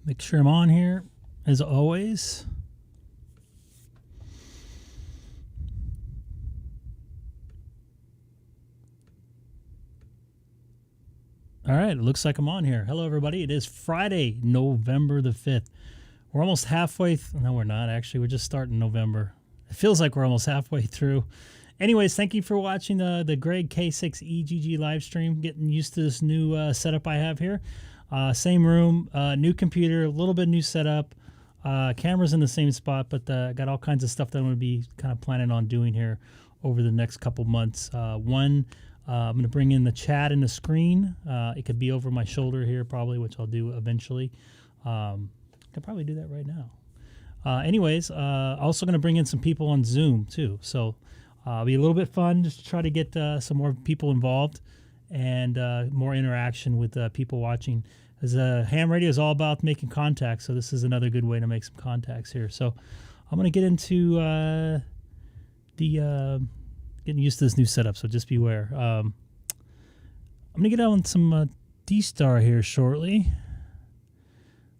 Make sure I'm on here, as always. All right, it looks like I'm on here. Hello, everybody. It is Friday, November the 5th. We're almost halfway. No, we're not, actually. We're just starting November. It feels like we're almost halfway through. Anyways, thank you for watching the Greg K6EGG live stream. Getting used to this new setup I have here. Same room, new computer, a little bit new setup. Camera's in the same spot, but got all kinds of stuff that I'm going to be kind of planning on doing here over the next couple months. I'm going to bring in the chat in the screen. It could be over my shoulder here probably, which I'll do eventually. I could probably do that right now. Anyways, also going to bring in some people on Zoom too. So it'll be a little bit fun just to try to get some more people involved and more interaction with people watching. As ham radio is all about making contacts, so this is another good way to make some contacts here. So I'm going to get into getting used to this new setup, so just beware. I'm going to get on some DStar here shortly.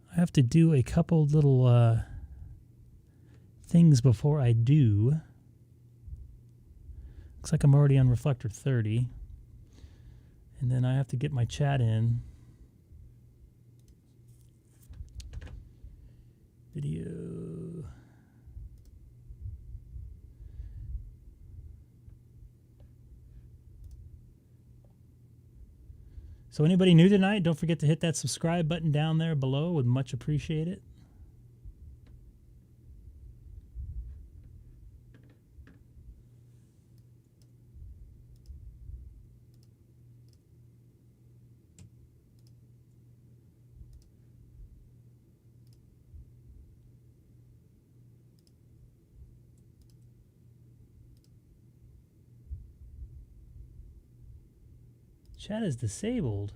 I have to do a couple little things before I do. Looks like I'm already on reflector 30. And then I have to get my chat in. Video. So anybody new tonight, don't forget to hit that subscribe button down there below. Would much appreciate it. Chat is disabled.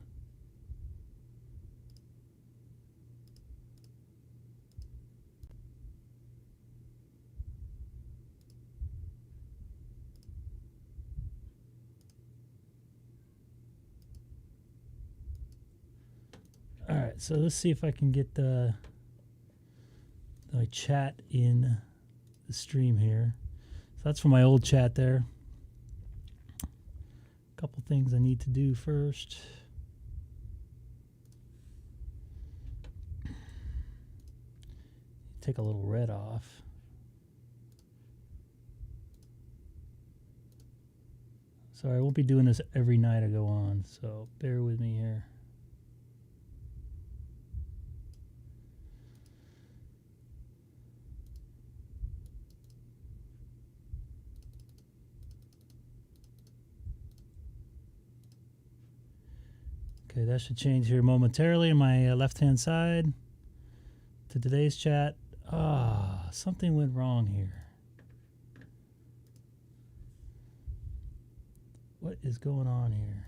All right, so let's see if I can get my chat in the stream here. So that's for my old chat there. Couple things I need to do first. Take a little red off. Sorry, I won't be doing this every night I go on, so bear with me here. Okay, that should change here momentarily on my left-hand side to today's chat. Something went wrong here. What is going on here?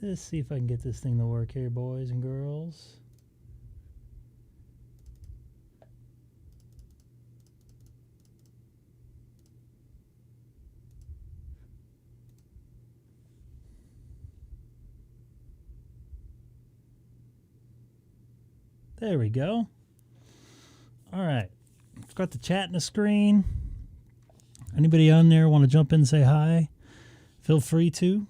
Let's see if I can get this thing to work here, boys and girls. There we go. All right. I've got the chat in the screen. Anybody on there want to jump in and say hi? Feel free to.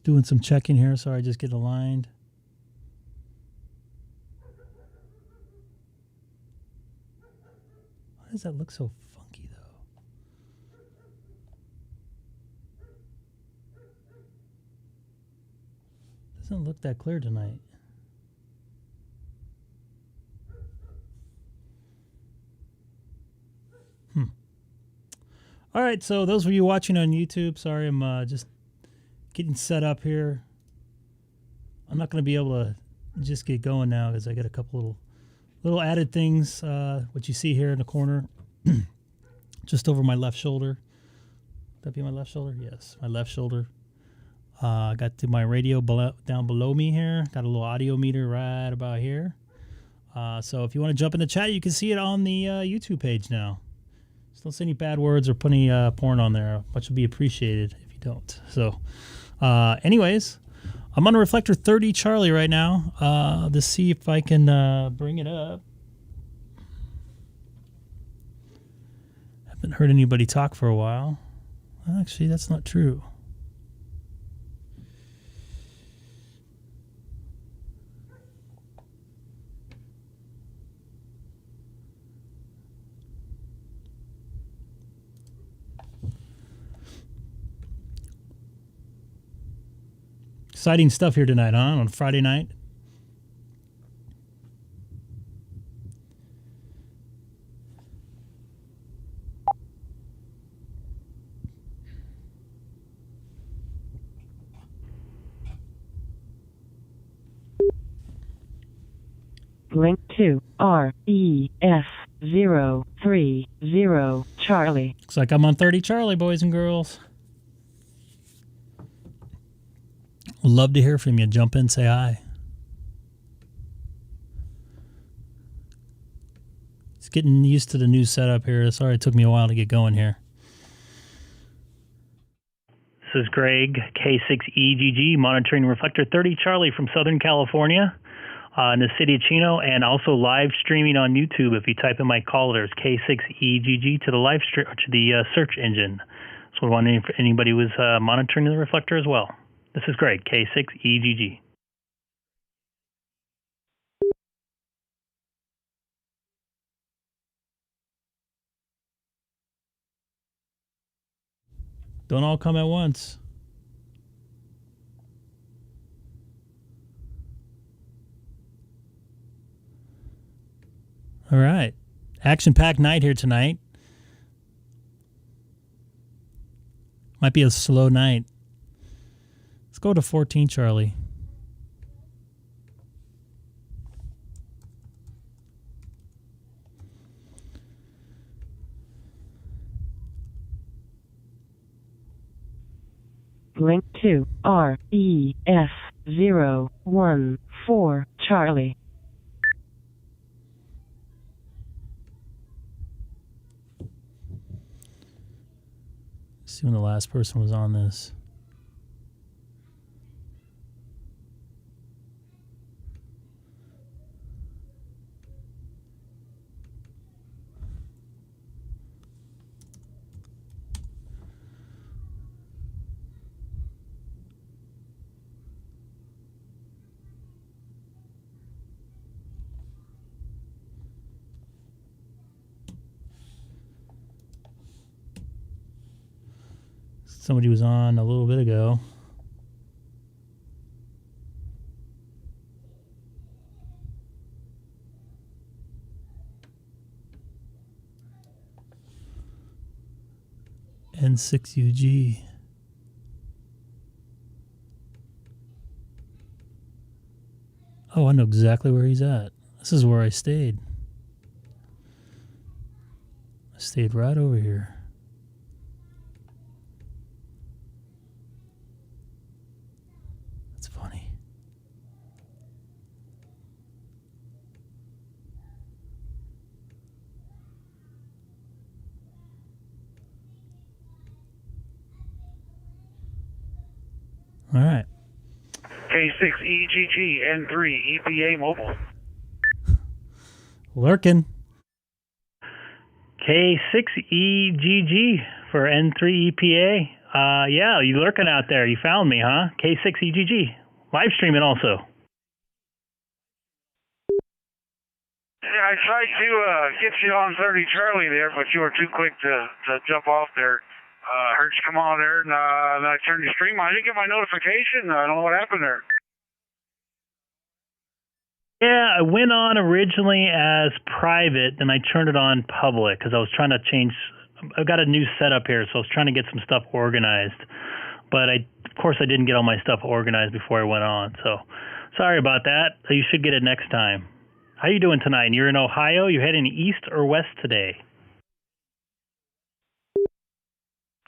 Doing some checking here. Sorry, I just get aligned. Why does that look so funky, though? Doesn't look that clear tonight. All right, so those of you watching on YouTube, sorry, I'm just getting set up here. I'm not going to be able to just get going now because I got a couple little added things. What you see here in the corner, just over my left shoulder. Would that be my left shoulder? Yes, my left shoulder. I got to my radio down below me here. Got a little audio meter right about here. So if you want to jump in the chat, you can see it on the YouTube page now. Just don't say any bad words or put any porn on there. Much would be appreciated if you don't. So anyways, I'm on a Reflector 30 Charlie right now. To see if I can bring it up. Haven't heard anybody talk for a while. Actually, that's not true. Exciting stuff here tonight, huh? On Friday night. Link to REF030 Charlie. Looks like I'm on 30 Charlie, boys and girls. Would love to hear from you. Jump in, say hi. It's getting used to the new setup here. Sorry it took me a while to get going here. This is Greg, K6EGG, monitoring Reflector 30 Charlie from Southern California in the city of Chino, and also live streaming on YouTube. If you type in my call letters, K6EGG, to the live stream, to the search engine. So we want anybody who was monitoring the Reflector as well. This is Greg, K6EGG. Don't all come at once. All right. Action-packed night here tonight. Might be a slow night. Let's go to 14 Charlie. Link to REF014 Charlie. See when the last person was on this. Somebody was on a little bit ago. K6EGG. Oh, I know exactly where he's at. This is where I stayed. I stayed right over here. That's funny. All right. K6EGG N3 EPA mobile. Lurking. K6EGG for N3 EPA. Yeah, you lurking out there. You found me, huh? K6EGG. Live streaming also. Yeah, I tried to get you on 30 Charlie there, but you were too quick to jump off there. Heard you come on there, and I turned the stream on. I didn't get my notification. I don't know what happened there. Yeah, I went on originally as private, and I turned it on public because I was trying to change I've got a new setup here, so I was trying to get some stuff organized. But of course, I didn't get all my stuff organized before I went on. So sorry about that. You should get it next time. How you doing tonight? You're in Ohio? You heading east or west today?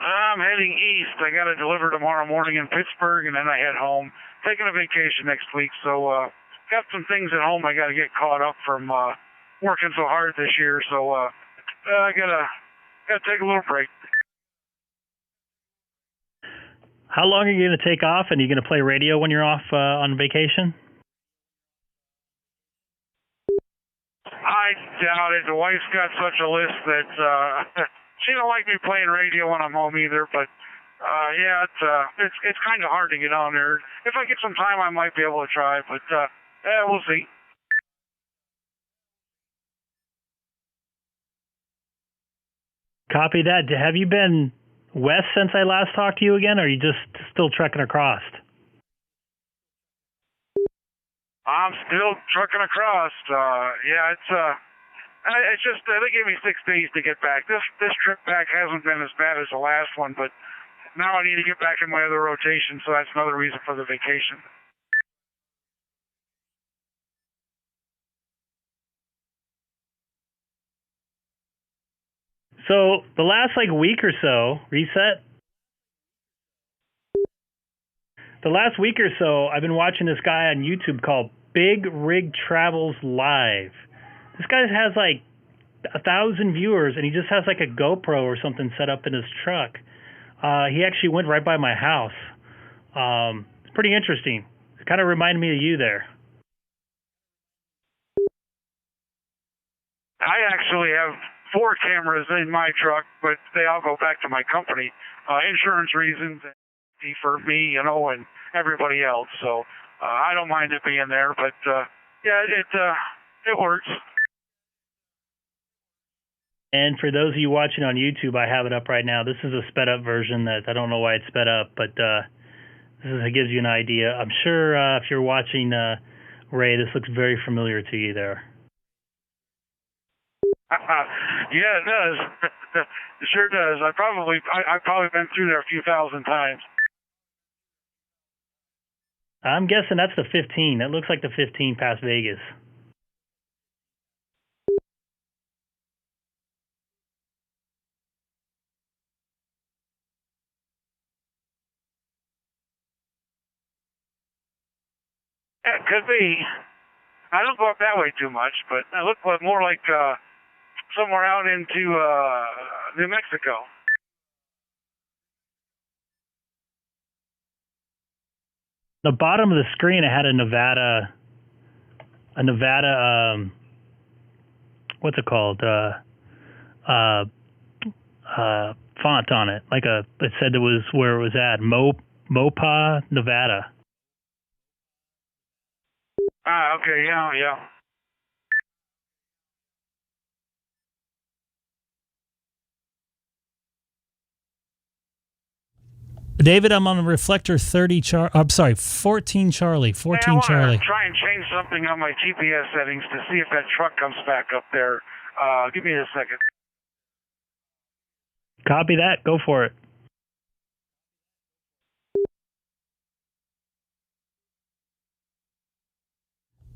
I'm heading east. I got to deliver tomorrow morning in Pittsburgh, and then I head home. Taking a vacation next week, so got some things at home I got to get caught up from working so hard this year. So I gotta take a little break. How long are you going to take off, and are you going to play radio when you're off on vacation? I doubt it. The wife's got such a list that she don't like me playing radio when I'm home either. But yeah, it's kind of hard to get on there. If I get some time, I might be able to try, but yeah, we'll see. Copy that. Have you been west since I last talked to you again, or are you just still trekking across? I'm still trucking across. Yeah, it's just they gave me 6 days to get back. This trip back hasn't been as bad as the last one, but now I need to get back in my other rotation, so that's another reason for the vacation. So the last week or so, reset. The last week or so, I've been watching this guy on YouTube called Big Rig Travels Live. This guy has 1,000 viewers, and he just has a GoPro or something set up in his truck. He actually went right by my house. It's pretty interesting. It kind of reminded me of you there. I actually have 4 cameras in my truck, but they all go back to my company. Insurance reasons for me, and everybody else. So I don't mind it being there, but yeah, it works. And for those of you watching on YouTube, I have it up right now. This is a sped up version that I don't know why it's sped up, but it gives you an idea. I'm sure if you're watching Ray, this looks very familiar to you there. Yeah, it does. It sure does. I've probably been through there a few thousand times. I'm guessing that's the 15. That looks like the 15 past Vegas. It could be. I don't go up that way too much, but I look more like somewhere out into New Mexico. The bottom of the screen, it had a Nevada, what's it called? Font on it. It said it was where it was at, Mopa, Nevada. Ah, okay, yeah. David, I'm on reflector 14 Charlie. 14 Charlie. Hey, I want to try and change something on my GPS settings to see if that truck comes back up there. Give me a second. Copy that. Go for it.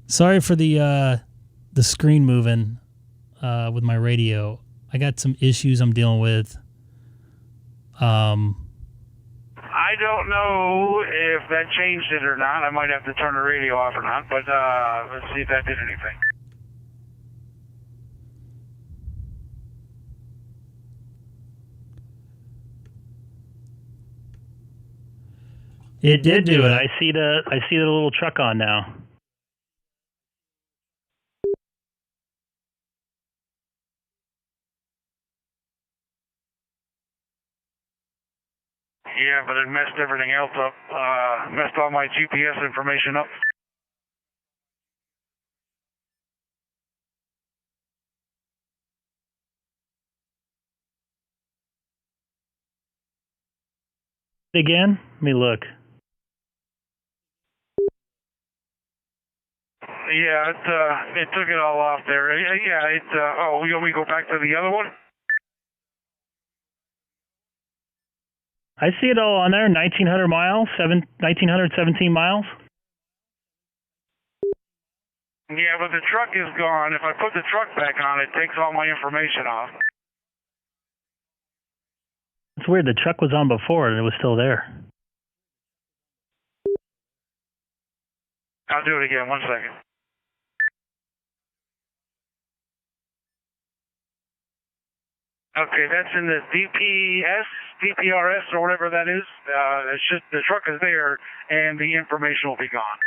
Sorry for the screen moving with my radio. I got some issues I'm dealing with. I don't know if that changed it or not. I might have to turn the radio off or not, but let's see if that did anything. It did do it. I see the little truck on now. Yeah, but it messed everything else up. Messed all my GPS information up. Again? Let me look. Yeah, it took it all off there. Yeah, we go back to the other one? I see it all on there, 1,900 miles, 1,917 miles. Yeah, but the truck is gone. If I put the truck back on, it takes all my information off. It's weird, the truck was on before and it was still there. I'll do it again, 1 second. Okay, that's in the DPRS, or whatever that is. It's just the truck is there, and the information will be gone.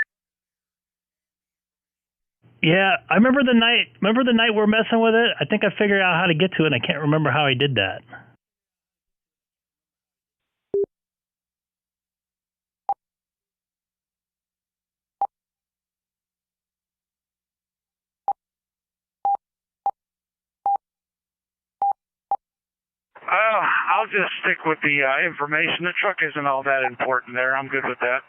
Yeah, I remember the night. Remember the night we're messing with it? I think I figured out how to get to it, and I can't remember how I did that. I'll just stick with the information. The truck isn't all that important there. I'm good with that.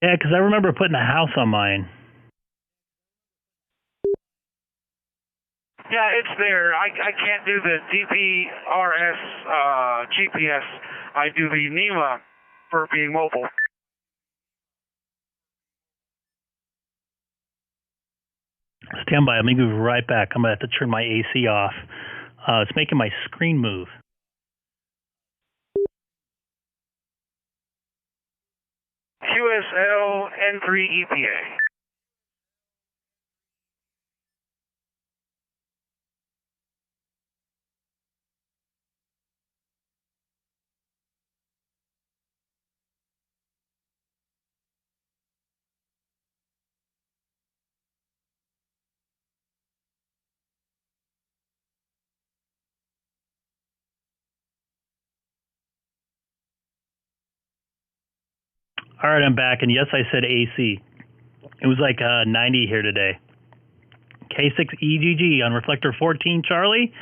Yeah, because I remember putting a house on mine. Yeah, it's there. I can't do the DPRS GPS. I do the NEMA for being mobile. Stand by. Let me move right back. I'm going to have to turn my AC off. It's making my screen move. QSL N3 EPA. All right, I'm back. And yes, I said AC. It was like 90 here today. K6EGG on reflector 14 Charlie.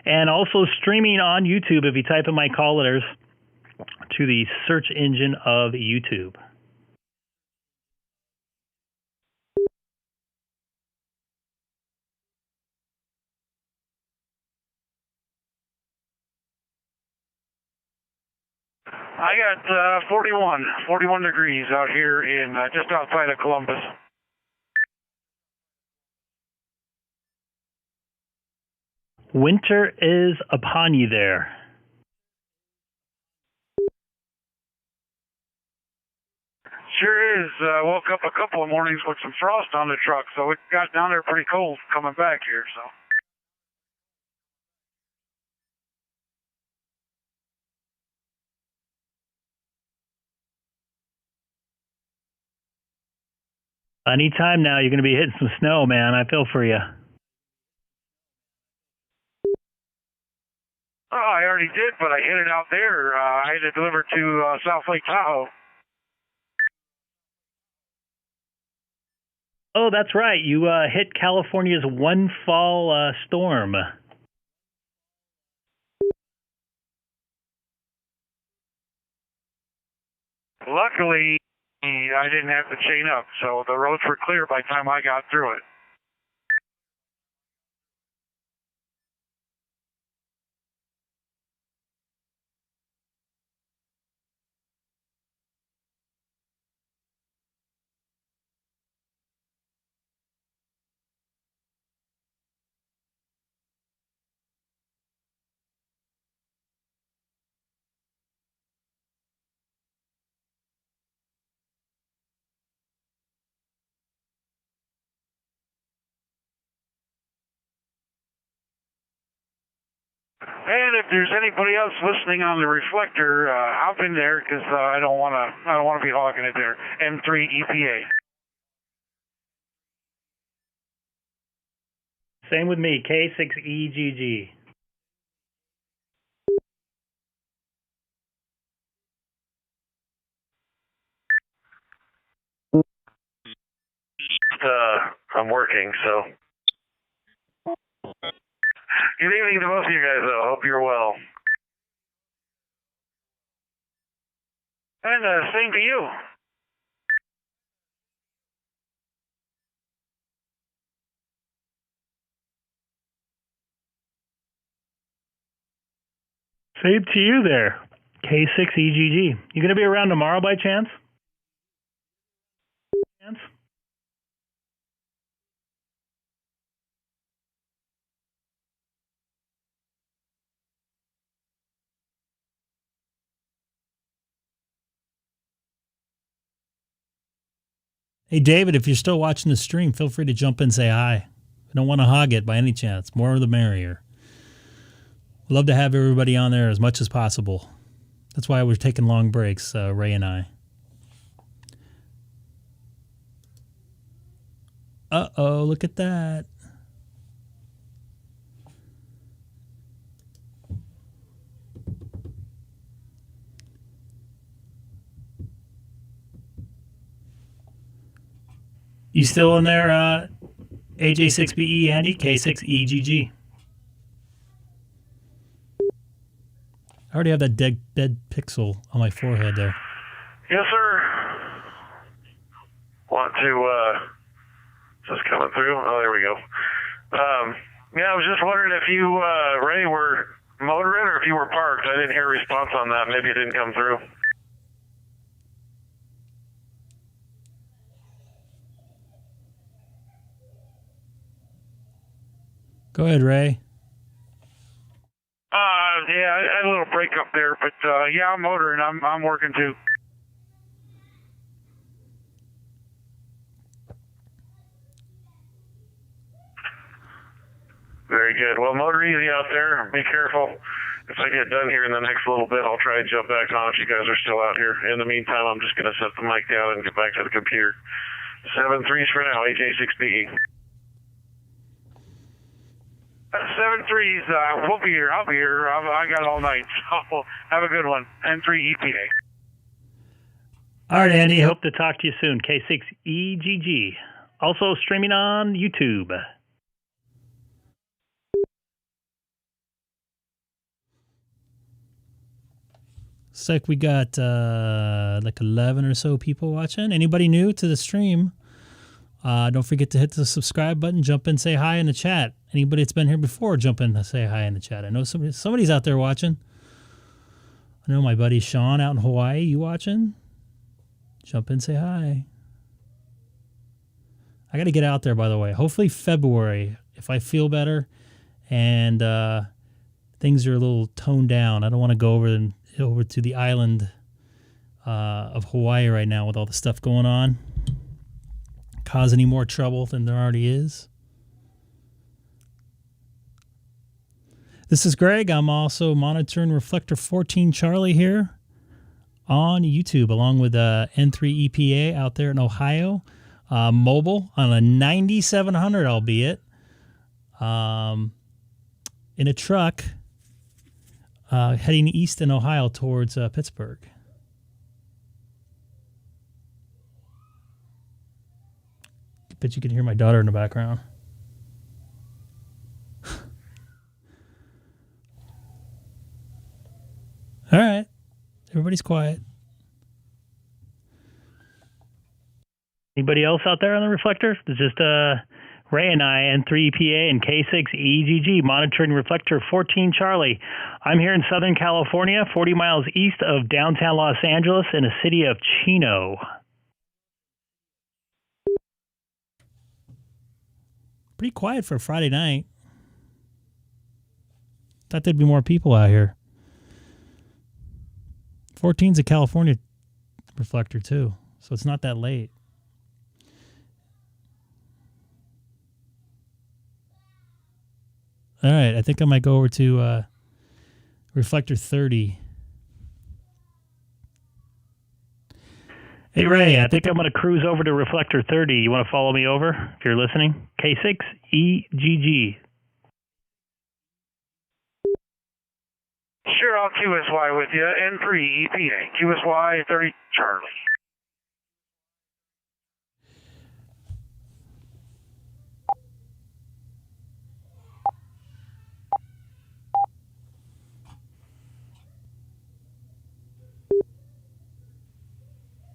And also streaming on YouTube if you type in my call letters to the search engine of YouTube. I got 41 degrees out here in just outside of Columbus. Winter is upon you there. Sure is. Woke up a couple of mornings with some frost on the truck, so it got down there pretty cold coming back here. So. Anytime now, you're going to be hitting some snow, man. I feel for you. Oh, I already did, but I hit it out there. I had to deliver to South Lake Tahoe. Oh, that's right. You hit California's one fall storm. Luckily, I didn't have to chain up, so the roads were clear by the time I got through it. And if there's anybody else listening on the reflector, hop in there because I don't want to be hogging it there. M3 EPA. Same with me, K6EGG. I'm working, so. Good evening to both of you guys, though. Hope you're well. And same to you. Same to you there, K6EGG. You going to be around tomorrow by chance? Hey, David, if you're still watching the stream, feel free to jump in and say hi. I don't want to hog it by any chance. More the merrier. Love to have everybody on there as much as possible. That's why we're taking long breaks, Ray and I. Uh-oh, look at that. You still in there, AJ6BE Andy, K6EGG? I already have that dead pixel on my forehead there. Yes, sir. Want to, just coming through? Oh, there we go. Yeah, I was just wondering if you, Ray, were motoring or if you were parked. I didn't hear a response on that. Maybe it didn't come through. Go ahead, Ray. Yeah, I had a little break up there, but, yeah, I'm motoring. I'm working too. Very good. Well, motor easy out there. Be careful. If I get done here in the next little bit, I'll try and jump back on if you guys are still out here. In the meantime, I'm just going to set the mic down and get back to the computer. 7-3s for now, AJ6BE. 7-3s, we'll be here. I'll be here. I got all night. So have a good one. N3 EPA. All right, Andy. Hope to talk to you soon. K6EGG. Also streaming on YouTube. Looks like we got like 11 or so people watching. Anybody new to the stream? Don't forget to hit the subscribe button. Jump in, say hi in the chat. Anybody that's been here before, jump in and say hi in the chat. I know somebody's out there watching. I know my buddy Sean out in Hawaii. You watching? Jump in, say hi. I got to get out there, by the way. Hopefully February, if I feel better and things are a little toned down. I don't want to go over to the island of Hawaii right now with all the stuff going on. Cause any more trouble than there already is. This is Greg. I'm also monitoring Reflector 14 Charlie here on YouTube, along with N3 EPA out there in Ohio. Mobile on a 9700, albeit. In a truck heading east in Ohio towards Pittsburgh. Bet you can hear my daughter in the background. All right. Everybody's quiet. Anybody else out there on the reflector? It's just Ray and I, N3 EPA and K6EGG, monitoring Reflector 14 Charlie. I'm here in Southern California, 40 miles east of downtown Los Angeles in the city of Chino. Pretty quiet for a Friday night. Thought there'd be more people out here. 14's a California reflector too, so it's not that late. All right, I think I might go over to Reflector 30. Hey, Ray, I think I'm going to cruise over to Reflector 30. You want to follow me over if you're listening? K6EGG. Sure, I'll QSY with you. N3 EPA. QSY 30 Charlie.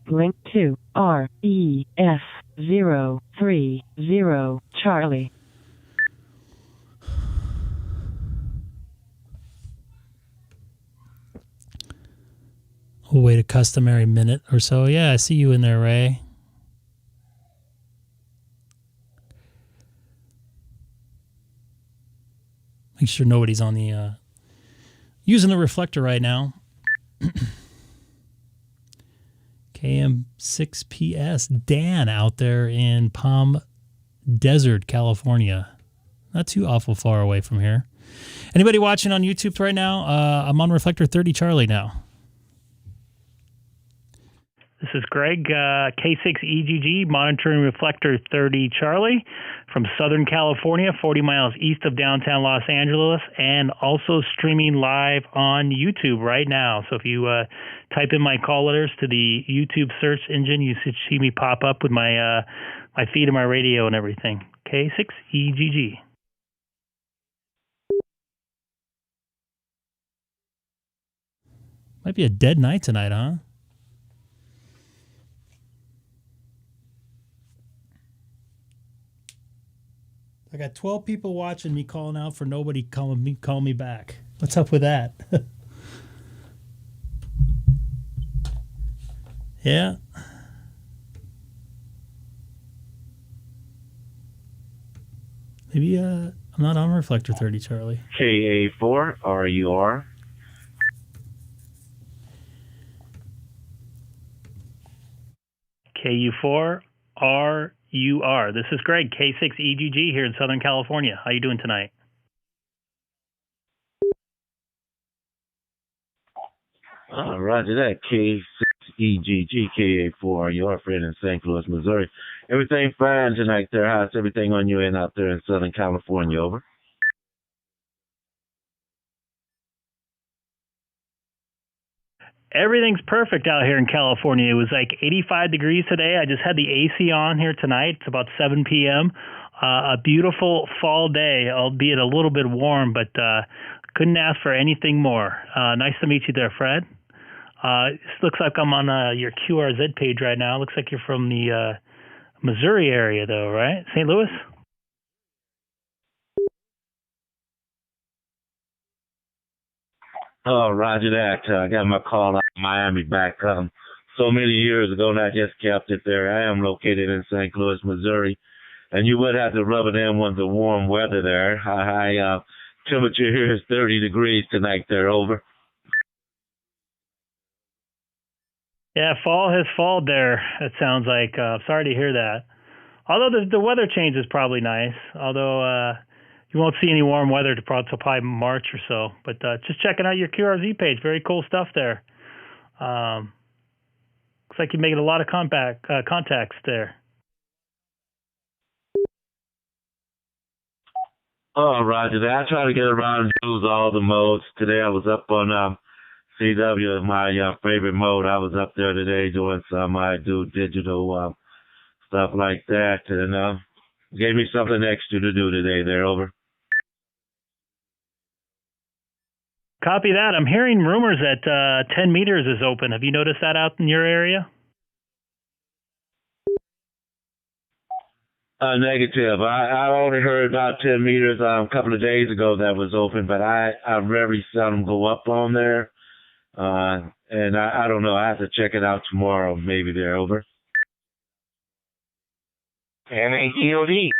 Blink 2, REF030 Charlie. We'll wait a customary minute or so. Yeah, I see you in there, Ray. Make sure nobody's on the using the reflector right now. KM6PS Dan out there in Palm Desert, California. Not too awful far away from here. Anybody watching on YouTube right now? I'm on Reflector 30 Charlie now. This is Greg, K6EGG, monitoring Reflector 30 Charlie from Southern California, 40 miles east of downtown Los Angeles, and also streaming live on YouTube right now. So if you type in my call letters to the YouTube search engine, you should see me pop up with my my feed and my radio and everything. K6EGG. Might be a dead night tonight, huh? I got 12 people watching me calling out for nobody calling me back. What's up with that? Yeah. Maybe I'm not on Reflector 30 Charlie. KA4 RUR. KU4 RUR. This is Greg, K6EGG here in Southern California. How you doing tonight? Roger that. K6EGG KA4 RUR, friend in St. Louis, Missouri. Everything fine tonight there. How's everything on your end out there in Southern California? Over. Everything's perfect out here in California. It was like 85 degrees today. I just had the AC on here tonight. It's about 7 p.m. A beautiful fall day, albeit a little bit warm, but couldn't ask for anything more. Nice to meet you there, Fred. It looks like I'm on your QRZ page right now. Looks like you're from the Missouri area, though, right? St. Louis? Oh, roger that. I got my call out of Miami back so many years ago, and I just kept it there. I am located in St. Louis, Missouri, and you would have to rub it in with the warm weather there. High temperature here is 30 degrees tonight there, over. Yeah, fall has fallen there, it sounds like. Sorry to hear that. Although the weather change is probably nice, although you won't see any warm weather till probably March or so. But just checking out your QRZ page. Very cool stuff there. Looks like you're making a lot of contacts there. Oh, roger that. I try to get around and use all the modes. Today I was up on CW, my favorite mode. I was up there today doing some, I do digital stuff like that. And gave me something extra to do today there, over. Copy that. I'm hearing rumors that 10 meters is open. Have you noticed that out in your area? Negative. I only heard about 10 meters a couple of days ago that was open, but I very seldom go up on there. And I don't know. I have to check it out tomorrow. Maybe they're over. N8EOD.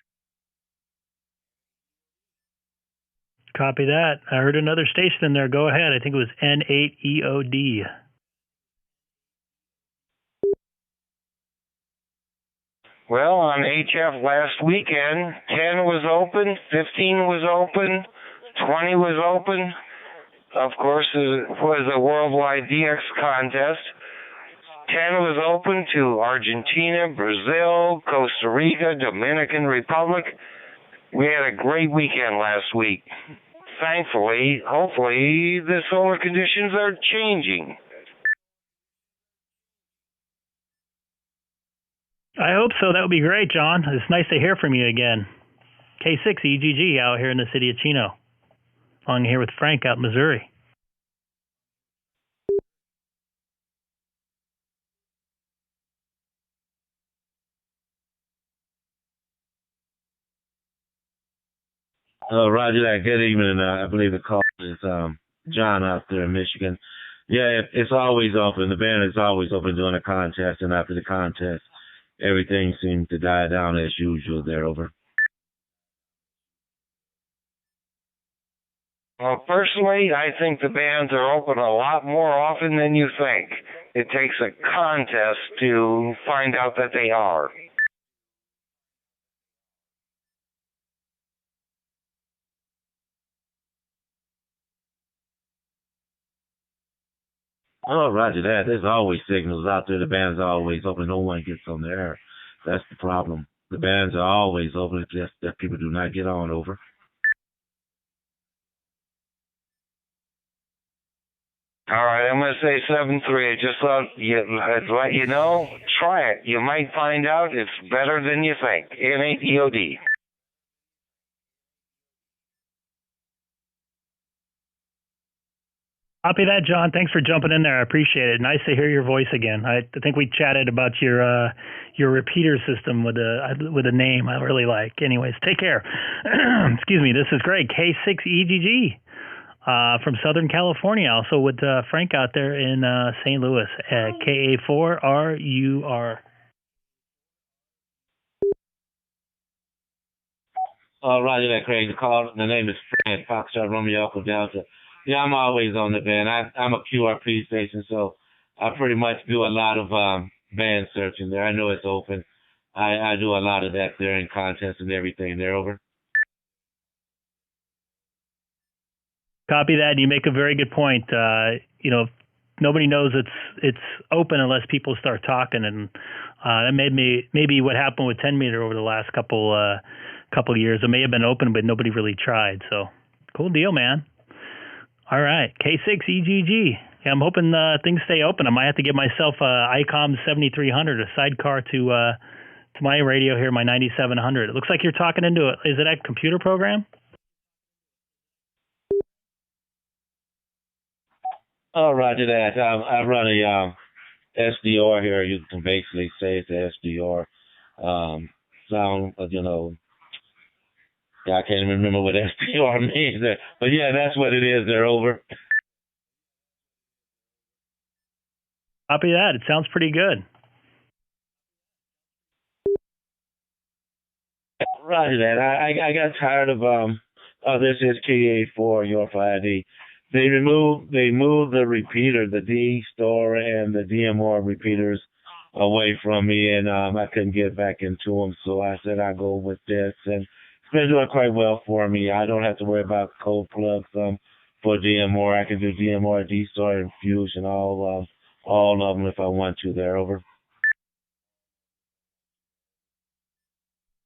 Copy that. I heard another station in there. Go ahead. I think it was N8EOD. Well, on HF last weekend, 10 was open, 15 was open, 20 was open. Of course, it was a worldwide DX contest. 10 was open to Argentina, Brazil, Costa Rica, Dominican Republic. We had a great weekend last week. Thankfully, hopefully, the solar conditions are changing. I hope so. That would be great, John. It's nice to hear from you again. K6EGG out here in the city of Chino. Along here with Frank out in Missouri. Roger that. Good evening. I believe the call is John out there in Michigan. Yeah, it's always open. The band is always open during the contest, and after the contest, everything seems to die down as usual there, over. Well, personally, I think the bands are open a lot more often than you think. It takes a contest to find out that they are. Oh, roger that. There's always signals out there. The band's always open. No one gets on the air. That's the problem. The bands are always open. It's just that people do not get on, over. All right, I'm going to say 7-3. Just let you know. Try it. You might find out it's better than you think. NADOD. Copy that, John. Thanks for jumping in there. I appreciate it. Nice to hear your voice again. I think we chatted about your repeater system with a name I really like. Anyways, take care. Excuse me. This is Greg, K6EGG from Southern California. Also with Frank out there in St. Louis at KA4RUR. Roger that, Craig. The name is Frank Foxtrot Romeo Uncle Delta. Yeah, I'm always on the band. I'm a QRP station, so I pretty much do a lot of band searching there. I know it's open. I do a lot of that there in contests and everything there, over. Copy that. You make a very good point. Nobody knows it's open unless people start talking, and that maybe what happened with 10 meter over the last couple years. It may have been open, but nobody really tried. So cool deal, man. All right, K6EGG. Yeah, I'm hoping things stay open. I might have to get myself a Icom 7300, a sidecar to my radio here, my 9700. It looks like you're talking into it. Is it a computer program? Oh, roger that. I run a SDR here. You can basically say it's a SDR sound. I can't even remember what SDR means there. But yeah, that's what it is. They're over. Copy that. It sounds pretty good. Roger that. I got tired of this is KA4 your 5D. They moved the repeater, the DStar and the DMR repeaters away from me, and I couldn't get back into them. So I said I'll go with this, and it's been doing quite well for me. I don't have to worry about cold plugs for DMR. I can do DMR, DStar, and Fusion, all of them if I want to. There, over.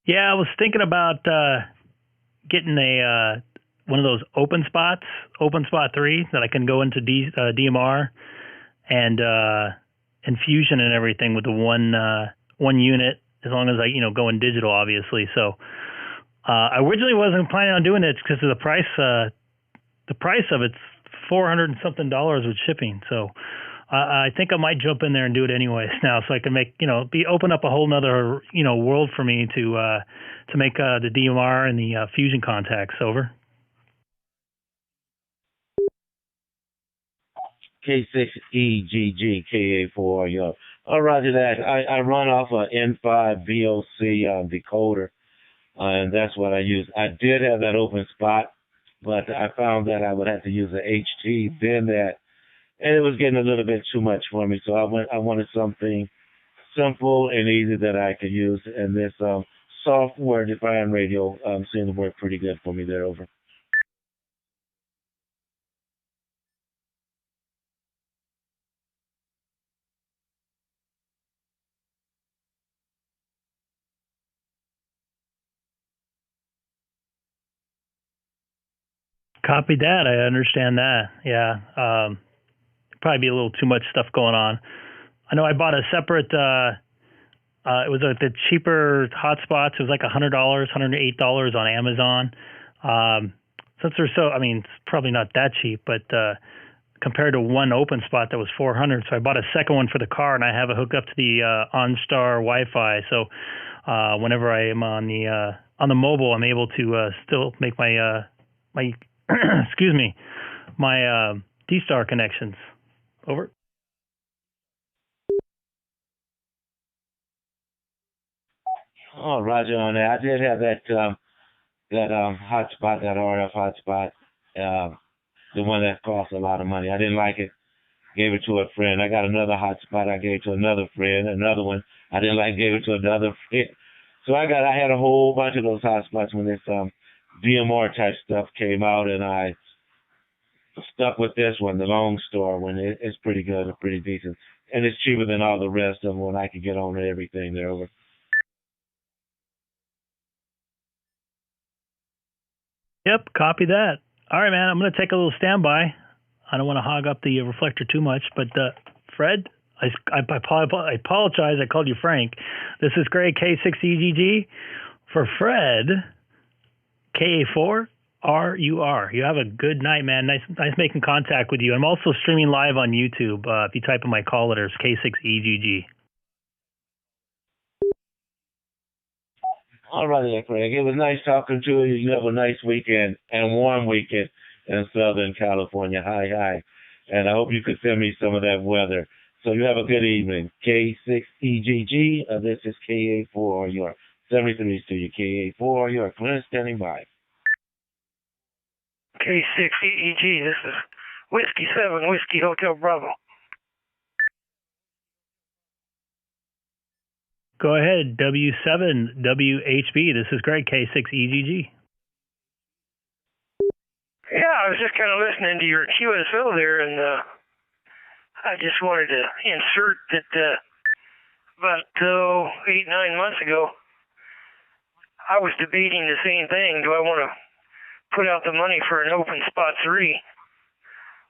Yeah, I was thinking about getting one of those open spot 3 that I can go into DMR and Fusion and everything with the one unit, as long as I go in digital, obviously. So I originally wasn't planning on doing it because of the price. The price of it's $400 and something with shipping. So I think I might jump in there and do it anyways now, so I can make open up a whole nother world for me to make the DMR and the Fusion contacts. Over. K6EGG KA4 yo. Oh, roger that. I run off a N5 VOC decoder, and that's what I use. I did have that open spot, but I found that I would have to use an HT, then that, and it was getting a little bit too much for me. So I wanted something simple and easy that I could use, and this software-defined radio seemed to work pretty good for me there, over. Copy that. I understand that. Yeah. Probably be a little too much stuff going on. I know I bought a separate, it was the cheaper hotspots. It was like $100, $108 on Amazon. Since they're it's probably not that cheap, but compared to one open spot that was $400. So I bought a second one for the car, and I have it hooked up to the OnStar Wi-Fi. So whenever I am on the on the mobile, I'm able to still make my my excuse me, my DStar connections. Over. Oh, Roger on that. I did have that hotspot, that RF hotspot, the one that costs a lot of money. I didn't like it. Gave it to a friend. I got another hotspot. I gave it to another friend. Another one I didn't like. Gave it to another friend. So I had a whole bunch of those hotspots when this VMR type stuff came out, and I stuck with this one, the Long Star one. It's pretty good and pretty decent, and it's cheaper than all the rest of them when I could get on to everything there. Over. Yep, copy that. All right, man. I'm going to take a little standby. I don't want to hog up the reflector too much, but Fred, I apologize. I called you Frank. This is Greg, K6EGG. For Fred, KA4RUR. You have a good night, man. Nice making contact with you. I'm also streaming live on YouTube. If you type in my call letters, K6EGG. All right, Craig. It was nice talking to you. You have a nice weekend and warm weekend in Southern California. Hi. And I hope you could send me some of that weather. So you have a good evening. K6EGG. This is KA4. You're 73 to you. KA4. You're clear standing by. K6EGG. This is Whiskey 7, Whiskey Hotel Bravo. Go ahead, W7WHB. This is Greg, K6EGG. Yeah, I was just kind of listening to your QSO there, and I just wanted to insert that about 8-9 months ago, I was debating the same thing. Do I want to put out the money for an open spot 3?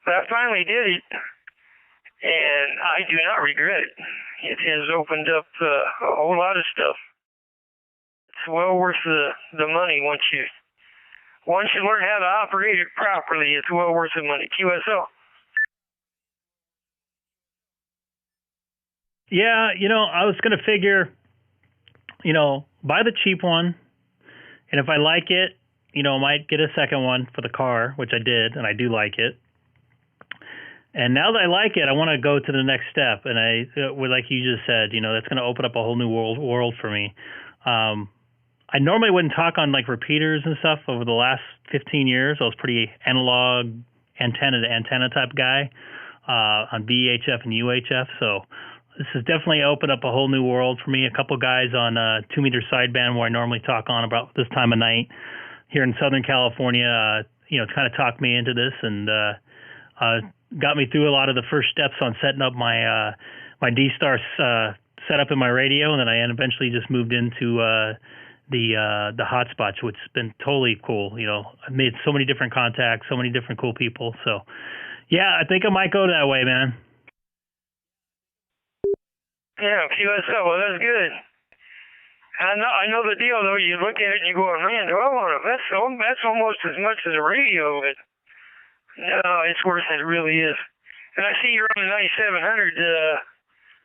But I finally did it, and I do not regret it. It has opened up a whole lot of stuff. It's well worth the money once you learn how to operate it properly. It's well worth the money. QSO. Yeah, I was going to figure, buy the cheap one, and if I like it, I might get a second one for the car, which I did, and I do like it. And now that I like it, I want to go to the next step. And like you just said, that's going to open up a whole new world for me. I normally wouldn't talk on like repeaters and stuff. Over the last 15 years, I was pretty analog antenna to antenna type guy on VHF and UHF. So this has definitely opened up a whole new world for me. A couple guys on 2-meter sideband where I normally talk on about this time of night here in Southern California, kind of talked me into this and got me through a lot of the first steps on setting up my my DStar setup in my radio, and then I eventually just moved into the hotspots, which has been totally cool. I've made so many different contacts, so many different cool people. So, yeah, I think I might go that way, man. Yeah, QSO. Well, that's good. I know the deal though. You look at it and you go, man, do I want to? That's almost as much as a radio, but. No, it's worth it. It really is. And I see you're on the 9700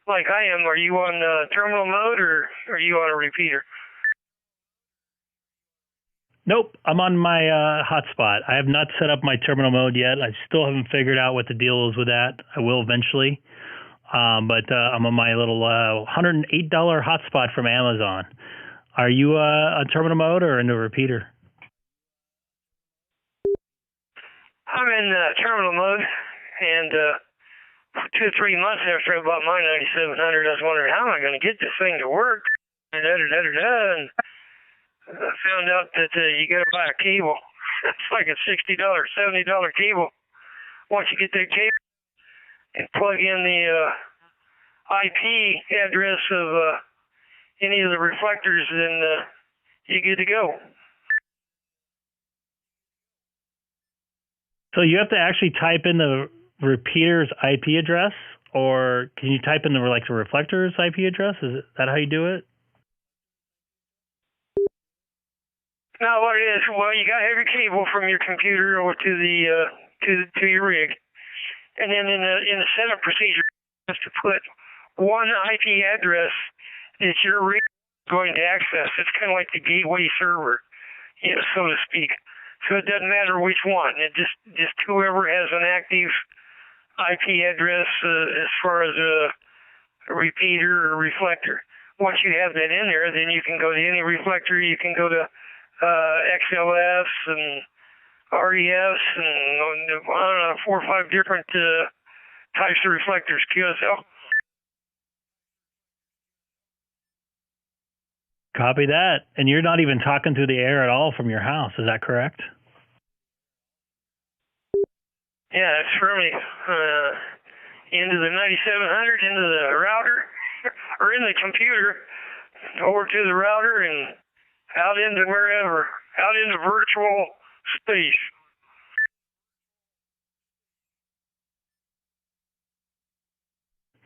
like I am. Are you on terminal mode or are you on a repeater? Nope, I'm on my hotspot. I have not set up my terminal mode yet. I still haven't figured out what the deal is with that. I will eventually. But I'm on my little $108 hotspot from Amazon. Are you on terminal mode or in a repeater? I'm in terminal mode, and 2 or 3 months after I bought my 9700, I was wondering, how am I going to get this thing to work? And I found out that you got to buy a cable. It's like a $60, $70 cable. Once you get that cable and plug in the IP address of any of the reflectors, then you're good to go. So you have to actually type in the repeater's IP address, or can you type in the reflector's IP address? Is that how you do it? No, what it is, well, you got to have your cable from your computer over to the to your rig, and then in the setup procedure, just to put one IP address that your rig going to access. It's kind of like the gateway server, so to speak. So it doesn't matter which one. It just whoever has an active IP address as far as a repeater or reflector. Once you have that in there, then you can go to any reflector. You can go to XLFs and REFs and I don't know, 4 or 5 different types of reflectors, QSL. Copy that. And you're not even talking through the air at all from your house. Is that correct? Yeah, it's firmly into the 9700, into the router, or in the computer, over to the router and out into wherever, out into virtual space.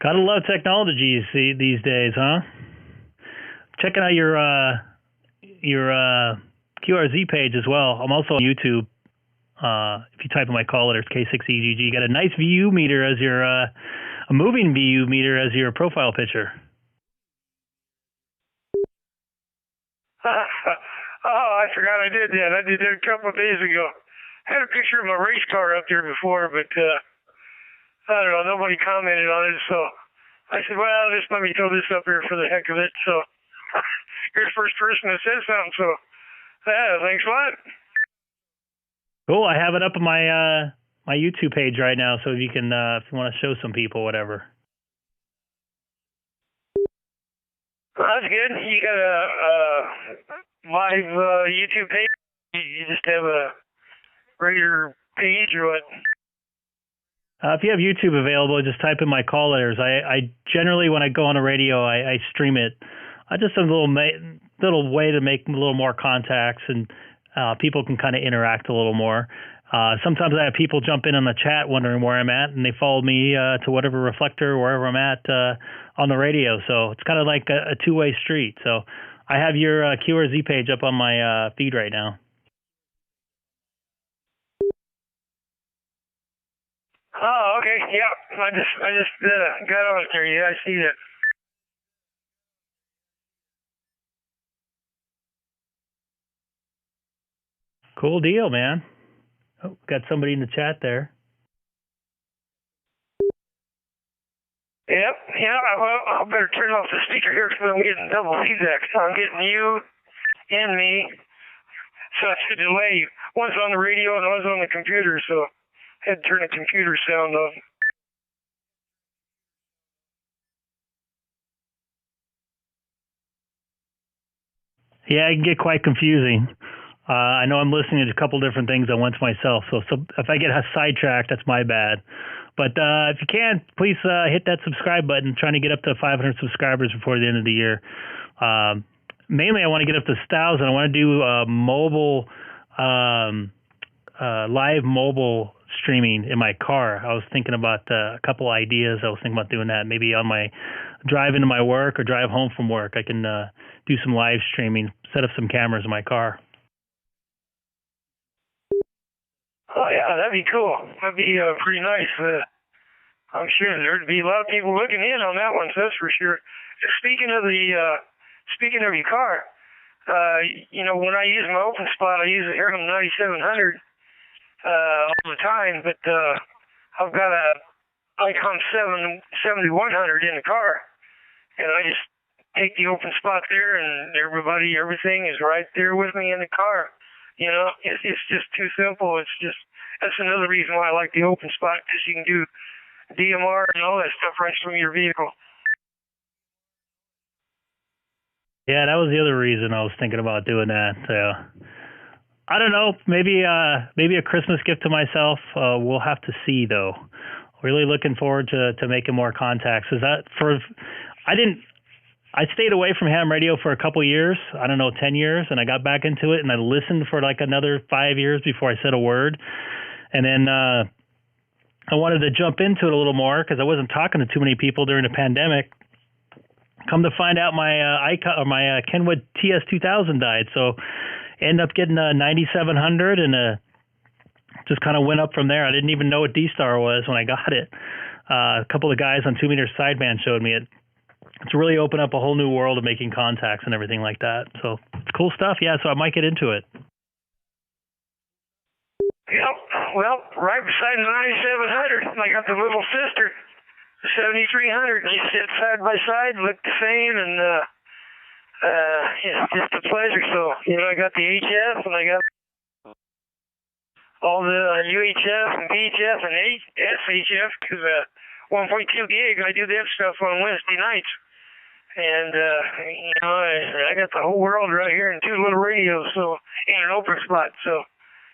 Gotta love technology, you see, these days, huh? Checking out your QRZ page as well. I'm also on YouTube. If you type in my call letters, K6EGG, you got a nice VU meter as your, a moving VU meter as your profile picture. Oh, I forgot I did that. I did that a couple of days ago. I had a picture of my race car up there before, but I don't know, nobody commented on it, so I said, well, just let me throw this up here for the heck of it. So you're the first person that said something, so thanks a lot. Cool. I have it up on my my YouTube page right now, so if you can, if you want to show some people, whatever. Well, that's good. You got a live YouTube page? You just have a regular page or what? If you have YouTube available, just type in my call letters. I generally, when I go on the radio, I stream it. Just a little way to make a little more contacts, and people can kind of interact a little more. Sometimes I have people jump in on the chat wondering where I'm at, and they follow me to whatever reflector, wherever I'm at on the radio. So it's kind of like a two-way street. So I have your QRZ page up on my feed right now. Oh, okay. Yeah, I just got on it there. Yeah, I see that. Cool deal, man. Oh, got somebody in the chat there. Yep. Yeah. Well, I better turn off the speaker here because I'm getting double feedback. So I'm getting you and me. So I should delay you. One's on the radio and one's on the computer. So I had to turn the computer sound off. Yeah, it can get quite confusing. I know I'm listening to a couple different things at once myself, so if I get sidetracked, that's my bad. But if you can, please hit that subscribe button. Trying to get up to 500 subscribers before the end of the year. Mainly, I want to get up to 1,000. I want to do mobile, live mobole streaming in my car. I was thinking about a couple ideas. I was thinking about doing that maybe on my drive into my work or drive home from work. I can do some live streaming, set up some cameras in my car. Oh, yeah, that'd be cool. That'd be pretty nice. I'm sure there'd be a lot of people looking in on that one, so that's for sure. Speaking of your car, when I use my open spot, I use the Icom 9700 all the time, but I've got a Icom 7100 in the car, and I just take the open spot there, and everything is right there with me in the car. It's just too simple. That's another reason why I like the open spot, because you can do DMR and all that stuff right from your vehicle. Yeah, that was the other reason I was thinking about doing that. I don't know, maybe a Christmas gift to myself. We'll have to see, though. Really looking forward to making more contacts. I stayed away from ham radio for a couple years, 10 years, and I got back into it, and I listened for like another 5 years before I said a word. And then I wanted to jump into it a little more because I wasn't talking to too many people during the pandemic. Come to find out, my Kenwood TS2000 died, so ended up getting a 9700 and just kind of went up from there. I didn't even know what DStar was when I got it. A couple of guys on 2 Meter Sideband showed me it. It's really opened up a whole new world of making contacts and everything like that. So it's cool stuff. Yeah, so I might get into it. Yep. Well, right beside the 9700, I got the little sister, the 7300. They sit side by side, look the same, and it's just a pleasure. So, I got the HF, and I got all the UHF and VHF and SHF, because 1.2 gig, I do that stuff on Wednesday nights. And, I got the whole world right here in 2 little radios, so, and an open spot, so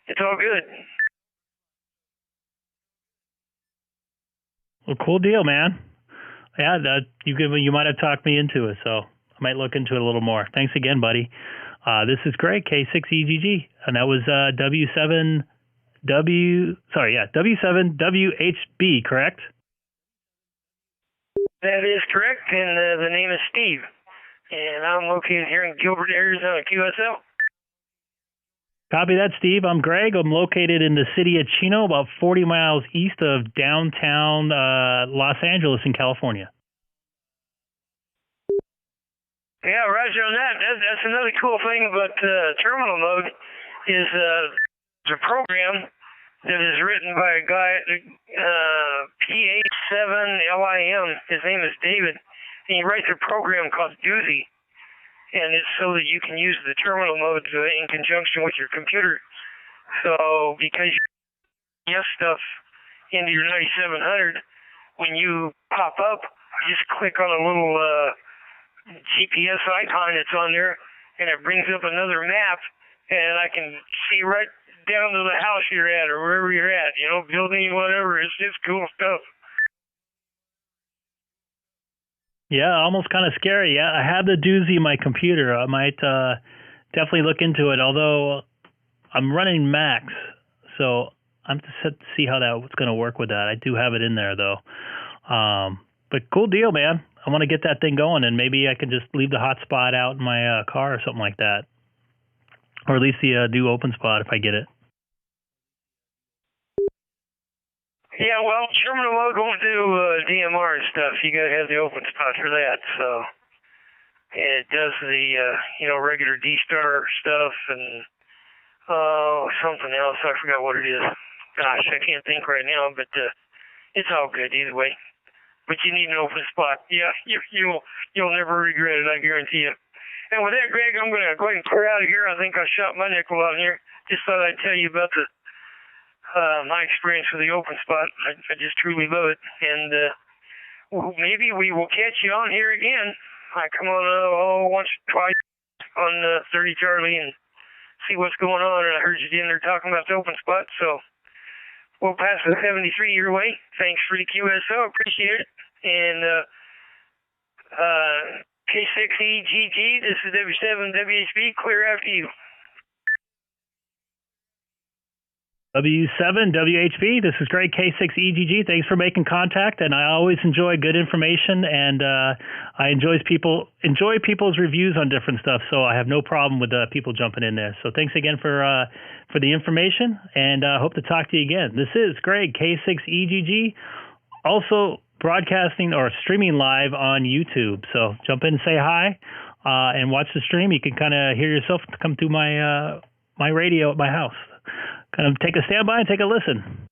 it's all good. Well, cool deal, man. Yeah, you might have talked me into it, so I might look into it a little more. Thanks again, buddy. This is Greg, K6EGG, and that was W7WHB, correct? That is correct, and the name is Steve. And I'm located here in Gilbert, Arizona, QSL. Copy that, Steve. I'm Greg. I'm located in the city of Chino, about 40 miles east of downtown Los Angeles in California. Yeah, roger on that. That's another cool thing about terminal mode is the program that is written by a guy, PA7LIM. His name is David. And he writes a program called Doozy. And it's so that you can use the terminal mode in conjunction with your computer. So, because you have stuff into your 9700, when you pop up, you just click on a little GPS icon that's on there, and it brings up another map, and I can see right down to the house you're at or wherever you're at, building, whatever. It's just cool stuff. Yeah, almost kind of scary. Yeah, I have the Doozy in my computer. I might definitely look into it, although I'm running Max, so I'm to see how that's going to work with that. I do have it in there, though. But cool deal, man. I want to get that thing going, and maybe I can just leave the hotspot out in my car or something like that, or at least the do open spot if I get it. Yeah, well, terminal mode won't do DMR and stuff. You got to have the open spot for that. So it does the regular DStar stuff and something else. I forgot what it is. Gosh, I can't think right now, but it's all good either way. But you need an open spot. Yeah, you'll never regret it, I guarantee you. And with that, Greg, I'm going to go ahead and clear out of here. I think I shot my nickel out here. Just thought I'd tell you about my experience with the open spot. I just truly love it. And maybe we will catch you on here again. I come on once or twice on 30 Charlie and see what's going on. And I heard you in there talking about the open spot. So we'll pass the 73 your way. Thanks for the QSO. Appreciate it. And K6EGG, this is W7WHB. Clear after you. W7WHB, this is Greg, K6EGG. Thanks for making contact, and I always enjoy good information, and I enjoy people's reviews on different stuff, so I have no problem with people jumping in there. So thanks again for the information, and I hope to talk to you again. This is Greg, K6EGG, also broadcasting or streaming live on YouTube. So jump in and say hi and watch the stream. You can kind of hear yourself come through my radio at my house. Kind of take a standby and take a listen.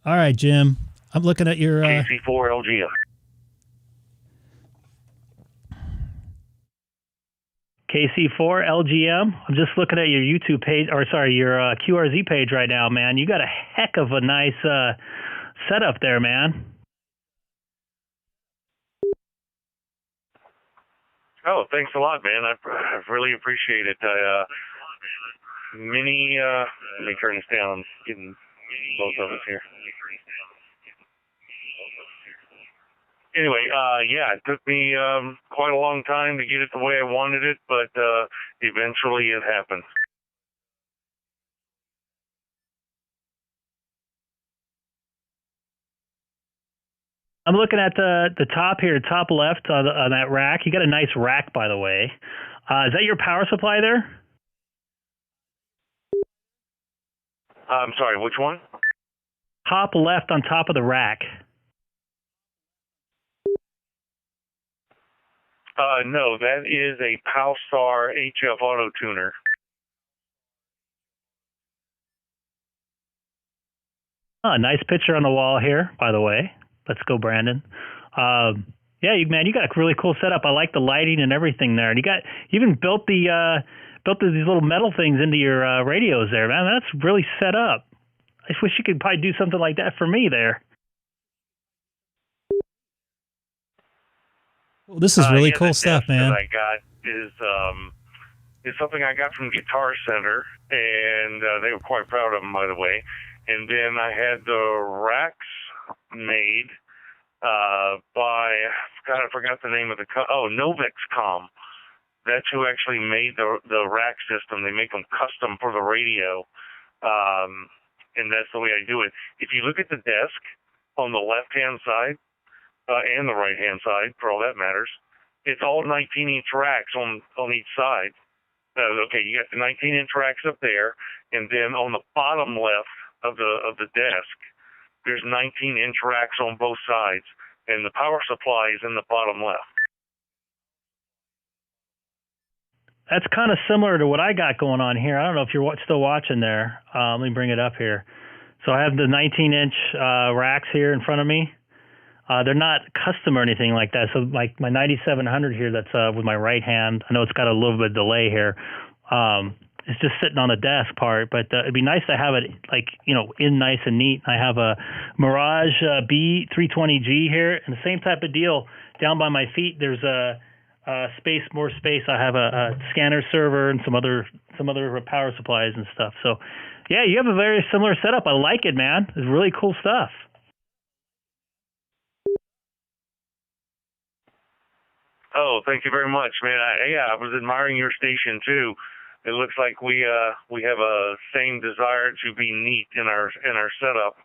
All right, Jim. I'm looking at your KC4LGM. KC4LGM. I'm just looking at your YouTube page, or sorry, your QRZ page right now, man. You got a heck of a nice setup there, man. Oh, thanks a lot, man. I really appreciate it. Let me turn this down. Getting both of us here. Anyway, it took me quite a long time to get it the way I wanted it, but eventually it happened. I'm looking at the top here, top left on that rack. You got a nice rack, by the way. Is that your power supply there? I'm sorry, which one? Top left on top of the rack. No, that is a PowStar HF auto tuner. Nice picture on the wall here, by the way. Let's go, Brandon. Yeah, man, you got a really cool setup. I like the lighting and everything there. And you even built these little metal things into your radios there, man. That's really set up. I just wish you could probably do something like that for me there. Well, this is really cool stuff, man. That I got is something I got from Guitar Center, and they were quite proud of them, by the way. And then I had the racks made by, I forgot the name of the Novexcom. That's who actually made the rack system. They make them custom for the radio, and that's the way I do it. If you look at the desk on the left-hand side, and the right-hand side, for all that matters, it's all 19-inch racks on each side. Okay, you got the 19-inch racks up there, and then on the bottom left of the desk, there's 19-inch racks on both sides, and the power supply is in the bottom left. That's kind of similar to what I got going on here. I don't know if you're still watching there. Let me bring it up here. So I have the 19-inch racks here in front of me. They're not custom or anything like that. So like my 9700 here, that's with my right hand. I know it's got a little bit of delay here. It's just sitting on the desk part, but it'd be nice to have it in nice and neat. I have a Mirage B320G here, and the same type of deal down by my feet. There's more space. I have a scanner server and some other power supplies and stuff. So yeah, you have a very similar setup. I like it, man. It's really cool stuff. Oh, thank you very much, man. I was admiring your station too. It looks like we have a same desire to be neat in our setup.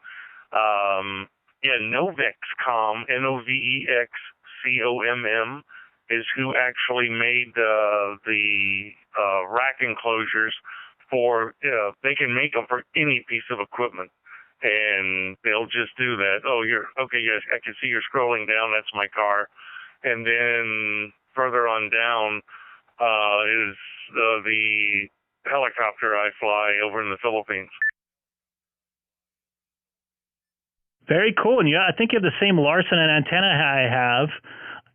Novexcom, Novexcom, is who actually made the rack enclosures for. They can make them for any piece of equipment, and they'll just do that. Oh, you're okay. Yes, I can see you're scrolling down. That's my car. And then further on down is the helicopter I fly over in the Philippines. Very cool. And I think you have the same Larson and antenna I have.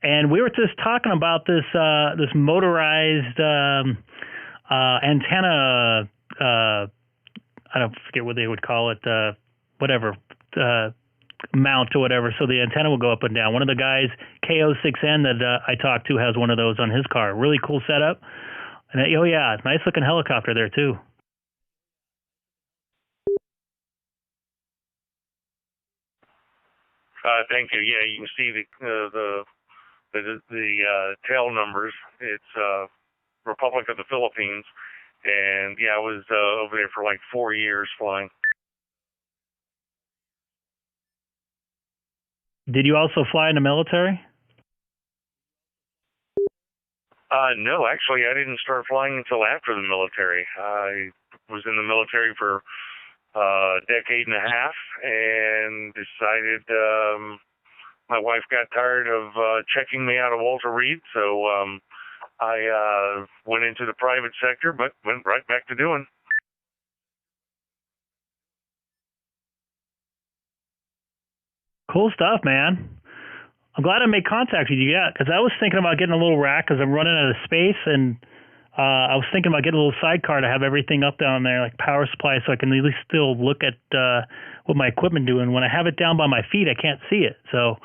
And we were just talking about this motorized antenna. I don't forget what they would call it. Mount or whatever, so the antenna will go up and down. One of the guys, K6EGG that I talked to, has one of those on his car. Really cool setup. And nice looking helicopter there too. Thank you. Yeah, you can see the tail numbers. It's Republic of the Philippines, and I was over there for like 4 years flying. Did you also fly in the military? No, actually, I didn't start flying until after the military. I was in the military for a decade and a half and decided my wife got tired of checking me out of Walter Reed, so I went into the private sector, but went right back to doing. Cool stuff, man. I'm glad I made contact with you, because I was thinking about getting a little rack because I'm running out of space, and I was thinking about getting a little sidecar to have everything up down there, like power supply, so I can at least still look at what my equipment doing. When I have it down by my feet, I can't see it. So,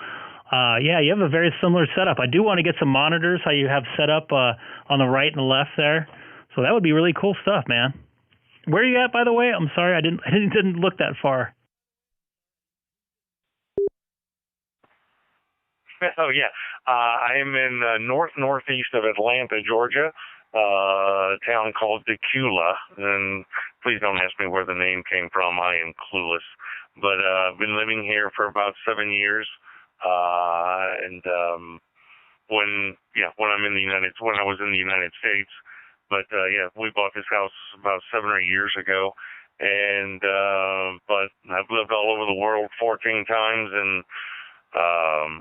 you have a very similar setup. I do want to get some monitors, how you have set up on the right and the left there. So that would be really cool stuff, man. Where are you at, by the way? I'm sorry, I didn't look that far. Oh, yeah. I am in northeast of Atlanta, Georgia, a town called Decula. And please don't ask me where the name came from. I am clueless. But I've been living here for about 7 years. When I was in the United States. But we bought this house about 7 or 8 years ago. And but I've lived all over the world 14 times, and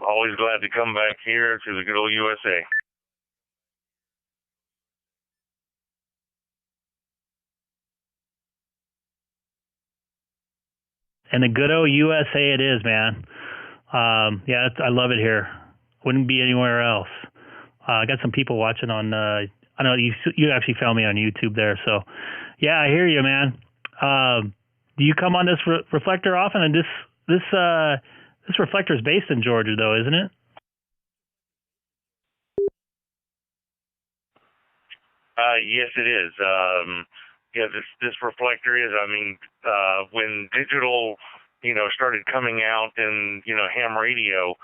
always glad to come back here to the good old USA. And the good old USA it is, man. Yeah, I love it here. Wouldn't be anywhere else. I got some people watching on, I know you actually found me on YouTube there. So, yeah, I hear you, man. Do you come on this reflector often? And this reflector is based in Georgia, though, isn't it? Yes, it is. Yeah, this reflector is. I mean, when digital, started coming out and ham radio,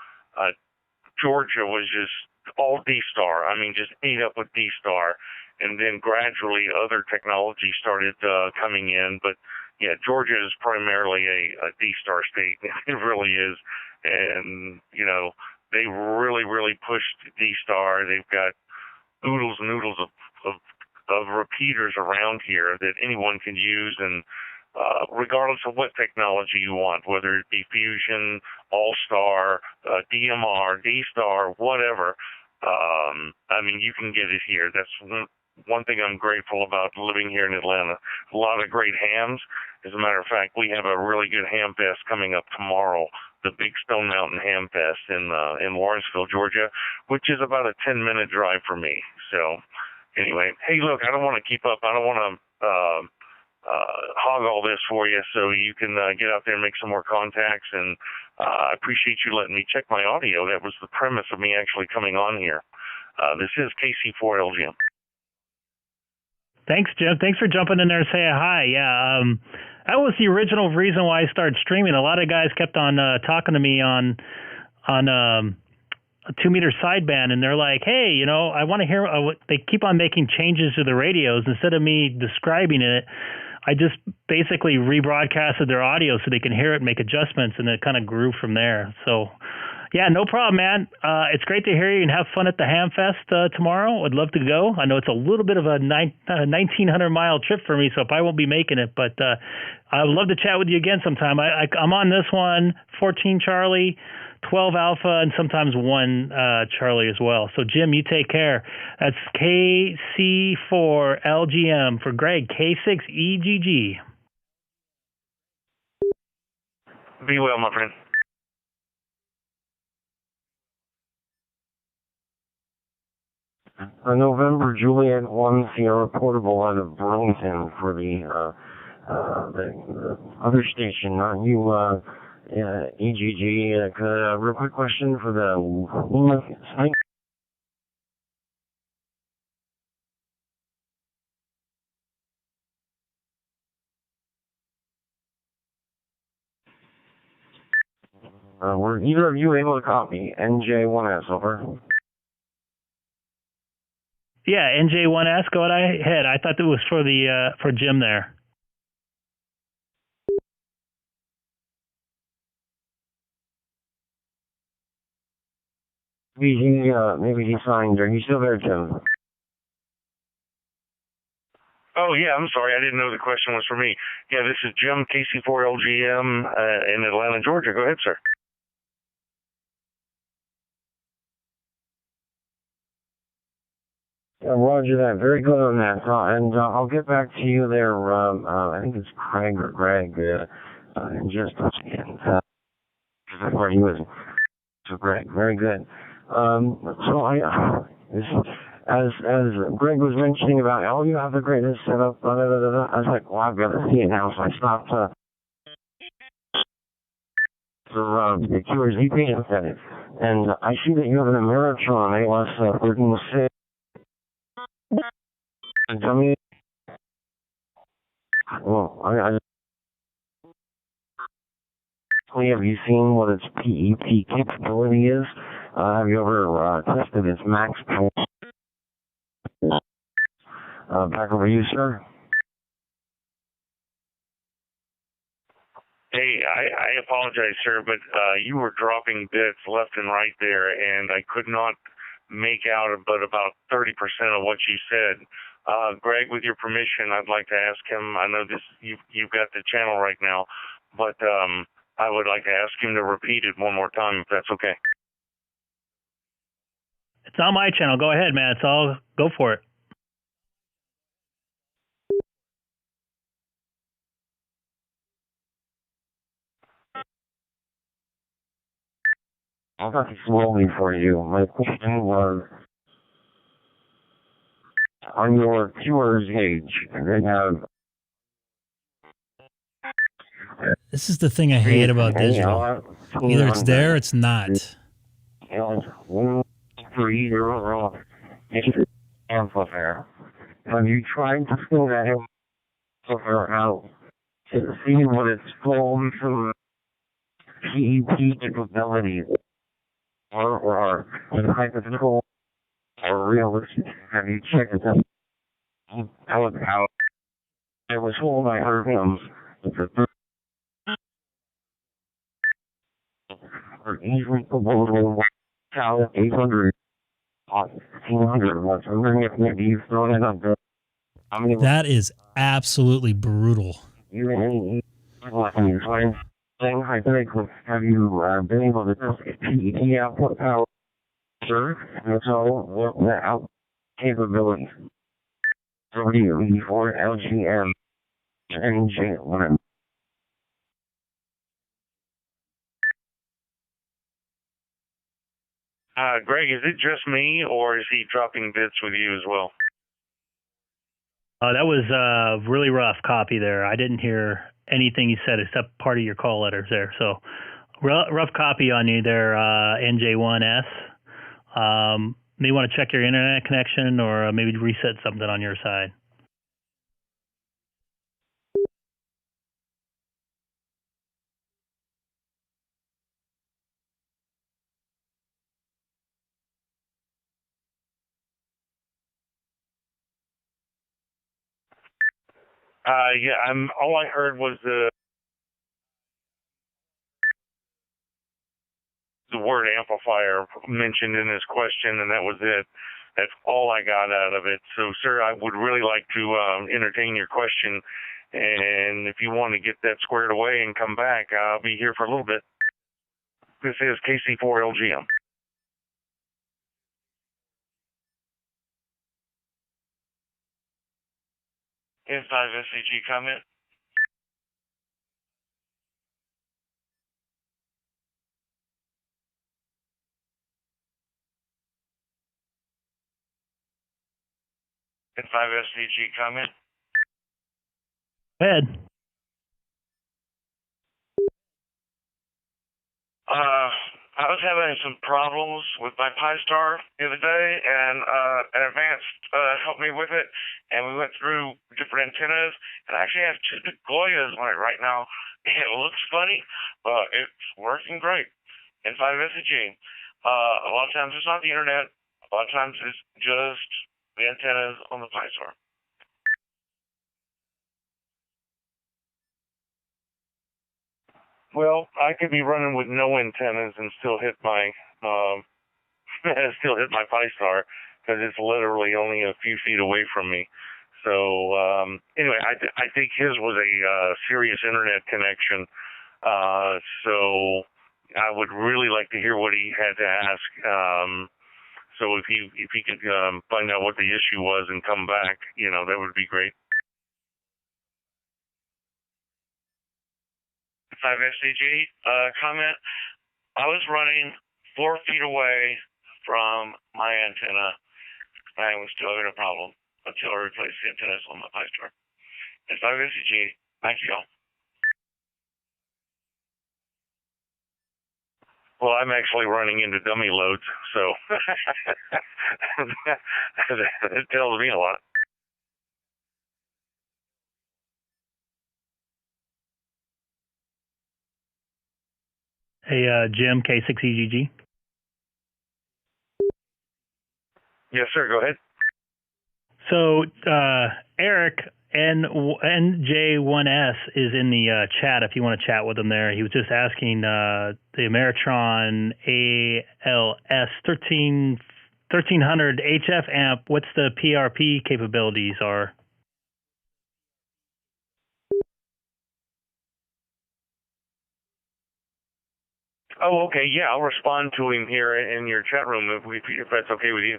Georgia was just all DStar. I mean, just ate up with DStar, and then gradually other technology started coming in. But yeah, Georgia is primarily a DStar state. It really is, and they really pushed DStar. They've got oodles and oodles of repeaters around here that anyone can use, and regardless of what technology you want, whether it be Fusion, All-Star, DMR, DStar, whatever, I mean, you can get it here. That's one thing I'm grateful about living here in Atlanta. A lot of great hams. As a matter of fact, we have a really good ham fest coming up tomorrow, the Big Stone Mountain Ham Fest in Lawrenceville, Georgia, which is about a 10-minute drive for me. So anyway, hey, look, I don't want to keep up. I don't want to hog all this for you, so you can get out there and make some more contacts. And I appreciate you letting me check my audio. That was the premise of me actually coming on here. This is KC4LGM. Thanks, Jim. Thanks for jumping in there and saying hi. Yeah, that was the original reason why I started streaming. A lot of guys kept on talking to me on a 2-meter sideband, and they're like, hey, I want to hear, they keep on making changes to the radios. Instead of me describing it, I just basically rebroadcasted their audio so they can hear it and make adjustments, and it kind of grew from there. So, yeah, no problem, man. It's great to hear you and have fun at the Ham Fest tomorrow. I'd love to go. I know it's a little bit of a 1,900-mile trip for me, so I probably won't be making it, but I would love to chat with you again sometime. I'm on this one, 14 Charlie, 12 Alpha, and sometimes 1 Charlie as well. So, Jim, you take care. That's KC4LGM for Greg, K6EGG. Be well, my friend. November Juliet 1 Sierra Portable out of Burlington for the other station, not you, EGG. Real quick question for the site. Were either of you able to copy NJ1S, over? Yeah, NJ1S, go ahead. I thought that was for for Jim there. Maybe he signed. Are you still there, Jim? Oh, yeah, I'm sorry. I didn't know the question was for me. Yeah, this is Jim, KC4LGM in Atlanta, Georgia. Go ahead, sir. Roger that. Very good on that. And I'll get back to you there. I think it's Craig or Greg in just a second. Where he was. So Greg, very good. So as Greg was mentioning about, oh, you have the greatest setup, blah, blah, blah, blah. I was like, well, I've got to see it now. So I stopped the QRZ page looked at it. And I see that you have an Ameritron ALS 1306. Tell me, well, have you seen what its PEP capability is? Have you ever tested its max power? Back over to you, sir. Hey, I apologize, sir, but you were dropping bits left and right there, and I could not make out but about 30% of what you said. Greg, with your permission, I'd like to ask him, I know you've got the channel right now, but I would like to ask him to repeat it one more time, if that's okay. It's on my channel. Go ahead, man. Go for it. I'll talk slowly for you. My question was, on your QR's gauge, they have... This is the thing I hate about digital. Either it's there or it's not. Amplifier. Have you tried to fill that amplifier out to see what its full PEP capabilities or hypothetical or realistic? Have you checked it out? I was told I heard him or easily capable of 800 200 watts. I'm wondering if maybe you've thrown it up there. That is absolutely brutal. Have you been able to test PET output power? Sure. And so, what the out capabilities? W4 LGM and J1. Greg, is it just me, or is he dropping bits with you as well? That was a really rough copy there. I didn't hear anything you said except part of your call letters there. So rough copy on you there, NJ1S. May want to check your internet connection or maybe reset something on your side. Yeah, all I heard was the word amplifier mentioned in his question, and that was it. That's all I got out of it. So, sir, I would really like to entertain your question, and if you want to get that squared away and come back, I'll be here for a little bit. This is KC4LGM. K5SEG comment. K5SEG comment. Go ahead. I was having some problems with my Pi-Star the other day, and an advanced helped me with it, and we went through different antennas, and I actually have two big Goyas on it right now. It looks funny, but it's working great. K5SEG. A lot of times it's not the internet. A lot of times it's just the antennas on the Pi-Star. Well, I could be running with no antennas and still hit my Pi-Star because it's literally only a few feet away from me. So anyway, I think his was a serious internet connection. So I would really like to hear what he had to ask. So if he could find out what the issue was and come back, that would be great. K5SEG comment. I was running 4 feet away from my antenna. I was still having a problem until I replaced the antennas on my Pi-Star. K5SEG. Thank you all. Well, I'm actually running into dummy loads, so it tells me a lot. Hey, Jim, K6EGG. Yes, sir. Go ahead. So Eric NJ1S is in the chat if you want to chat with him there. He was just asking the Ameritron ALS 1300 HF amp, what's the PRP capabilities are? Oh, okay. Yeah, I'll respond to him here in your chat room if that's okay with you.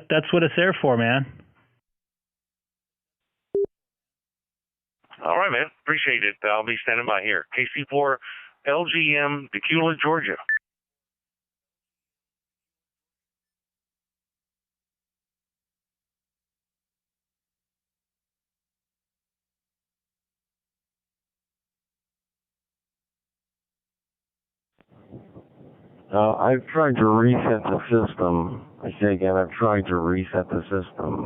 That's what it's there for, man. All right, man. Appreciate it. I'll be standing by here. KC4 LGM, Tequila, Georgia. I've tried to reset the system. I say again, I've tried to reset the system.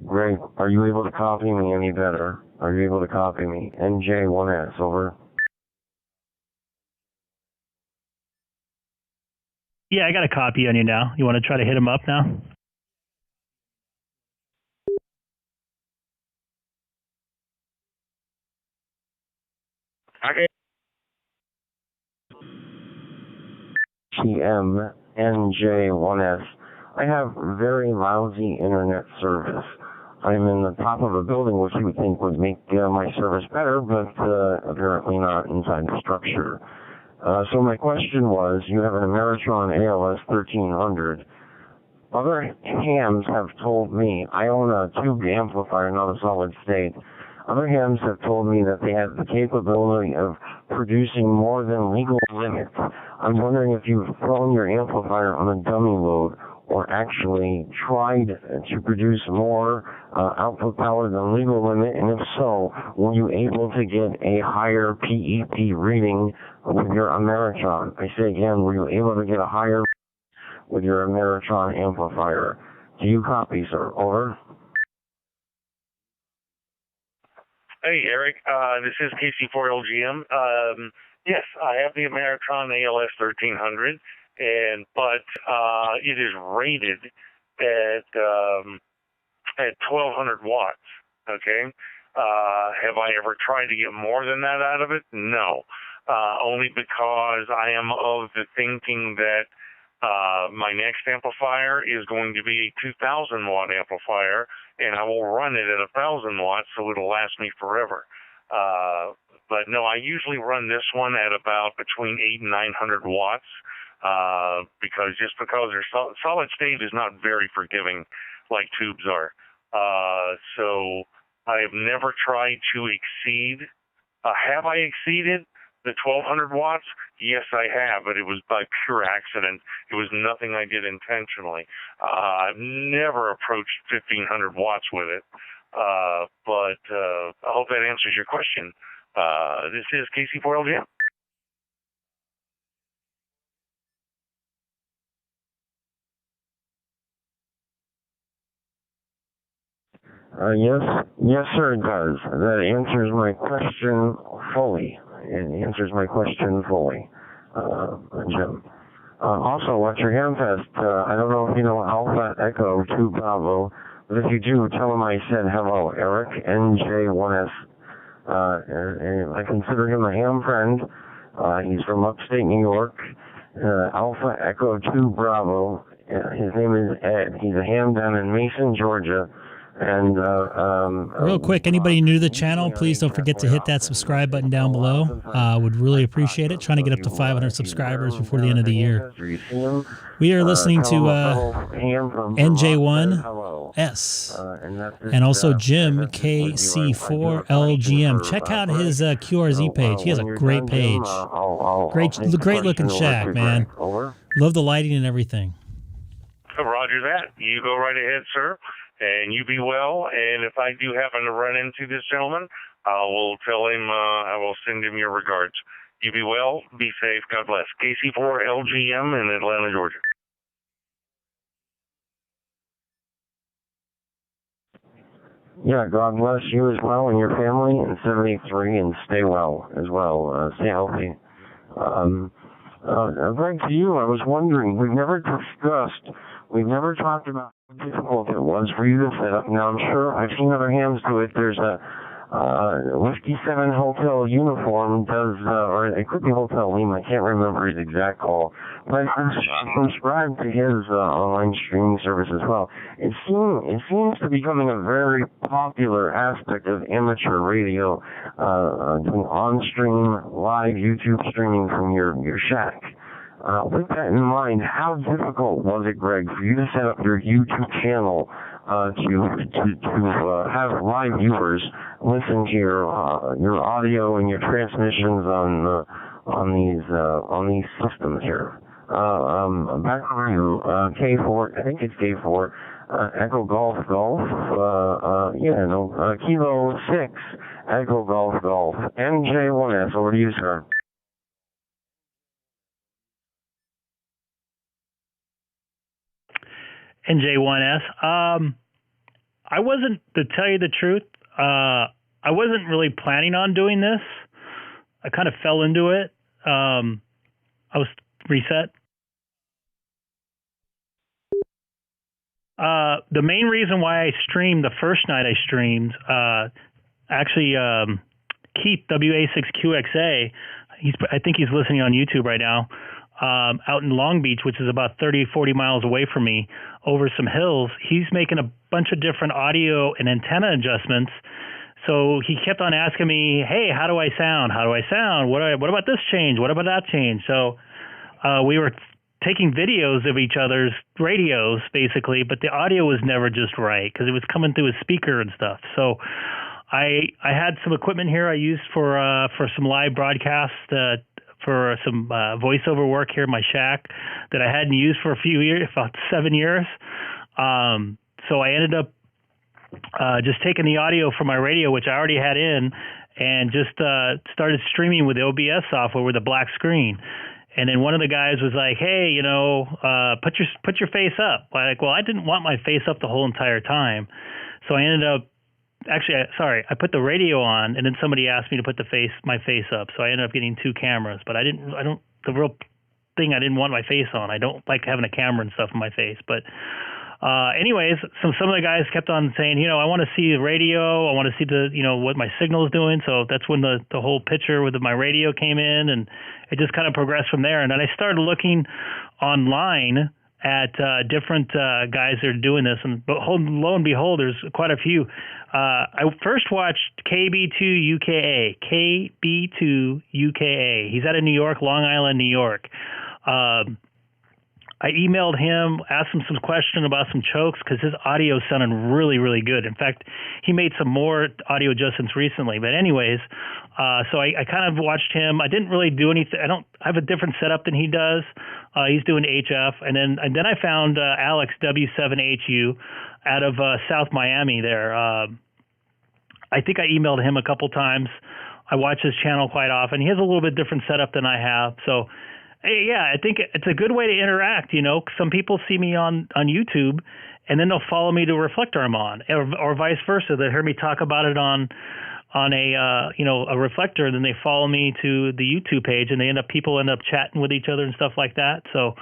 Greg, are you able to copy me any better? Are you able to copy me? NJ1S, over. Yeah, I got a copy on you now. You want to try to hit him up now? Okay. TMNJ1S. I have very lousy internet service. I'm in the top of a building, which you would think would make my service better, but apparently not inside the structure. So my question was, you have an Ameritron ALS 1300. Other hams have told me, I own a tube amplifier, not a solid state. Other hams have told me that they have the capability of producing more than legal limits. I'm wondering if you've thrown your amplifier on a dummy load or actually tried to produce more output power than legal limit, and if so, were you able to get a higher PEP reading with your Ameritron? I say again, were you able to get a higher with your Ameritron amplifier? Do you copy, sir? Over. Hey, Eric. This is KC4LGM. Yes, I have the Ameritron ALS 1300, but it is rated at 1200 watts. Okay. Have I ever tried to get more than that out of it? No. Only because I am of the thinking that my next amplifier is going to be a 2,000 watt amplifier, and I will run it at 1,000 watts, so it'll last me forever. But no, I usually run this one at about between 800 and 900 watts, because their solid state is not very forgiving like tubes are. So I have never tried to exceed. Have I exceeded the 1,200 watts? Yes, I have, but it was by pure accident. It was nothing I did intentionally. I've never approached 1,500 watts with it, but I hope that answers your question. This is KC4LGM. Yes, sir, it does. That answers my question fully. It answers my question fully, Jim. Also, at your Hamfest, I don't know if you know Alpha Echo 2 Bravo, but if you do, tell him I said hello, Eric, NJ1S. I consider him a ham friend. He's from upstate New York. Alpha Echo 2 Bravo. His name is Ed. He's a ham down in Mason, Georgia. And real quick, anybody new to the channel, please don't forget to hit that subscribe button down below. Would really appreciate it. Trying to get up to 500 subscribers before the end of the year. We are listening to NJ1S and also Jim K6EGG. Check out his QRZ page. He has a great page. Great looking shack, man. Love the lighting and everything. Roger that. You go right ahead, sir. And you be well, and if I do happen to run into this gentleman, I will tell him, I will send him your regards. You be well, be safe, God bless. KC4LGM in Atlanta, Georgia. Yeah, God bless you as well and your family in 73, and stay well as well. Stay healthy. Greg, to you, I was wondering, we've never talked about how difficult it was for you to set up. Now, I'm sure I've seen other hams do it. There's a Whiskey 7 Hotel uniform does, or it could be Hotel Lima, I can't remember his exact call, but I'm subscribed to his online streaming service as well. It seems to be becoming a very popular aspect of amateur radio, doing on-stream, live YouTube streaming from your shack. With that in mind, how difficult was it, Greg, for you to set up your YouTube channel to have live viewers listen to your audio and your transmissions on these systems here. Back to you, K4, I think it's K4, Echo Golf, Kilo 6, Echo Golf, NJ1S, over to you, sir. NJ1S. I wasn't, to tell you the truth, I wasn't really planning on doing this. I kind of fell into it. I was reset. The main reason why I streamed the first night I streamed, Keith, WA6QXA, I think he's listening on YouTube right now, out in Long Beach, which is about 30, 40 miles away from me, over some hills. He's making a bunch of different audio and antenna adjustments. So he kept on asking me, hey, how do I sound? How do I sound? What about this change? What about that change? So we were taking videos of each other's radios, basically, but the audio was never just right because it was coming through a speaker and stuff. So I had some equipment here I used for some live broadcasts, for some voiceover work here in my shack that I hadn't used for a few years, about 7 years. So I ended up just taking the audio from my radio, which I already had in, and just started streaming with the OBS software with a black screen. And then one of the guys was like, hey, put your face up. Like, well, I didn't want my face up the whole entire time. So I ended up, I put the radio on, and then somebody asked me to put my face up. So I ended up getting two cameras, but the real thing, I didn't want my face on. I don't like having a camera and stuff in my face. But anyways, some of the guys kept on saying, I want to see the radio. I want to see what my signal is doing. So that's when the whole picture with my radio came in, and it just kind of progressed from there. And then I started looking online at different guys that are doing this, and lo and behold, there's quite a few. I first watched KB2UKA. KB2UKA. He's out of New York, Long Island, New York. I emailed him, asked him some question about some chokes because his audio sounded really, really good. In fact, he made some more audio adjustments recently. But anyways, so I kind of watched him. I didn't really do anything. I have a different setup than he does. He's doing HF. And then I found Alex, W7HU, out of South Miami there. I think I emailed him a couple times. I watch his channel quite often. He has a little bit different setup than I have. So yeah, I think it's a good way to interact. Some people see me on YouTube, and then they'll follow me to a reflector I'm on, or vice versa. They hear me talk about it on a reflector, and then they follow me to the YouTube page, and people end up chatting with each other and stuff like that. So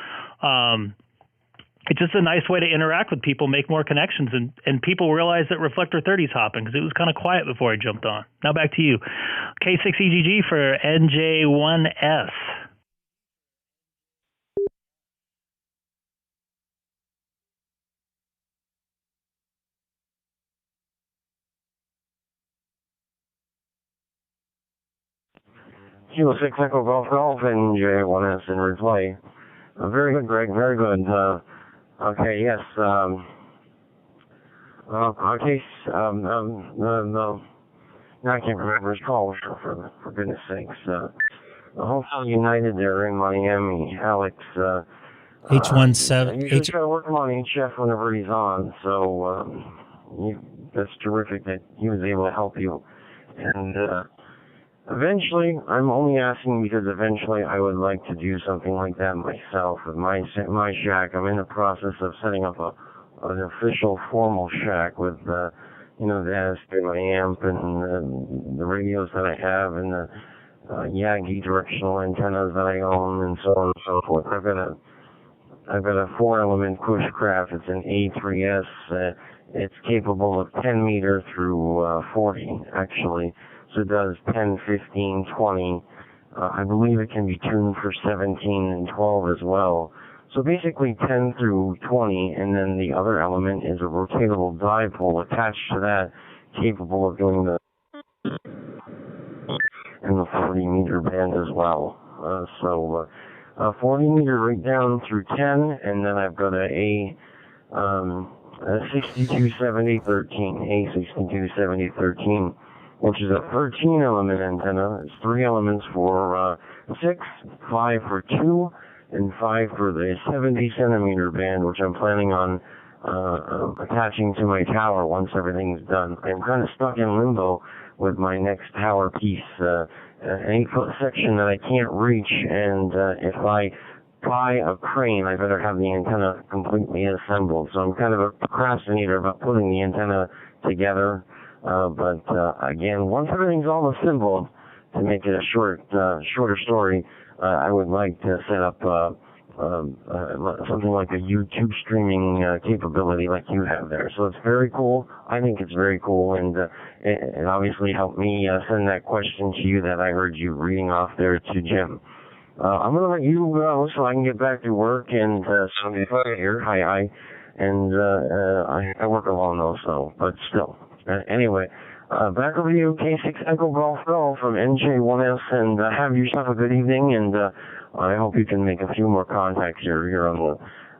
it's just a nice way to interact with people, make more connections, and people realize that Reflector 30 is hopping because it was kind of quiet before I jumped on. Now back to you, K6EGG for NJ1S. Kilo 6 Echo Golf, and J1S in replay. Very good, Greg, very good. Okay, yes. Okay, no, I can't remember his call, for goodness sakes. Hotel United there in Miami, Alex. H17. You just gotta work him on HF whenever he's on, so that's terrific that he was able to help you. And eventually, I'm only asking because eventually I would like to do something like that myself with my shack. I'm in the process of setting up an official formal shack with the desk and my amp and the radios that I have and the Yagi directional antennas that I own and so on and so forth. I've got a 4-element Cushcraft. It's an A3S. It's capable of 10 meter through 40 actually. So it does 10, 15, 20. I believe it can be tuned for 17 and 12 as well. So basically 10 through 20, and then the other element is a rotatable dipole attached to that, capable of doing the 40 meter band as well. 40 meter right down through 10, and then I've got a A627013, which is a 13 element antenna. It's 3 elements for 6, 5 for 2, and 5 for the 70 centimeter band, which I'm planning on attaching to my tower once everything's done. I'm kind of stuck in limbo with my next tower piece, an 8-foot section that I can't reach, and if I buy a crane, I better have the antenna completely assembled. So I'm kind of a procrastinator about putting the antenna together. But again, once everything's all assembled, to make it a shorter story, I would like to set up something like a YouTube streaming capability like you have there. So it's very cool. I think it's very cool, and it obviously helped me send that question to you that I heard you reading off there to Jim. I'm going to let you go so I can get back to work, and so if I hear, hi, and I work alone also, but still. Anyway, back over to you, K6 Echo Golf Golf from NJ1S, and have yourself a good evening, and I hope you can make a few more contacts here on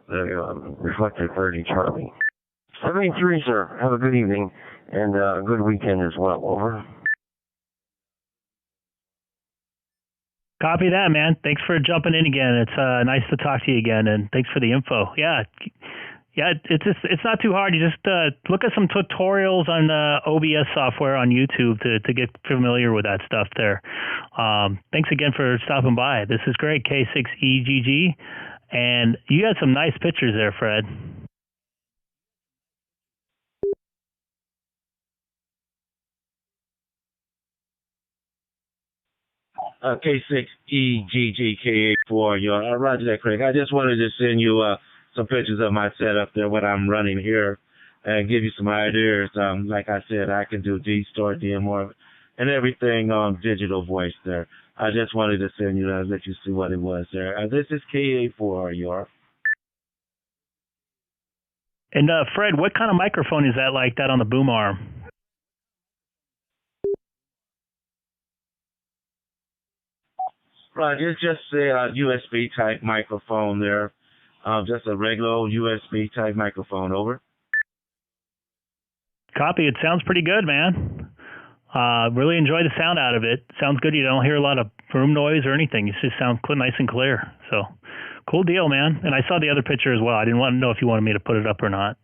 the Reflector 30 Charlie. 73, sir. Have a good evening, and a good weekend as well. Over. Copy that, man. Thanks for jumping in again. It's nice to talk to you again, and thanks for the info. Yeah, it's not too hard. You just look at some tutorials on OBS software on YouTube to get familiar with that stuff there. Thanks again for stopping by. This is great, K6EGG, and you got some nice pictures there, Fred. K6EGGK84. Roger that, Craig. I just wanted to send you some pictures of my setup there, what I'm running here, and give you some ideas. Like I said, I can do DStar, DMR, and everything on digital voice there. I just wanted to send you that, let you see what it was there. This is K84. And Fred, what kind of microphone is that like that on the boom arm? Right, it's just a USB type microphone there. Just a regular USB type microphone. Over. Copy. It sounds pretty good, man. Really enjoy the sound out of it. Sounds good. You don't hear a lot of room noise or anything. It just sounds nice and clear. So, cool deal, man. And I saw the other picture as well. I didn't want to know if you wanted me to put it up or not.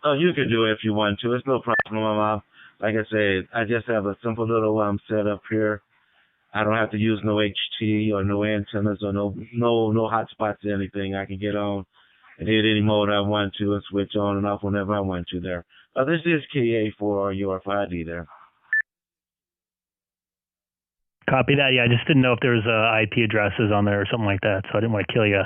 Oh, you can do it if you want to. It's no problem. Like I said, I just have a simple little setup here. I don't have to use no HT or no antennas or no hotspots or anything. I can get on and hit any mode I want to and switch on and off whenever I want to there. This is KA4 URF-ID there. Copy that. Yeah, I just didn't know if there was IP addresses on there or something like that, so I didn't want to kill you.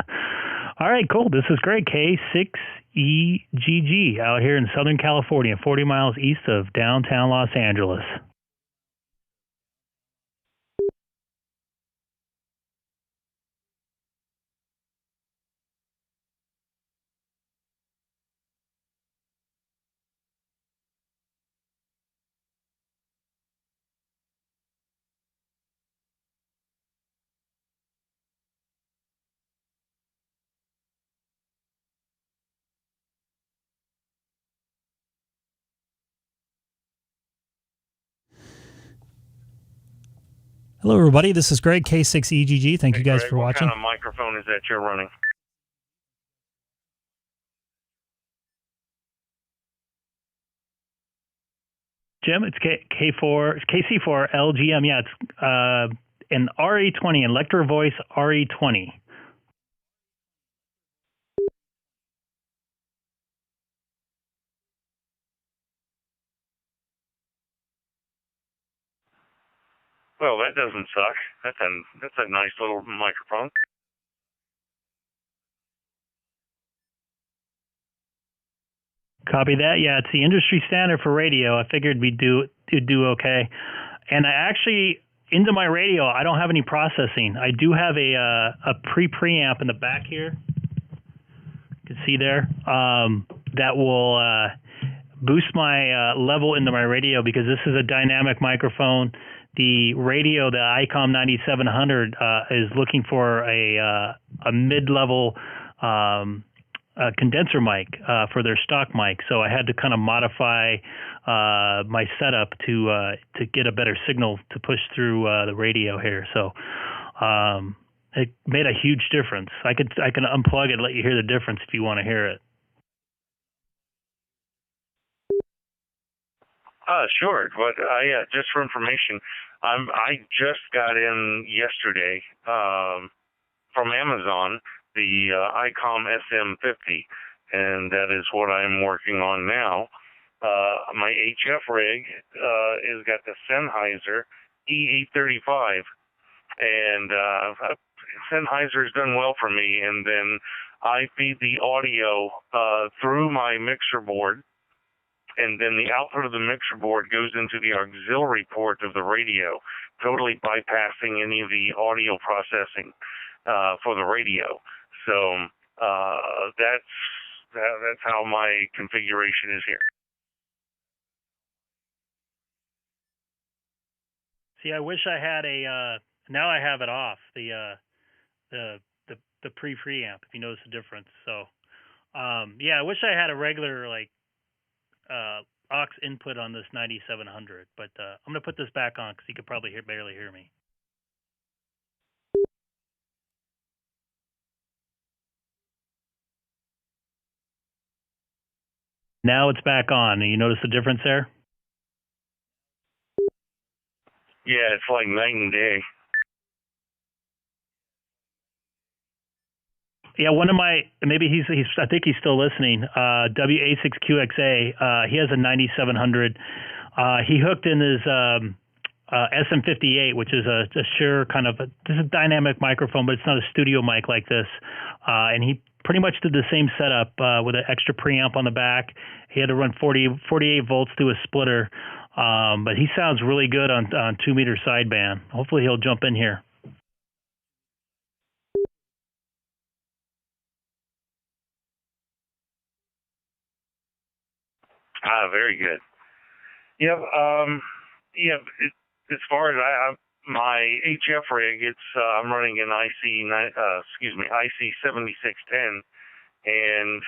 All right, cool. This is great. K6EGG out here in Southern California, 40 miles east of downtown Los Angeles. Hello, everybody. This is Greg, K6EGG. Thank you guys for watching. What kind of microphone is that you're running? Jim, it's KC4 LGM. Yeah, it's an RE20, an Electro Voice RE20. Well, that doesn't suck. That's a nice little microphone. Copy that. Yeah, it's the industry standard for radio. I figured it'd do okay. And I actually, into my radio, I don't have any processing. I do have a preamp in the back here. You can see there. That will boost my level into my radio because this is a dynamic microphone. The radio, the Icom 9700, is looking for a mid-level a condenser mic for their stock mic, so I had to kind of modify my setup to get a better signal to push through the radio here. So it made a huge difference. I can unplug it and let you hear the difference if you want to hear it. Sure, but yeah, just for information, I just got in yesterday from Amazon the Icom SM50, and that is what I'm working on now. My HF rig has got the Sennheiser E835, and Sennheiser's done well for me, and then I feed the audio through my mixer board, and then the output of the mixer board goes into the auxiliary port of the radio, totally bypassing any of the audio processing for the radio. So that's how my configuration is here. See, I wish I had a. Now I have it off the preamp. If you notice the difference, so yeah, I wish I had a regular aux input on this 9700, but I'm gonna put this back on because you could probably barely hear me. Now it's back on. You notice the difference there? Yeah, it's like night and day. Yeah, one of my, maybe he's I think he's still listening. K6EGG, he has a 9700. He hooked in his SM58, which is a Shure kind of, this is a dynamic microphone, but it's not a studio mic like this. And he pretty much did the same setup with an extra preamp on the back. He had to run 48 volts through a splitter. But he sounds really good on 2-meter sideband. Hopefully he'll jump in here. Very good. Yep. As far as my HF rig, it's I'm running an IC-7600, and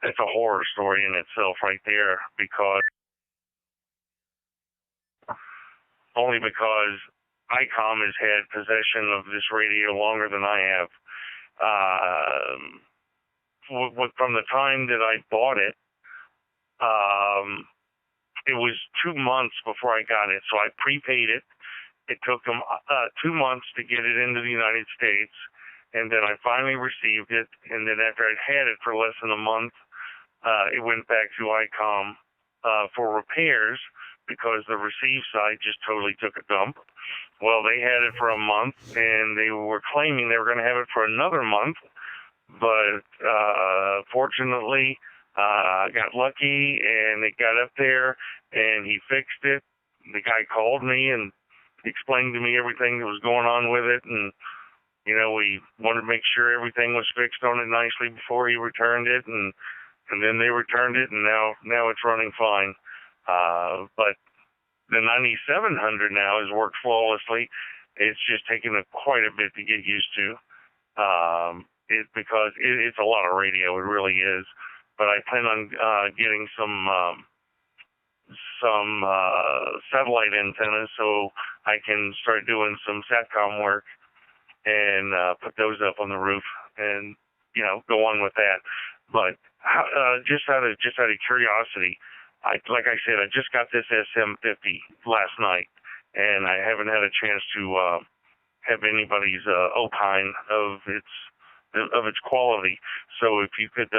it's a horror story in itself right there, because Icom has had possession of this radio longer than I have. From the time that I bought it, it was 2 months before I got it, so I prepaid it. It took them 2 months to get it into the United States, and then I finally received it, and then after I'd had it for less than a month, it went back to Icom for repairs, because the receive side just totally took a dump. Well, they had it for a month, and they were claiming they were going to have it for another month, but fortunately, I got lucky, and it got up there, and he fixed it. The guy called me and explained to me everything that was going on with it, and we wanted to make sure everything was fixed on it nicely before he returned it, and then they returned it, and now it's running fine. But the 9700 now has worked flawlessly. It's just taken quite a bit to get used to, because it's a lot of radio. It really is. But I plan on getting some satellite antennas so I can start doing some SATCOM work and put those up on the roof and go on with that. But just out of curiosity, like I said, I just got this SM50 last night, and I haven't had a chance to have anybody's opine of its quality. So if you could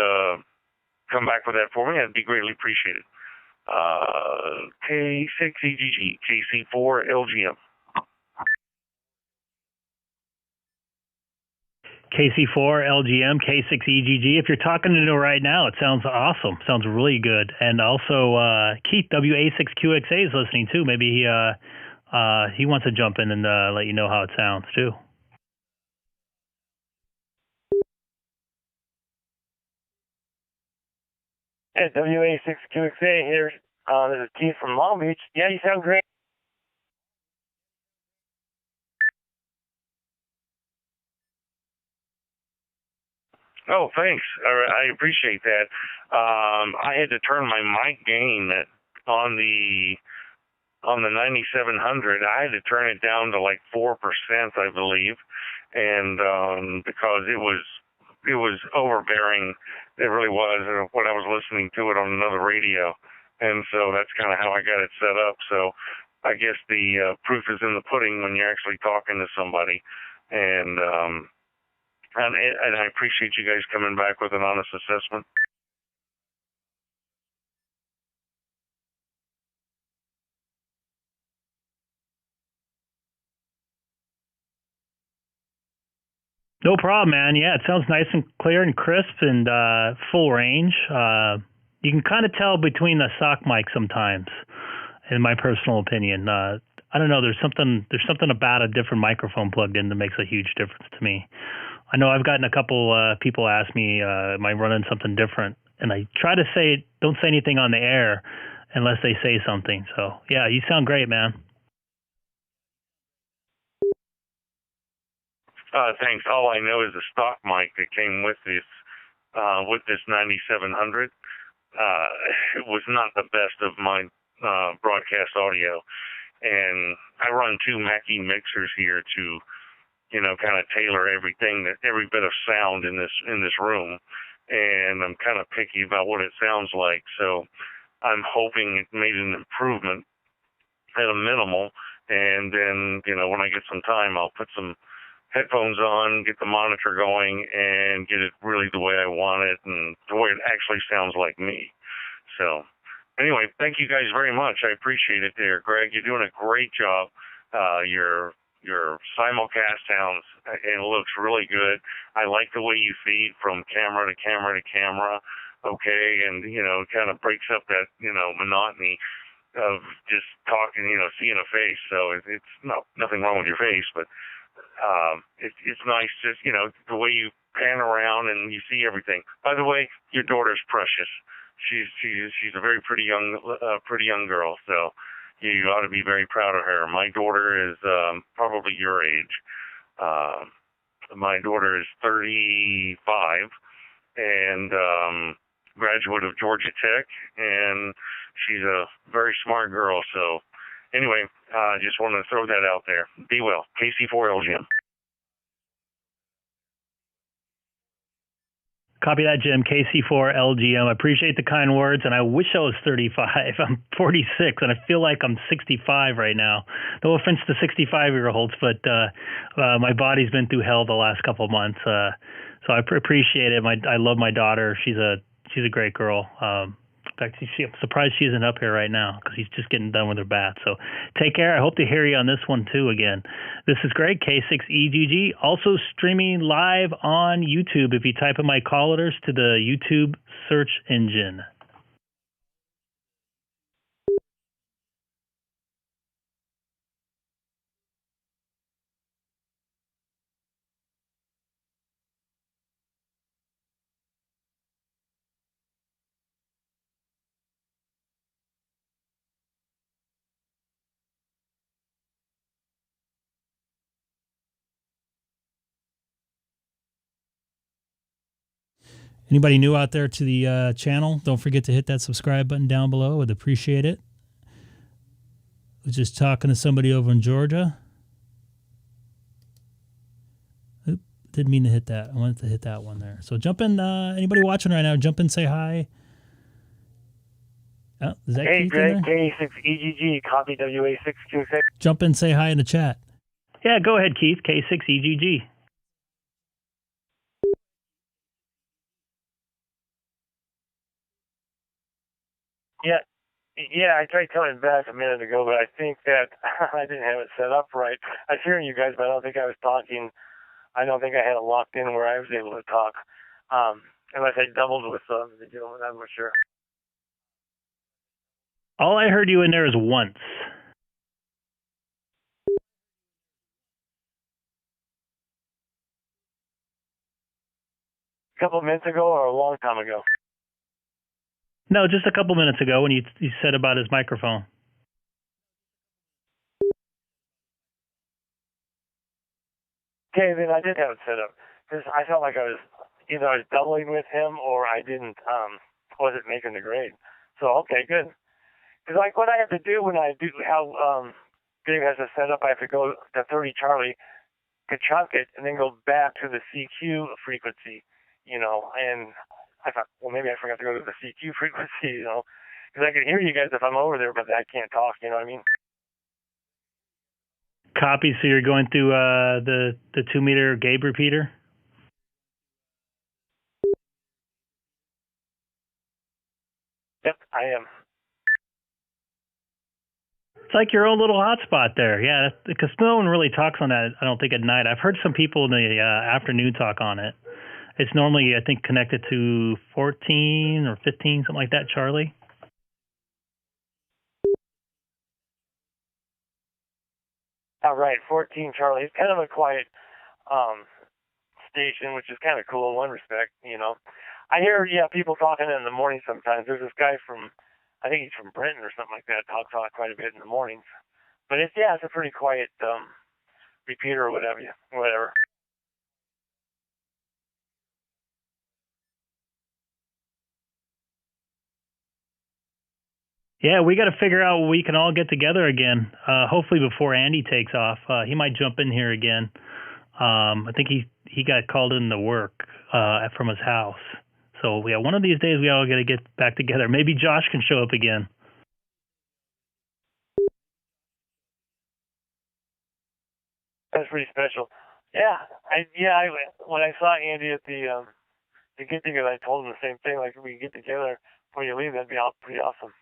come back with that for me, that'd be greatly appreciated. K6EGG, KC4LGM. KC4LGM, K6EGG. If you're talking to her right now, it sounds awesome. Sounds really good. And also, Keith, WA6QXA is listening too. Maybe he wants to jump in and let you know how it sounds too. Hey, WA6QXA here. This is Keith from Long Beach. Yeah, you sound great. Oh, thanks. I appreciate that. I had to turn my mic gain on the 9700. I had to turn it down to like 4%, I believe, and because it was overbearing. It really was. When I was listening to it on another radio, and so that's kind of how I got it set up. So I guess the proof is in the pudding when you're actually talking to somebody, and I appreciate you guys coming back with an honest assessment. No problem, man. Yeah, it sounds nice and clear and crisp and full range. You can kind of tell between the sock mic sometimes, in my personal opinion. I don't know. There's something about a different microphone plugged in that makes a huge difference to me. I know I've gotten a couple people ask me, am I running something different? And I try to say, don't say anything on the air unless they say something. So, yeah, you sound great, man. Thanks. All I know is the stock mic that came with this 9700. It was not the best of my broadcast audio, and I run two Mackie mixers here to, kind of tailor every bit of sound in this room, and I'm kind of picky about what it sounds like. So I'm hoping it made an improvement at a minimal, and then when I get some time, I'll put some headphones on, get the monitor going, and get it really the way I want it and the way it actually sounds like me. So anyway, thank you guys very much. I appreciate it there. Greg, you're doing a great job. Your simulcast sounds, it looks really good. I like the way you feed from camera to camera to camera, okay, and, kind of breaks up that, monotony of just talking, seeing a face. So it's nothing wrong with your face, but it's nice just, the way you pan around and you see everything. By the way, your daughter's precious. She's a very pretty young girl, so you ought to be very proud of her. My daughter is probably your age. My daughter is 35 and graduate of Georgia Tech, and she's a very smart girl. So anyway, just wanted to throw that out there. Be well. KC4LGM. Copy that, Jim. KC4LGM. I appreciate the kind words, and I wish I was 35. I'm 46, and I feel like I'm 65 right now. No offense to 65-year-olds, but my body's been through hell the last couple of months. So I appreciate it. I love my daughter. She's a great girl. In fact, I'm surprised she isn't up here right now because he's just getting done with her bath. So take care. I hope to hear you on this one, too, again. This is Greg, K6EGG, also streaming live on YouTube if you type in my call letters to the YouTube search engine. Anybody new out there to the channel, don't forget to hit that subscribe button down below. I'd appreciate it. I was just talking to somebody over in Georgia. Oop, didn't mean to hit that. I wanted to hit that one there. So jump in. Anybody watching right now, jump in, say hi. Oh, is that Hey, Keith Greg, in there? K6EGG, copy WA626. Jump in, say hi in the chat. Yeah, go ahead, Keith. K6EGG. Yeah, I tried coming back a minute ago, but I think that I didn't have it set up right. I was hearing you guys, but I don't think I was talking. I don't think I had it locked in where I was able to talk. Unless I doubled with the gentleman, I'm not sure. All I heard you in there is once. A couple of minutes ago or a long time ago? No, just a couple minutes ago when you said about his microphone. Okay, then I did have it set up because I felt like I was either I was doubling with him or I wasn't making the grade. So, okay, good. Because like what I have to do when I do how Dave has it set up, I have to go to 30 Charlie, to chunk it, and then go back to the CQ frequency, and I thought, well, maybe I forgot to go to the CQ frequency, because I can hear you guys if I'm over there, but I can't talk, you know what I mean? Copy. So you're going through the 2-meter Gabe repeater? Yep, I am. It's like your own little hotspot there. Yeah, because no one really talks on that, I don't think, at night. I've heard some people in the afternoon talk on it. It's normally, I think, connected to 14 or 15, something like that, Charlie. All right, 14 Charlie. It's kind of a quiet station, which is kind of cool in one respect, I hear, people talking in the morning sometimes. There's this guy from, I think he's from Brenton or something like that, talks on it quite a bit in the mornings. But it's a pretty quiet repeater or whatever. Yeah, we got to figure out when we can all get together again. Hopefully before Andy takes off. He might jump in here again. I think he got called in to work from his house. So yeah, one of these days we all got to get back together. Maybe Josh can show up again. That's pretty special. Yeah, when I saw Andy at the get together, I told him the same thing. Like, if we can get together before you leave, that'd be pretty awesome.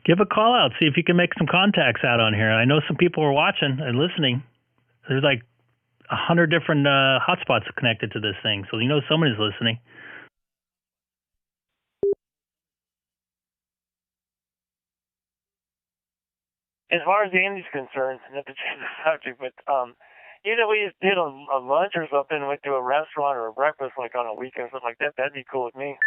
Give a call out. See if you can make some contacts out on here. I know some people are watching and listening. There's like 100 different hotspots connected to this thing, so someone is listening. As far as Andy's concerned, not to change the subject, but we just did a lunch or something, went to a restaurant or a breakfast like on a weekend, something like that. That'd be cool with me.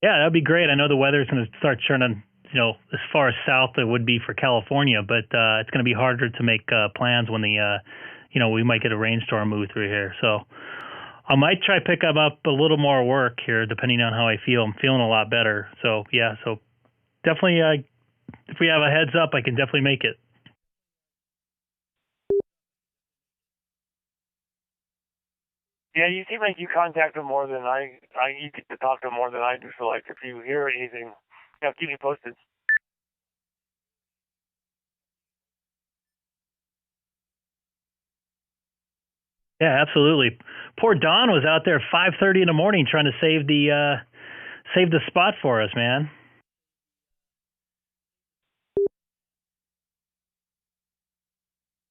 Yeah, that'd be great. I know the weather's going to start turning, as far south it would be for California, but it's going to be harder to make plans when we might get a rainstorm move through here. So I might try pick up a little more work here, depending on how I feel. I'm feeling a lot better. So yeah, so definitely, if we have a heads up, I can definitely make it. Yeah, you seem like you contact them more than you get to talk to them more than I do. So, like, if you hear anything, keep me posted. Yeah, absolutely. Poor Don was out there at 5:30 in the morning trying to save the spot for us, man.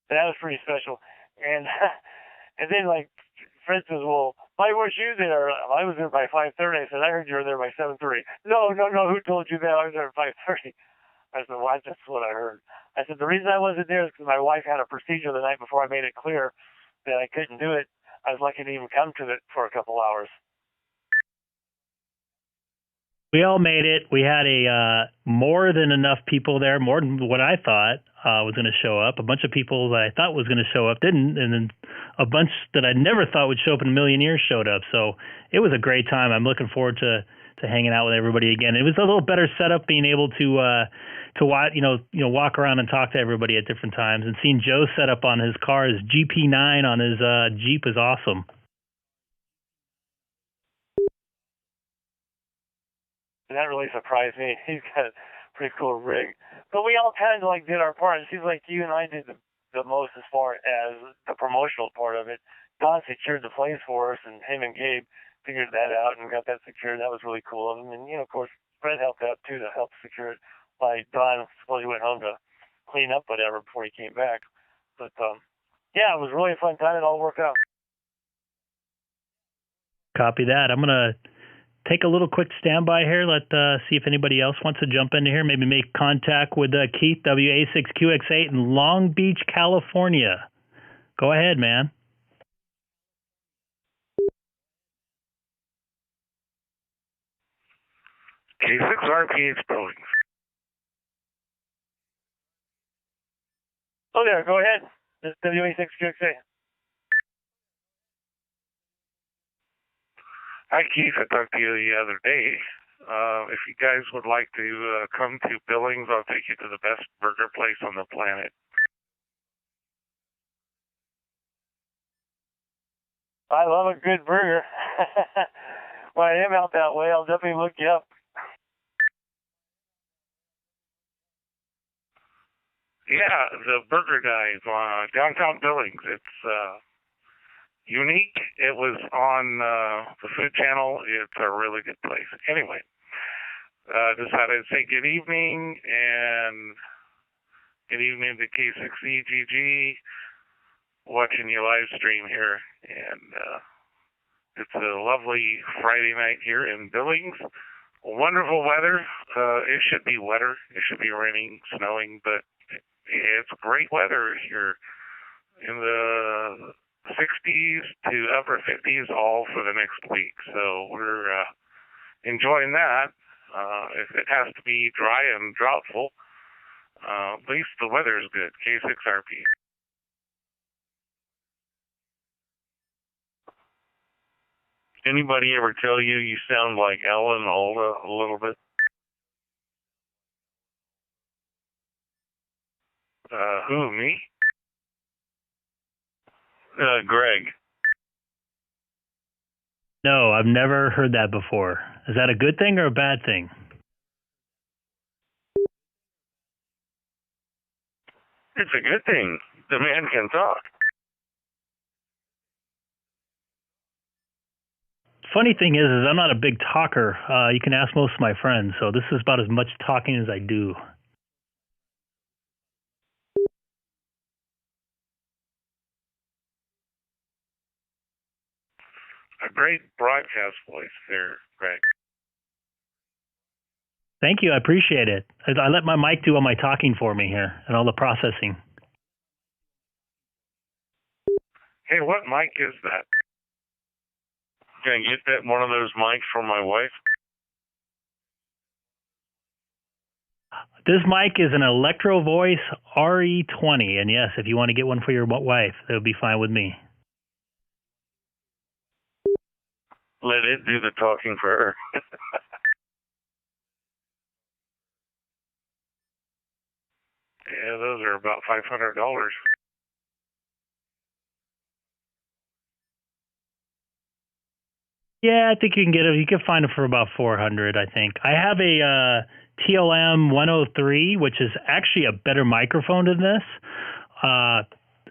That was pretty special. And and then, like, for instance, well, why weren't you there? I was there by 5:30. I said, I heard you were there by 7:30. No, who told you that? I was there at 5:30. I said, well, that's what I heard. I said, the reason I wasn't there is because my wife had a procedure the night before. I made it clear that I couldn't do it. I was lucky to even come to it for a couple hours. We all made it. We had more than enough people there, more than what I thought was going to show up. A bunch of people that I thought was going to show up didn't, and then a bunch that I never thought would show up in a million years showed up. So it was a great time. I'm looking forward to hanging out with everybody again. It was a little better setup, being able to watch, walk around and talk to everybody at different times. And seeing Joe set up on his car, his GP9 on his Jeep, is awesome. That really surprised me. He's got a pretty cool rig. But we all kind of did our part. It seems like you and I did the most as far as the promotional part of it. Don secured the place for us, and him and Gabe figured that out and got that secured. That was really cool of him. And, of course, Fred helped out, too, to help secure it. Like Don, suppose he went home to clean up whatever before he came back. But, yeah, it was really a fun time. It all worked out. Copy that. I'm going to take a little quick standby here. Let see if anybody else wants to jump into here. Maybe make contact with Keith, WA6QX8 in Long Beach, California. Go ahead, man. K6RPH Billings. Oh, there. Go ahead. This is WA6QXA. Hi, Keith. I talked to you the other day. If you guys would like to come to Billings, I'll take you to the best burger place on the planet. I love a good burger. When I am out that way, I'll definitely look you up. Yeah, the Burger Dive, downtown Billings. It's unique. It was on the Food Channel. It's a really good place. Anyway, decided to say good evening and good evening to K6EGG. Watching your live stream here, and it's a lovely Friday night here in Billings. Wonderful weather. It should be wetter. It should be raining, snowing, but it's great weather here in the 60s to upper 50s all for the next week. So we're enjoying that. If it has to be dry and droughtful, at least the weather is good. K6RP. Anybody ever tell you you sound like Ellen Alda a little bit? Who, me? Greg. No, I've never heard that before. Is that a good thing or a bad thing? It's a good thing. The man can talk. Funny thing is I'm not a big talker. You can ask most of my friends, so this is about as much talking as I do. A great broadcast voice there, Greg. Thank you. I appreciate it. I let my mic do all my talking for me here and all the processing. Hey, what mic is that? Can I get that one of those mics from my wife? This mic is an Electro Voice RE20, and yes, if you want to get one for your wife, that would be fine with me. Let it do the talking for her. Yeah, those are about $500. Yeah, I think you can get it. You can find it for about $400, I think. I have a TLM 103, which is actually a better microphone than this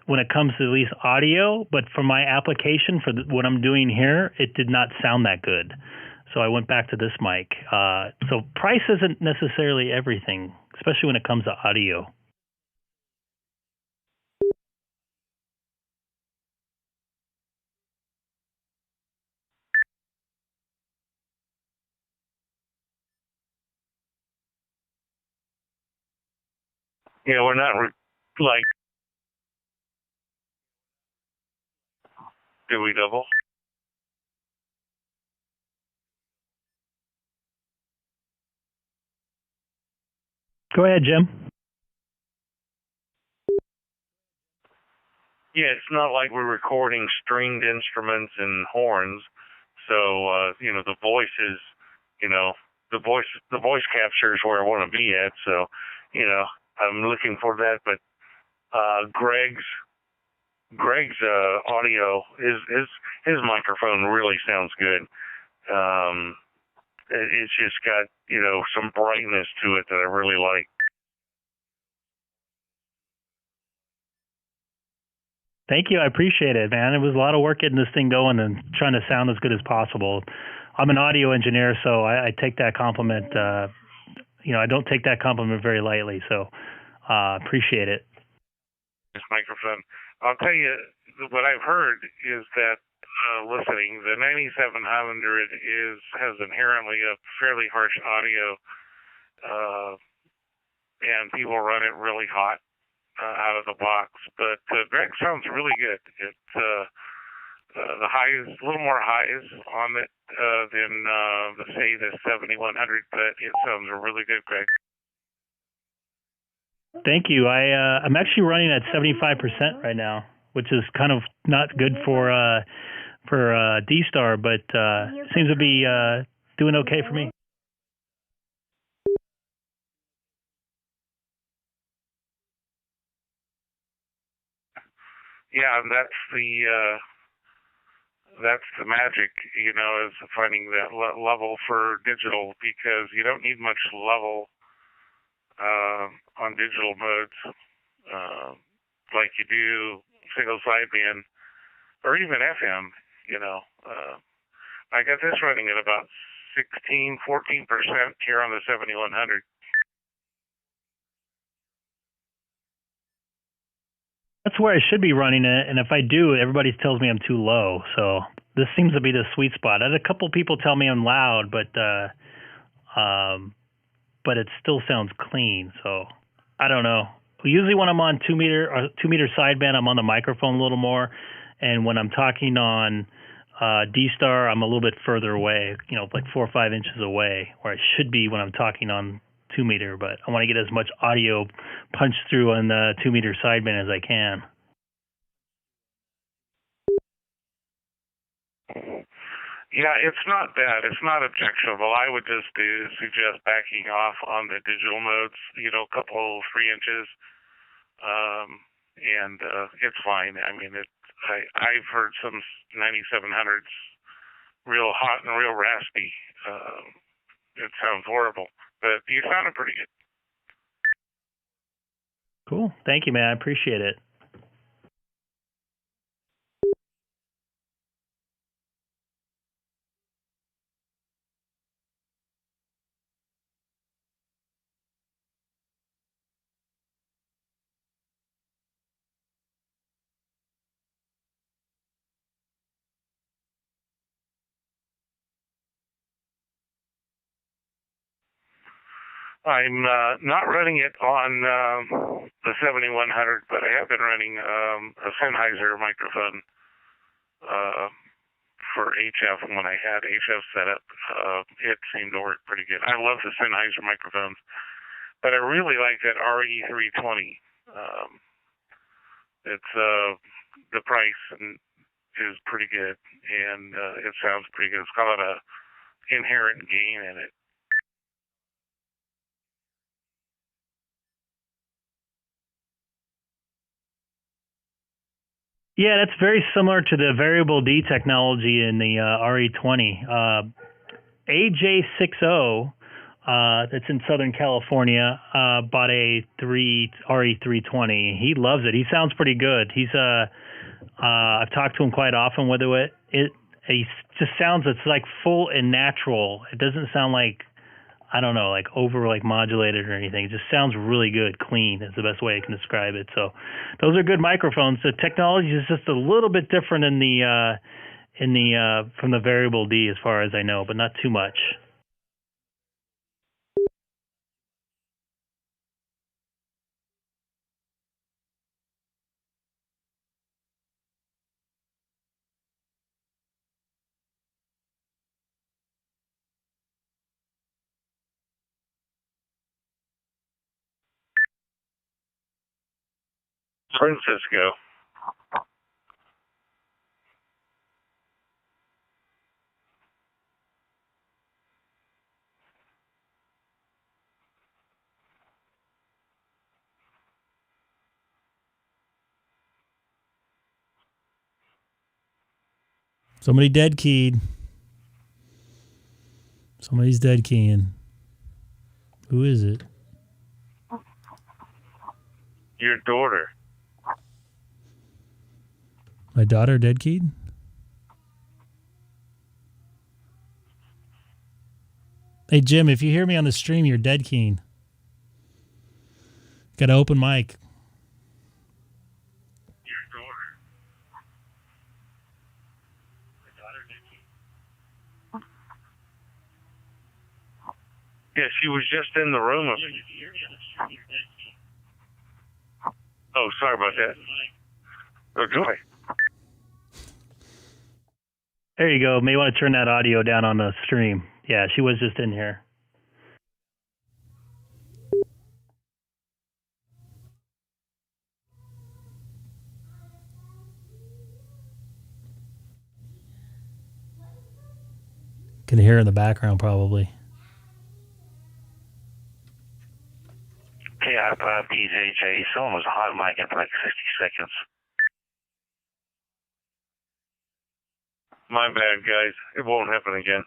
when it comes to at least audio. But for my application, for what I'm doing here, it did not sound that good. So I went back to this mic. So price isn't necessarily everything, especially when it comes to audio. Yeah, we're not like. Did we double? Go ahead, Jim. Yeah, it's not like we're recording stringed instruments and horns. So, the voice is, the voice capture is where I want to be at. So, I'm looking for that. But Greg's audio, his microphone really sounds good. It's just got, some brightness to it that I really like. Thank you. I appreciate it, man. It was a lot of work getting this thing going and trying to sound as good as possible. I'm an audio engineer, so I take that compliment. I don't take that compliment very lightly, so appreciate it. This microphone. I'll tell you, what I've heard is that listening, the 9700 has inherently a fairly harsh audio, and people run it really hot out of the box. But Greg sounds really good. It's the highs, a little more highs on it than say the 7100, but it sounds really good, Greg. Thank you. I'm actually running at 75% right now, which is kind of not good for DStar, but seems to be doing okay for me. Yeah, that's the magic, you know, is finding that level for digital, because you don't need much level on digital modes like you do single sideband or even FM, you know. I got this running at about 14% here on the 7100. That's where I should be running it, and if I do, everybody tells me I'm too low. So this seems to be the sweet spot. I had a couple people tell me I'm loud, but it still sounds clean. So I don't know. Usually when I'm on 2 meter sideband, I'm on the microphone a little more, and when I'm talking on DStar, I'm a little bit further away. You know, like 4 or 5 inches away, where I should be when I'm talking on 2 meter, but I want to get as much audio punched through on the 2 meter sideband as I can. Yeah, it's not bad. It's not objectionable. I would just suggest backing off on the digital modes, you know, a couple, 3 inches, and it's fine. I mean, I've heard some 9700s real hot and real raspy. It sounds horrible, but you sounded pretty good. Cool. Thank you, man. I appreciate it. I'm not running it on the 7100, but I have been running a Sennheiser microphone for HF. When I had HF set up, it seemed to work pretty good. I love the Sennheiser microphones, but I really like that RE320. It's the price is pretty good, and it sounds pretty good. It's got a inherent gain in it. Yeah, that's very similar to the variable D technology in the RE20. AJ60, that's in Southern California, bought a RE320. He loves it. He sounds pretty good. I've talked to him quite often with it. He just sounds, it's like full and natural. It doesn't sound like, I don't know, like over like modulated or anything. It just sounds really good, clean is the best way I can describe it. So those are good microphones. The technology is just a little bit different from the variable D as far as I know, but not too much. Francisco. Somebody dead keyed. Somebody's dead keying. Who is it? Your daughter. My daughter dead keyed? Hey, Jim, if you hear me on the stream, you're dead keen. Got an open mic. Your daughter. My daughter dead keyed. Yeah, she was just in the room. Oh, sorry about that. Oh, joy. There you go. May want to turn that audio down on the stream. Yeah, she was just in here. Can hear in the background probably. K6EGG. Someone was hot micing for like 60 seconds. My bad, guys. It won't happen again.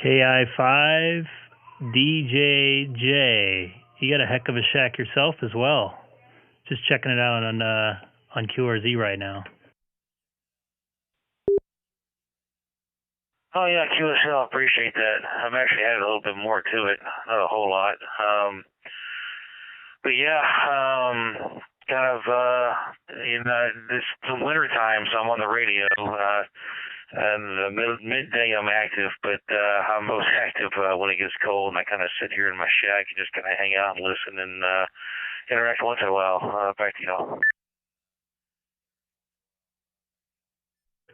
K6EGG. You got a heck of a shack yourself as well. Just checking it out on QRZ right now. Oh yeah, QSL, appreciate that. I've actually added a little bit more to it, not a whole lot. But yeah, kind of, it's the winter time, so I'm on the radio. And the midday I'm active, but I'm most active when it gets cold, and I kind of sit here in my shack and just kind of hang out and listen and interact once in a while. Back to y'all.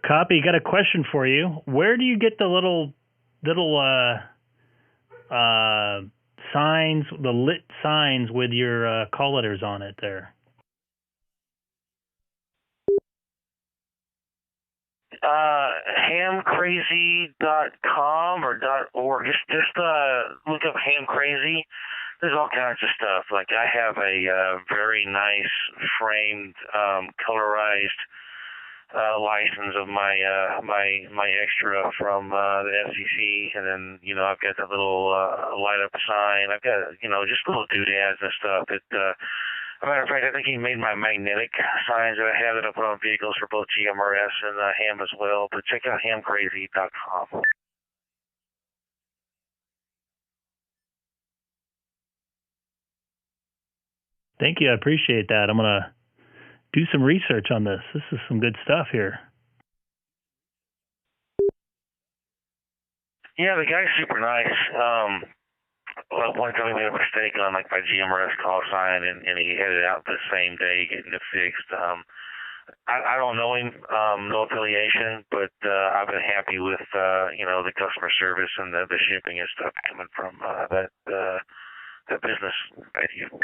Copy. Got a question for you. Where do you get the little signs, the lit signs with your call letters on it there? Hamcrazy.com or .org. Just look up Hamcrazy. There's all kinds of stuff. Like I have a very nice framed, colorized license of my my extra from the FCC, and then I've got the little light up sign. I've got just little doodads and stuff. As a matter of fact, I think he made my magnetic signs that I have that I put on vehicles for both GMRS and Ham as well. But check out hamcrazy.com. Thank you. I appreciate that. I'm gonna do some research on this. This is some good stuff here. Yeah, the guy's super nice. One time he made a mistake on like my GMRS call sign, and he headed out the same day getting it fixed. I don't know him, no affiliation, but I've been happy with the customer service and the shipping and stuff coming from that business. Thank you.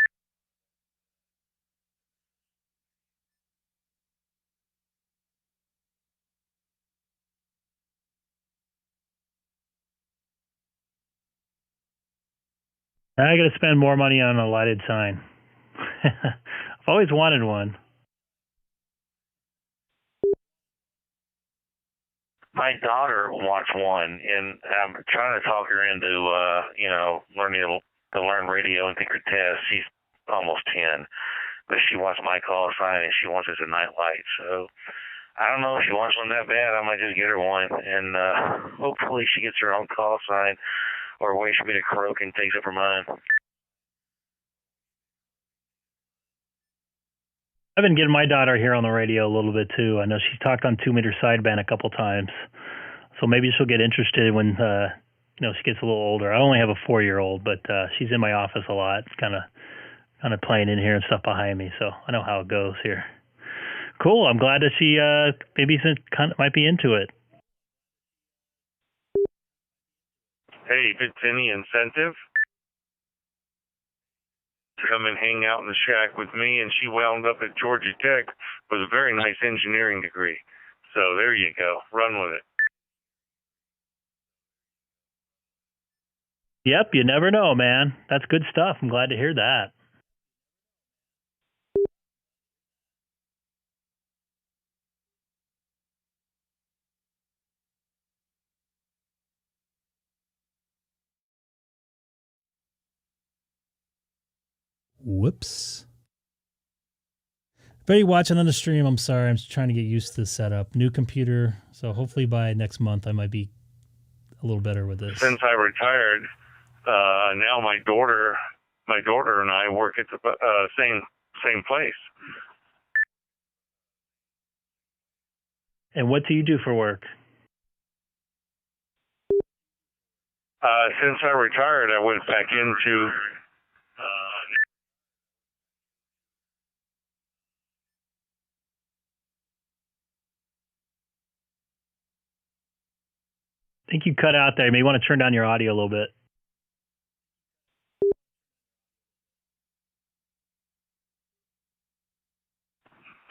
I got to spend more money on a lighted sign. I've always wanted one. My daughter wants one, and I'm trying to talk her into, learning to learn radio and take her test. She's almost 10, but she wants my call sign, and she wants it as a night light. So I don't know if she wants one that bad. I might just get her one, and hopefully she gets her own call sign, or waits for me to croak and takes it for mine. I've been getting my daughter here on the radio a little bit too. I know she's talked on 2-meter sideband a couple times, so maybe she'll get interested when she gets a little older. I only have a 4-year-old, but she's in my office a lot, kind of playing in here and stuff behind me, so I know how it goes here. Cool. I'm glad that she maybe might be into it. Hey, if it's any incentive to come and hang out in the shack with me, and she wound up at Georgia Tech with a very nice engineering degree. So there you go. Run with it. Yep, you never know, man. That's good stuff. I'm glad to hear that. Whoops. Everybody watching on the stream, I'm sorry. I'm trying to get used to the setup. New computer. So hopefully by next month I might be a little better with this. Since I retired, now my daughter and I work at the same place. And what do you do for work? Since I retired, I went back into I think you cut out there. You may want to turn down your audio a little bit.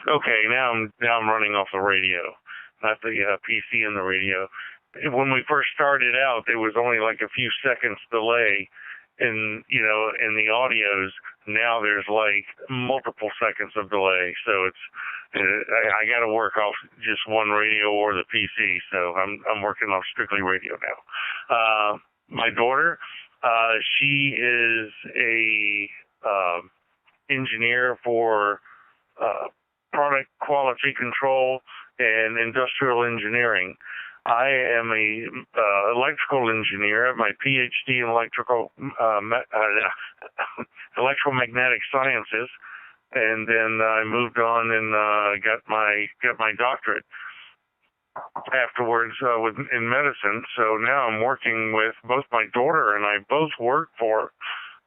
Okay, now I'm running off the radio, not the PC and the radio. When we first started out, there was only like a few seconds delay in the audios. Now there's like multiple seconds of delay, so it's I got to work off just one radio or the PC. So I'm working off strictly radio now. My daughter, she is a engineer for product quality control and industrial engineering. I am a electrical engineer. I have my PhD in electromagnetic sciences, and then I moved on and got my doctorate afterwards in medicine. So now I'm working with both my daughter and I both work for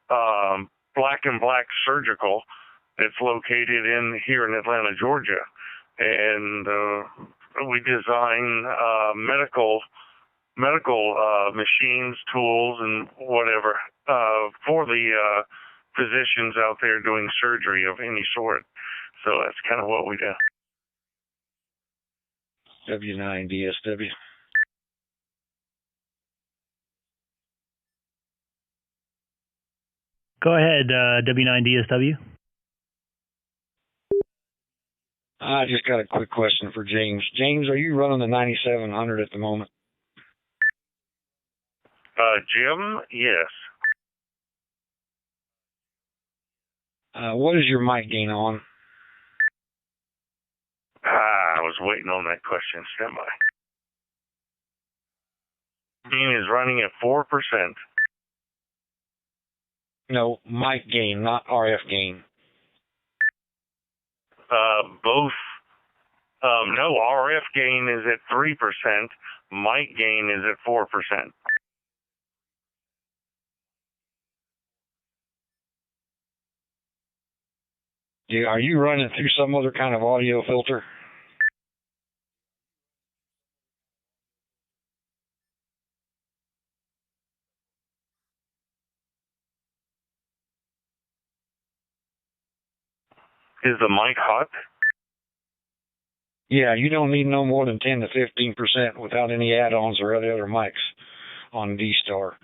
Black and Black Surgical. It's located here in Atlanta, Georgia, and we design medical machines, tools, and whatever for the physicians out there doing surgery of any sort. So that's kind of what we do. W9DSW. Go ahead, W9DSW. I just got a quick question for James. James, are you running the 9700 at the moment? Jim, yes. What is your mic gain on? I was waiting on that question. Stand by. Gain is running at 4%. No, mic gain, not RF gain. Both. No, RF gain is at 3%. Mic gain is at 4%. Are you running through some other kind of audio filter? Is the mic hot? Yeah, you don't need no more than 10 to 15% without any add-ons or other mics on DStar.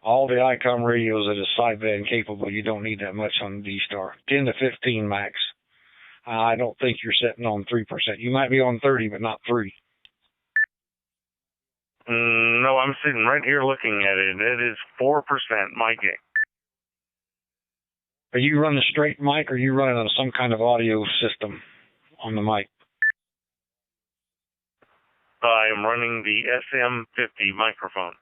All the Icom radios that is sideband capable, you don't need that much on DStar. 10 to 15 max. I don't think you're setting on 3%. You might be on 30, but not 3. No, I'm sitting right here looking at it. It is 4% mic gain. Are you running a straight mic, or are you running on some kind of audio system on the mic? I am running the SM50 microphone.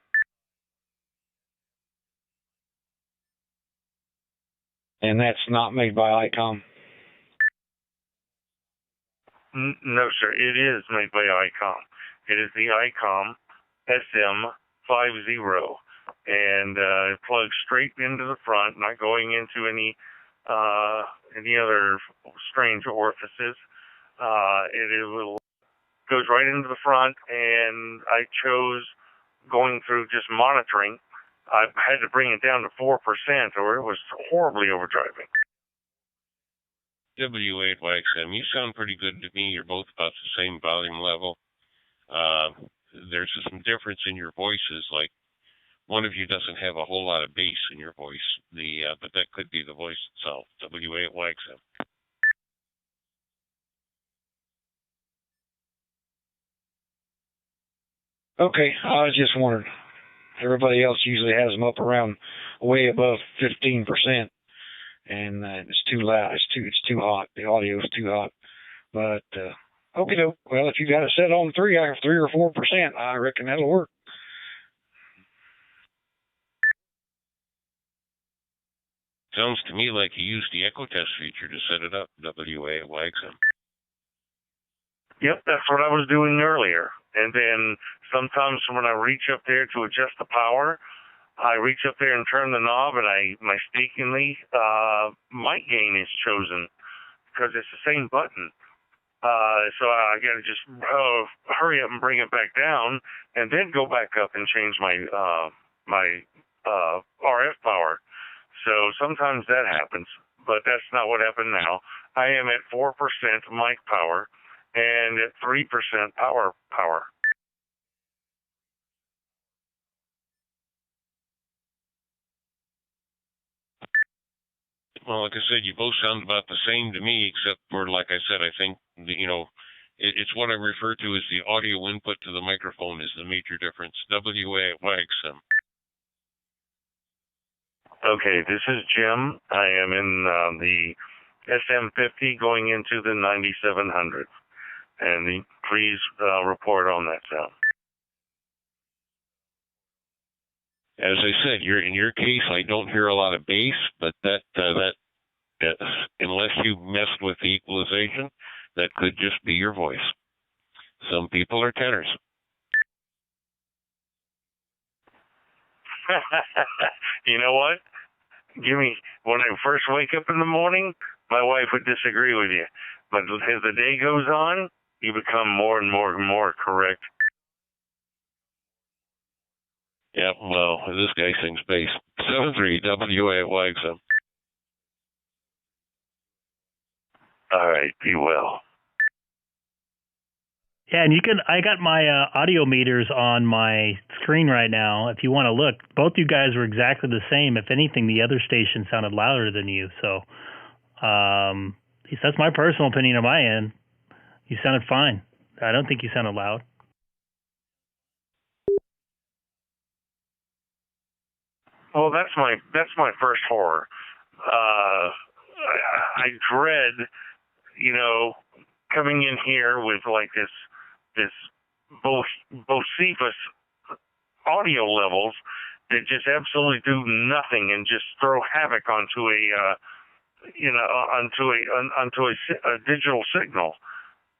And that's not made by Icom? No, sir. It is made by Icom. It is the Icom SM50. And it plugs straight into the front, not going into any other strange orifices. It goes right into the front, and I chose, going through just monitoring, I had to bring it down to 4%, or it was horribly overdriving. W8YXM, you sound pretty good to me. You're both about the same volume level. There's some difference in your voices, like one of you doesn't have a whole lot of bass in your voice, but that could be the voice itself. W8YXM. Okay, I was just wondering. Everybody else usually has them up around way above 15%, and it's too loud. It's too hot. The audio is too hot. But okay, well, if you got it set on 3 or 4%, I reckon that'll work. Sounds to me like you used the echo test feature to set it up. W8YXM. Yep, that's what I was doing earlier. And then sometimes when I reach up there to adjust the power, I reach up there and turn the knob, and I mistakenly mic gain is chosen because it's the same button. So I got to just hurry up and bring it back down, and then go back up and change my RF power. So sometimes that happens, but that's not what happened now. I am at 4% mic power and at 3% power. Well, like I said, you both sound about the same to me, except for, like I said, I think, it's what I refer to as the audio input to the microphone is the major difference. WA wags them. Okay, this is Jim. I am in the SM50 going into the 9700. And please report on that sound. As I said, in your case, I don't hear a lot of bass, but that unless you messed with the equalization, that could just be your voice. Some people are tenors. You know what? When I first wake up in the morning, my wife would disagree with you. But as the day goes on, you become more and more correct. Yeah, well, this guy sings bass. 7-3 WA wags them. All right, be well. Yeah, and I got my audio meters on my screen right now. If you want to look, both you guys were exactly the same. If anything, the other station sounded louder than you. So, at least that's my personal opinion on my end. You sounded fine. I don't think you sounded loud. Well, that's my first horror. I dread, coming in here with like this vociferous audio levels that just absolutely do nothing and just throw havoc onto a digital signal.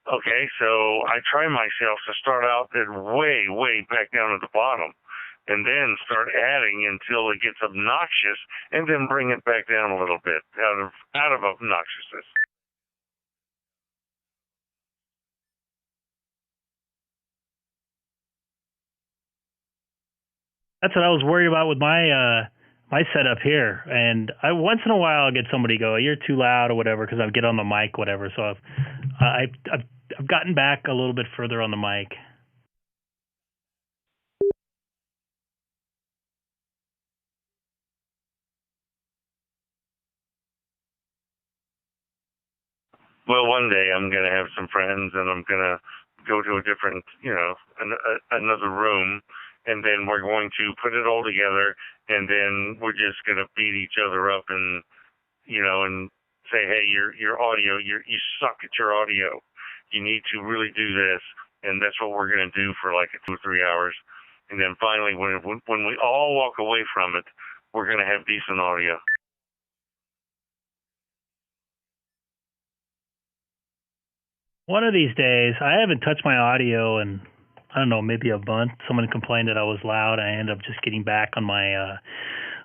Okay, so I try myself to start out at way back down at the bottom, and then start adding until it gets obnoxious, and then bring it back down a little bit out of obnoxiousness. That's what I was worried about with my my setup here. And once in a while I'll get somebody go, "You're too loud" or whatever, because I get on the mic, whatever. So I've gotten back a little bit further on the mic. Well, one day I'm going to have some friends, and I'm going to go to a different, another room, and then we're going to put it all together, and then we're just going to beat each other up and, and say, hey, your audio, you suck at your audio. You need to really do this, and that's what we're going to do for like 2 or 3 hours. And then finally, when we all walk away from it, we're going to have decent audio. One of these days, I haven't touched my audio in, I don't know, maybe a month. Someone complained that I was loud. I ended up just getting back on my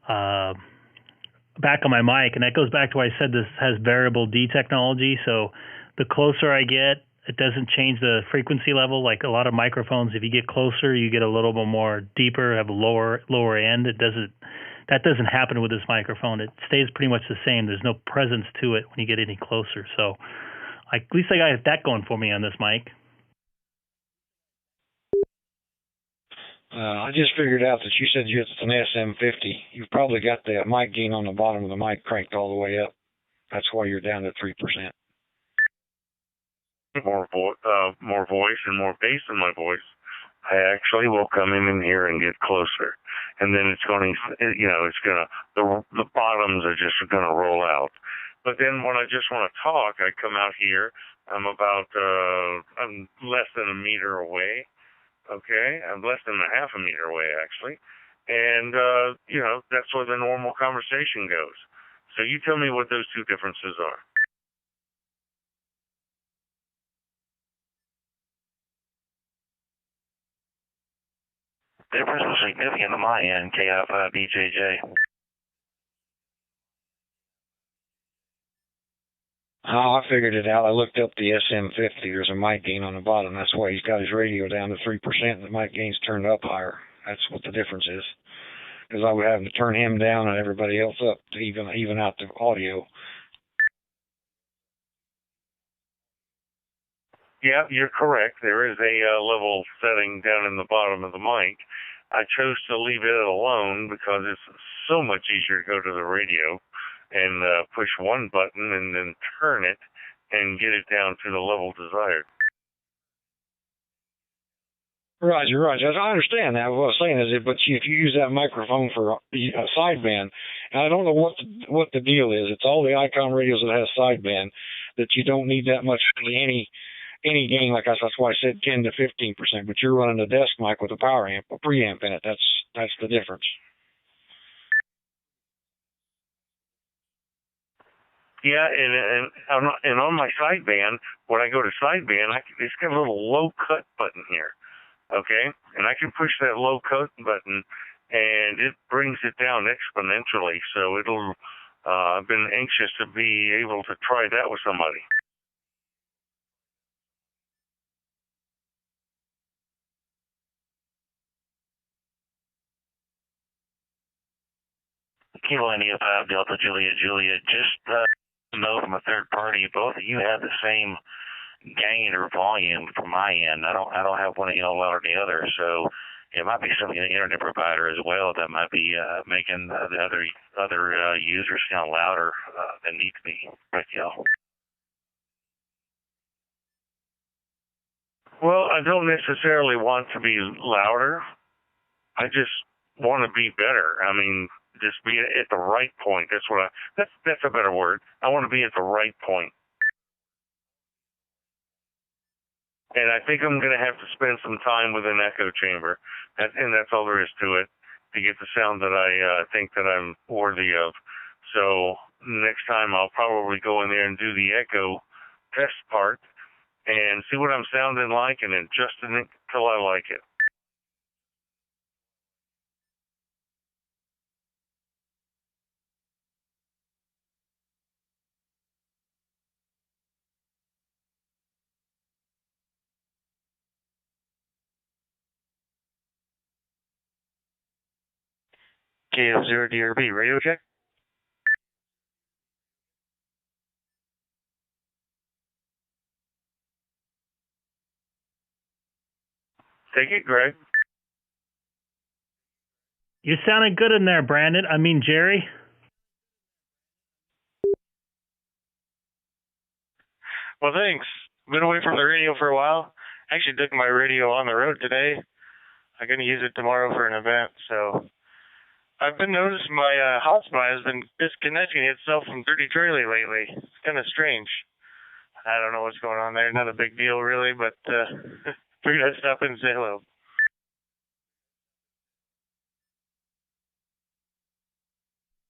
mic, and that goes back to why I said this has variable D technology. So the closer I get, it doesn't change the frequency level. Like a lot of microphones, if you get closer, you get a little bit more deeper, have a lower end. That doesn't happen with this microphone. It stays pretty much the same. There's no presence to it when you get any closer. So at least I got that going for me on this mic. I just figured out that you said it's an SM50. You've probably got the mic gain on the bottom of the mic cranked all the way up. That's why you're down to 3%. More voice and more bass in my voice. I actually will come in here and get closer, and then the bottoms are just going to roll out. But then when I just want to talk, I come out here. I'm less than a meter away. Okay, I'm less than a half a meter away, actually. And, that's where the normal conversation goes. So you tell me what those two differences are. difference was significant on my end, K6EGG. Oh, I figured it out. I looked up the SM50. There's a mic gain on the bottom. That's why he's got his radio down to 3%, and the mic gain's turned up higher. That's what the difference is. Because I would have to turn him down and everybody else up to even out the audio. Yeah, you're correct. There is a level setting down in the bottom of the mic. I chose to leave it alone because it's so much easier to go to the radio and push one button and then turn it and get it down to the level desired. Roger. I understand that. What I'm saying is, but if you use that microphone for a sideband, and I don't know what the deal is. It's all the Icom radios that has sideband that you don't need that much any gain. Like that's why I said 10 to 15%. But you're running a desk mic with a power amp, a preamp in it. That's the difference. Yeah, and on my sideband, when I go to sideband, it's got a little low cut button here. Okay, and I can push that low cut button, and it brings it down exponentially. So it'll. I've been anxious to be able to try that with somebody. Kilo India 5 Delta Juliet. Just know from a third party, both of you have the same gain or volume from my end. I don't have one louder than the other, so it might be something in the internet provider as well that might be making the other users sound louder than need to be with y'all. Well, I don't necessarily want to be louder. I just want to be better. I mean, just be at the right point. That's a better word. I want to be at the right point. And I think I'm going to have to spend some time with an echo chamber. And that's all there is to it, to get the sound that I think that I'm worthy of. So next time I'll probably go in there and do the echo test part and see what I'm sounding like and adjust it until I like it. KF0DRB, radio check. Take it, Greg. You're sounding good in there, Brandon. I mean, Jerry. Well, thanks. Been away from the radio for a while. Actually took my radio on the road today. I'm going to use it tomorrow for an event, so I've been noticing my hotspot has been disconnecting itself from Dirty Charlie lately. It's kind of strange. I don't know what's going on there. Not a big deal, really, but figured I'd stop in and say hello.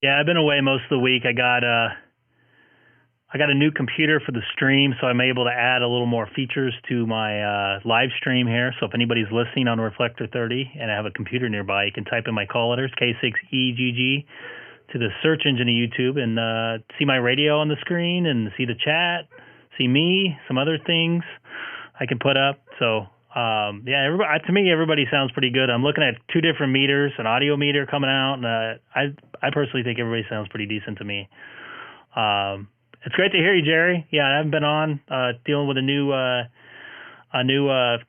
Yeah, I've been away most of the week. I got a new computer for the stream, so I'm able to add a little more features to my live stream here. So if anybody's listening on Reflector 30 and I have a computer nearby, you can type in my call letters, K6EGG, to the search engine of YouTube and see my radio on the screen and see the chat, see me, some other things I can put up. So yeah, to me, everybody sounds pretty good. I'm looking at two different meters, an audio meter coming out, and I personally think everybody sounds pretty decent to me. It's great to hear you, Jerry. Yeah, I haven't been on dealing with a new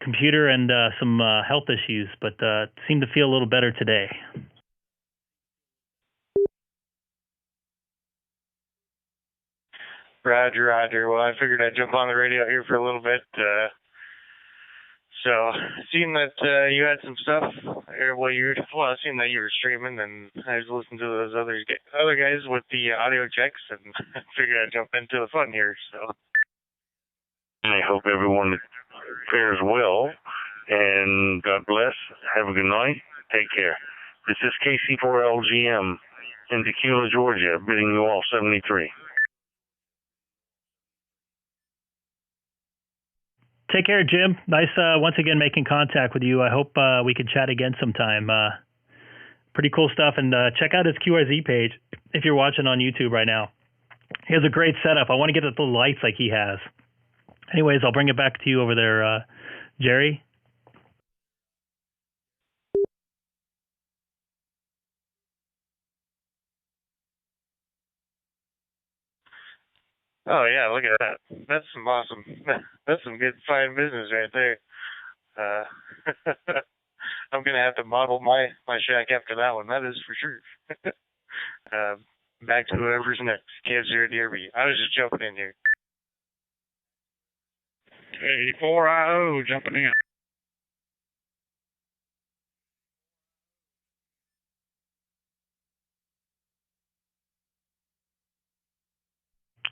computer and some health issues, but seem to feel a little better today. Roger. Well, I figured I'd jump on the radio here for a little bit. So, seeing that you had some stuff, I seen that you were streaming, and I was listening to those other guys with the audio checks, and figured I'd jump into the fun here. So, I hope everyone fares well, and God bless. Have a good night. Take care. This is KC4LGM in Tequila, Georgia, bidding you all 73. Take care, Jim. Nice once again making contact with you. I hope we can chat again sometime. Pretty cool stuff. And check out his QRZ page if you're watching on YouTube right now. He has a great setup. I want to get the lights like he has. Anyways, I'll bring it back to you over there, Jerry. Oh yeah, look at that. That's some awesome. That's some good fine business right there. I'm gonna have to model my shack after that one. That is for sure. Back to whoever's next. K6EGG. I was just jumping in here. K4IO jumping in.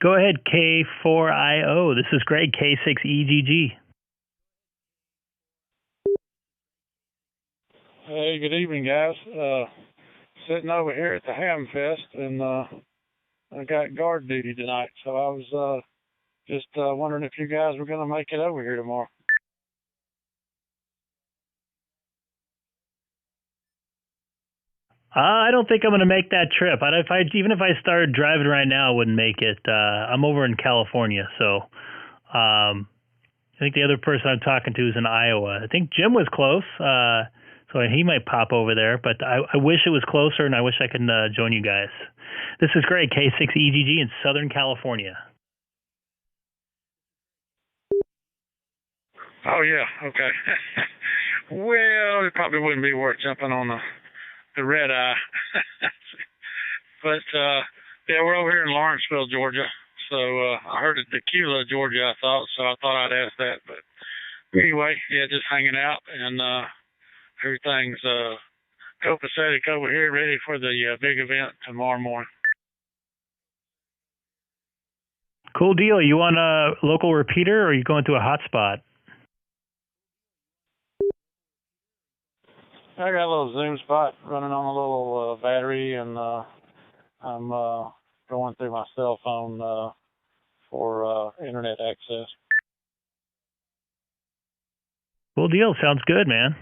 Go ahead, K4IO. This is Greg, K6EGG. Hey, good evening, guys. Sitting over here at the Ham Fest, and I got guard duty tonight, so I was just wondering if you guys were going to make it over here tomorrow. I don't think I'm going to make that trip. Even if I started driving right now, I wouldn't make it. I'm over in California, so I think the other person I'm talking to is in Iowa. I think Jim was close, so he might pop over there. But I wish it was closer, and I wish I could join you guys. This is Greg, K6EGG in Southern California. Oh, yeah, okay. Well, it probably wouldn't be worth jumping on the red eye. But, yeah, we're over here in Lawrenceville, Georgia. So I heard of Tequila, Georgia, I thought I'd ask that. But anyway, yeah, just hanging out, and everything's copacetic over here, ready for the big event tomorrow morning. Cool deal. You on a local repeater, or are you going to a hotspot? I got a little Zoom spot running on a little battery, and I'm going through my cell phone for internet access. Cool deal. Sounds good, man.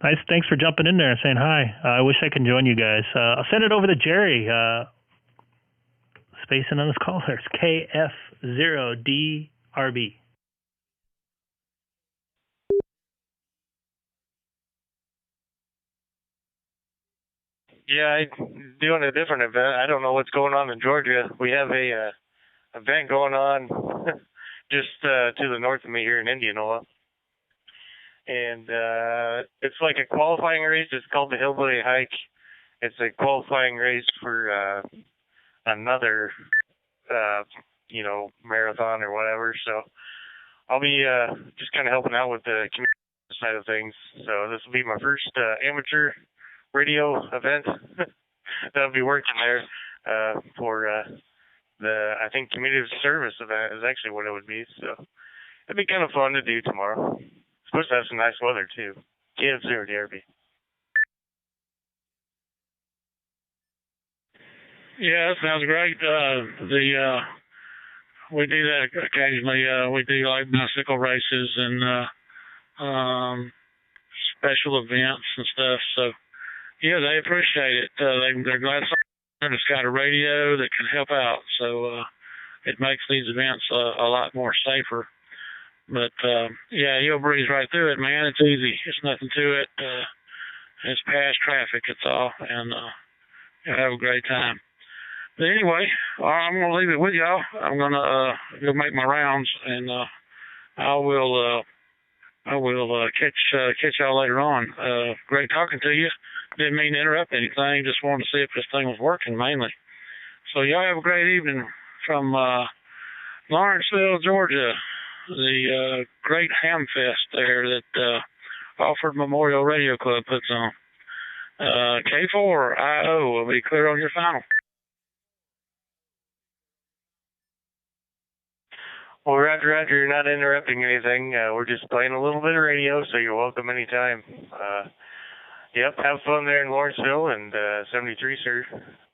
Nice. Thanks for jumping in there and saying hi. I wish I could join you guys. I'll send it over to Jerry. Spacing on this caller. It's KF0DRB. Yeah, I'm doing a different event. I don't know what's going on in Georgia. We have a event going on just to the north of me here in Indianola. And it's like a qualifying race. It's called the Hillbilly Hike. It's a qualifying race for another, marathon or whatever. So I'll be just kind of helping out with the community side of things. So this will be my first amateur radio event that I'll be working there for I think community service event is actually what it would be. So it'd be kind of fun to do tomorrow. Supposed to have some nice weather too. K6EGG. Yeah, that sounds great. We do that occasionally. We do like bicycle races and special events and stuff. So yeah, they appreciate it. They're glad someone has got a radio that can help out. So it makes these events a lot more safer. But yeah, you'll breeze right through it, man. It's easy. It's nothing to it. It's past traffic. It's all, and you'll have a great time. But anyway, I'm gonna leave it with y'all. I'm gonna go make my rounds, and I will catch y'all later on. Great talking to you. Didn't mean to interrupt anything. Just wanted to see if this thing was working mainly. So y'all have a great evening from Lawrenceville, Georgia. The great Ham Fest there that Alfred Memorial Radio Club puts on. K4IO will be clear on your final. Well, Roger, you're not interrupting anything. We're just playing a little bit of radio, so you're welcome anytime. Yep, have fun there in Lawrenceville and 73, sir.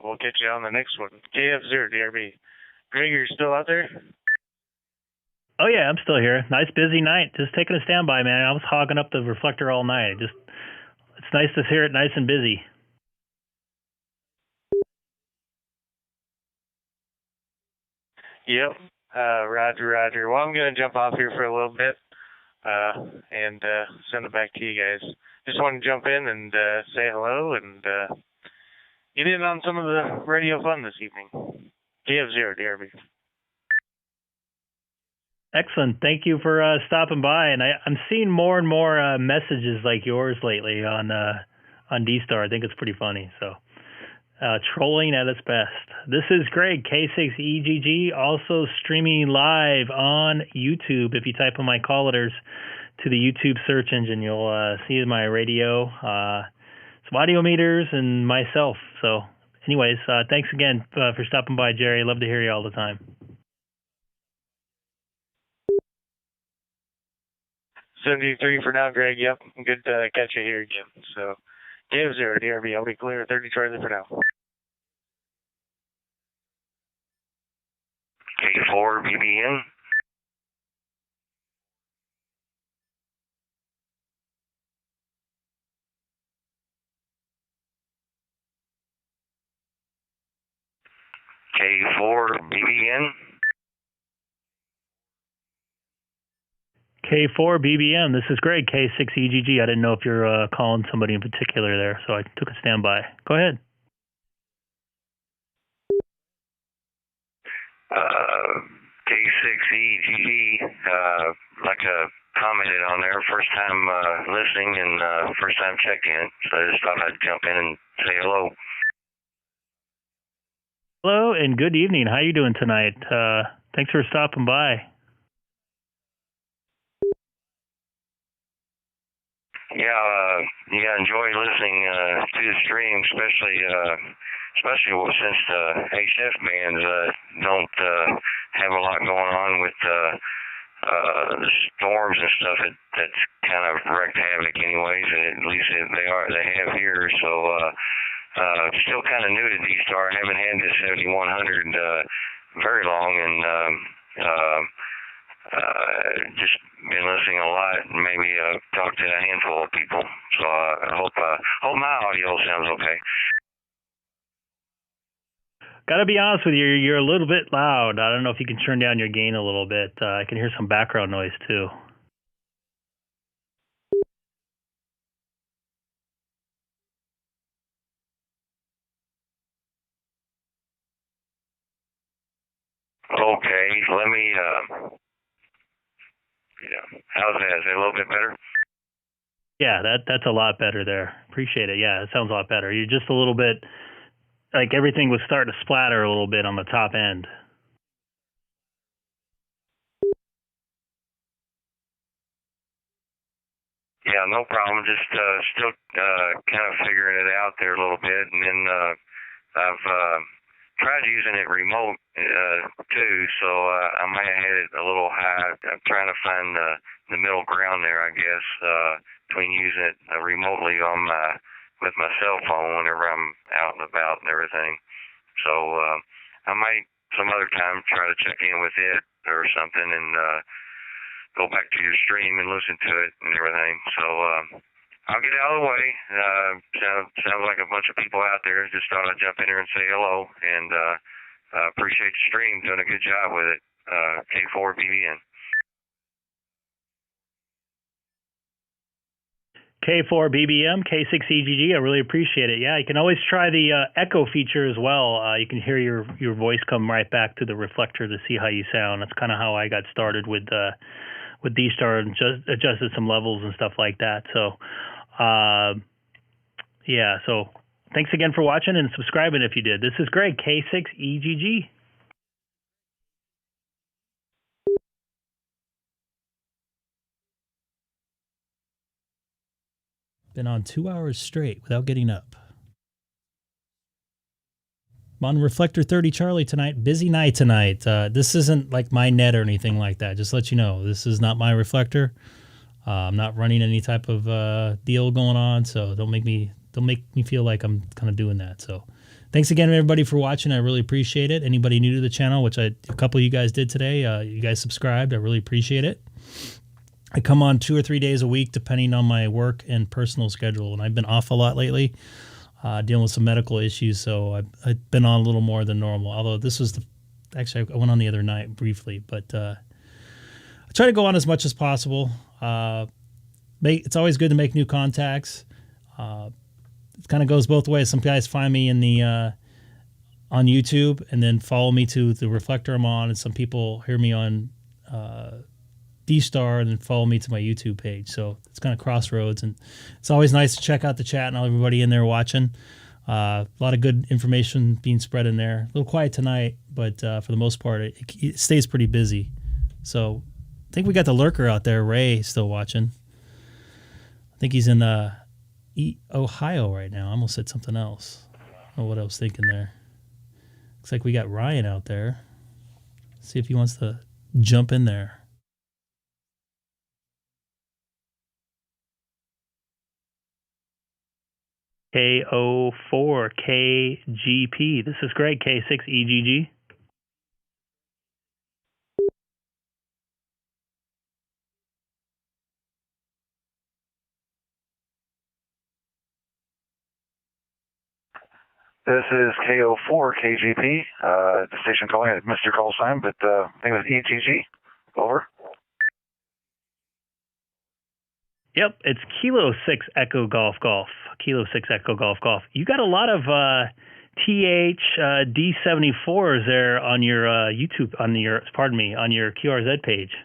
We'll catch you on the next one. KF0DRB. Greg, you're still out there? Oh yeah, I'm still here. Nice busy night. Just taking a standby, man. I was hogging up the reflector all night. It's nice to hear it nice and busy. Yep. Roger. Well, I'm going to jump off here for a little bit and send it back to you guys. Just wanted to jump in and say hello and get in on some of the radio fun this evening. GF0, DRB. Excellent. Thank you for stopping by. And I'm seeing more and more messages like yours lately on DStar. I think it's pretty funny. So trolling at its best. This is Greg, K6EGG, also streaming live on YouTube. If you type in my call letters to the YouTube search engine, you'll see my radio, some audio meters, and myself. So anyways, thanks again for stopping by, Jerry. Love to hear you all the time. $73 for now, Greg. Yep. Good to catch you here again. So, GF0, DRB. I'll be clear. 30 Charlie for now. K4 BBM. K4 BBM. K4 BBM, this is Greg, K6EGG. I didn't know if you're calling somebody in particular there, so I took a standby. Go ahead. K6EGG, like commented on there, first time listening and first time check-in, so I just thought I'd jump in and say hello. Hello and good evening. How you doing tonight? Thanks for stopping by. Yeah, enjoy listening to the stream, especially since the HF bands don't have a lot going on with the storms and stuff that's kind of wreaked havoc anyways, and at least they have here. So still kind of new to DStar. I haven't had this 7100 very long, and just been listening a lot and maybe talked to a handful of people. So I hope my audio sounds okay. Gotta be honest with you, you're a little bit loud. I don't know if you can turn down your gain a little bit. I can hear some background noise too. Okay, let me how's that? Is it a little bit better? Yeah, that's a lot better there. Appreciate it. Yeah, it sounds a lot better. You're just a little bit, like everything was starting to splatter a little bit on the top end. Yeah, no problem. Just still kind of figuring it out there a little bit, and then I've tried using it remote too, so I might have had it a little high. I'm trying to find the middle ground there, I guess, between using it remotely on with my cell phone whenever I'm out and about and everything. So I might some other time try to check in with it or something and go back to your stream and listen to it and everything. So I'll get out of the way. Sounds like a bunch of people out there. Just thought I'd jump in here and say hello, and appreciate the stream. Doing a good job with it. K4 BBN. K4 BBM, K6EGG. I really appreciate it. Yeah, you can always try the echo feature as well. You can hear your voice come right back to the reflector to see how you sound. That's kind of how I got started with DStar and just adjusted some levels and stuff like that. So, yeah. So, thanks again for watching and subscribing if you did. This is Greg, K6EGG. Been on 2 hours straight without getting up. I'm on Reflector 30 Charlie tonight. Busy night tonight. This isn't like my net or anything like that. Just to let you know, this is not my reflector. I'm not running any type of deal going on, so don't make me feel like I'm kind of doing that. So Thanks again, everybody, for watching. I really appreciate it. Anybody new to the channel, which a couple of you guys did today, you guys subscribed. I really appreciate it. I come on 2 or 3 days a week, depending on my work and personal schedule. And I've been off a lot lately, dealing with some medical issues. So I've been on a little more than normal. Although this was actually, I went on the other night briefly, but I try to go on as much as possible. It's always good to make new contacts. It kind of goes both ways. Some guys find me in the on YouTube and then follow me to the reflector I'm on, and some people hear me on DStar and then follow me to my YouTube page. So it's kind of crossroads, and it's always nice to check out the chat and all everybody in there watching. A lot of good information being spread in there. A little quiet tonight, but for the most part, it stays pretty busy. So I think we got the lurker out there, Ray, still watching. I think he's in Ohio right now. I almost said something else. I don't know what I was thinking there. Looks like we got Ryan out there. See if he wants to jump in there. K04KGP. This is Greg, K6EGG. This is K04KGP. The station calling it Mr. Call Sign, but I think it was EGG. Over. Yep, it's Kilo 6 Echo Golf Golf. Kilo 6 Echo Golf Golf. You got a lot of D74s there on your YouTube, on your QRZ page.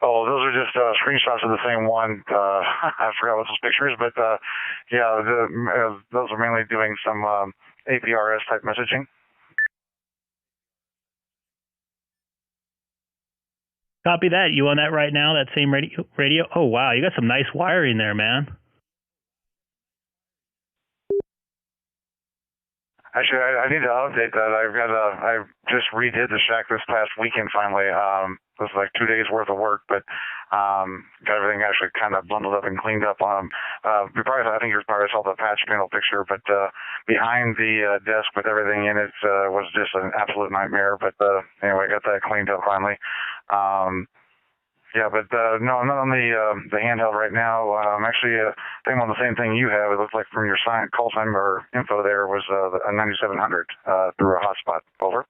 Oh, those are just screenshots of the same one. I forgot what those pictures, but yeah, those are mainly doing some APRS type messaging. Copy that. You on that right now, that same radio? Oh, wow. You got some nice wiring there, man. Actually, I need to update that. I just redid the shack this past weekend finally. It was like 2 days worth of work, but got everything actually kind of bundled up and cleaned up. I think you probably saw the patch panel picture, but behind the desk with everything in it was just an absolute nightmare. But anyway, I got that cleaned up finally. Yeah, but no, I'm not on the handheld right now. I'm actually thinking on the same thing you have. It looks like from your call sign or info there was a 9700 through a hotspot. Over.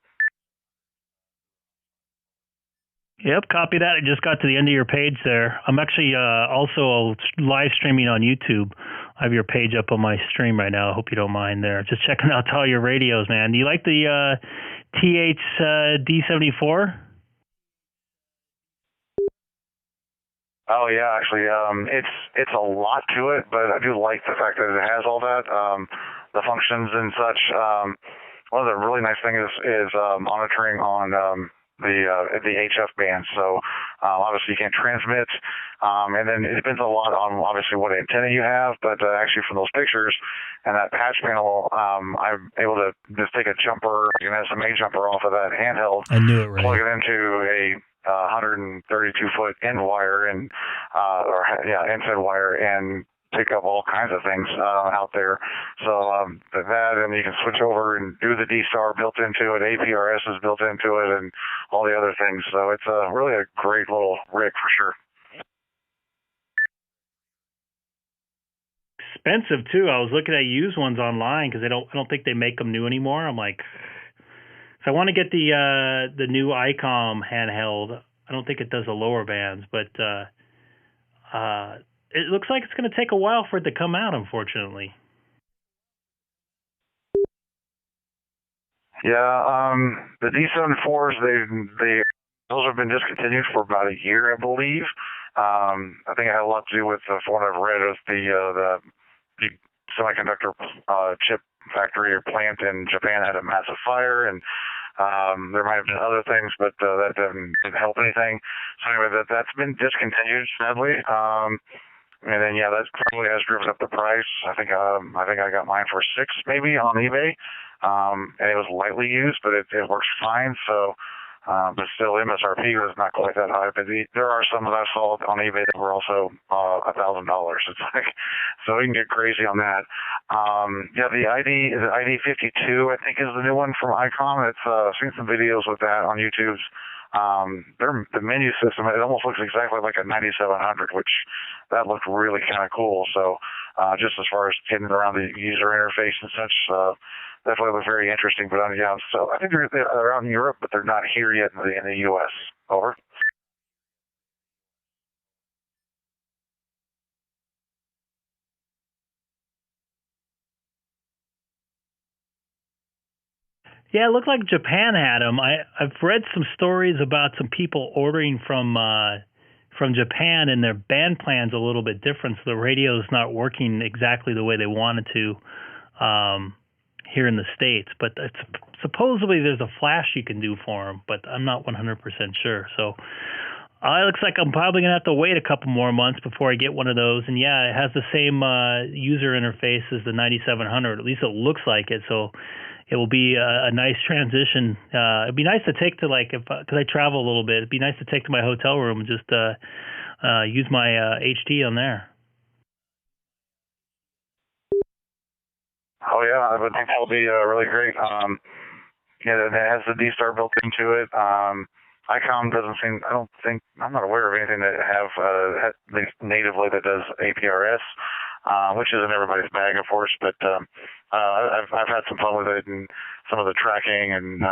Yep, copy that. I just got to the end of your page there. I'm actually also live streaming on YouTube. I have your page up on my stream right now. I hope you don't mind there. Just checking out all your radios, man. Do you like the D74? Oh yeah, actually, it's a lot to it, but I do like the fact that it has all that, the functions and such. One of the really nice things is monitoring on the HF band. So obviously you can transmit, and then it depends a lot on obviously what antenna you have. But actually from those pictures and that patch panel, I'm able to just take a jumper, an SMA jumper off of that handheld. I knew it, right? Plug it into a 132-foot end wire and inside wire and pick up all kinds of things out there. So that, and you can switch over and do the DStar built into it. APRS is built into it, and all the other things. So it's really a great little rig for sure. Expensive too. I was looking at used ones online because I don't think they make them new anymore. I'm like, so I want to get the new Icom handheld. I don't think it does the lower bands, but it looks like it's going to take a while for it to come out, unfortunately. Yeah, the D74s, those have been discontinued for about a year, I believe. I think it had a lot to do with, from what I've read, with the semiconductor chip factory or plant in Japan had a massive fire, and there might have been other things, but that didn't help anything. So anyway, that's been discontinued, sadly. And then yeah, that probably has driven up the price. I think I got mine for $6 maybe on eBay, and it was lightly used, but it works fine. So But still, MSRP was not quite that high. But there are some that I saw on eBay that were also $1,000. It's like, so we can get crazy on that. Yeah, the ID52, I think, is the new one from Icom. It's seen some videos with that on YouTube. The menu system, it almost looks exactly like a 9700, which that looked really kind of cool. So just as far as getting around the user interface and such, definitely looked very interesting. But yeah, so I think they're out in Europe, but they're not here yet in the U.S. Over. Yeah, it looked like Japan had them. I've read some stories about some people ordering from Japan, and their band plan's a little bit different, so the radio's not working exactly the way they wanted to here in the States. But supposedly there's a flash you can do for them, but I'm not 100% sure. So it looks like I'm probably going to have to wait a couple more months before I get one of those. And yeah, it has the same user interface as the 9700. At least it looks like it. So it will be a nice transition. It'd be nice to take to, like, because I travel a little bit, it'd be nice to take to my hotel room and just use my HT on there. Oh yeah, I would think that would be really great. Yeah, it has the DStar built into it. Icom doesn't seem, I'm not aware of anything that have natively that does APRS, which isn't everybody's bag, of course, but I've had some fun with it and some of the tracking and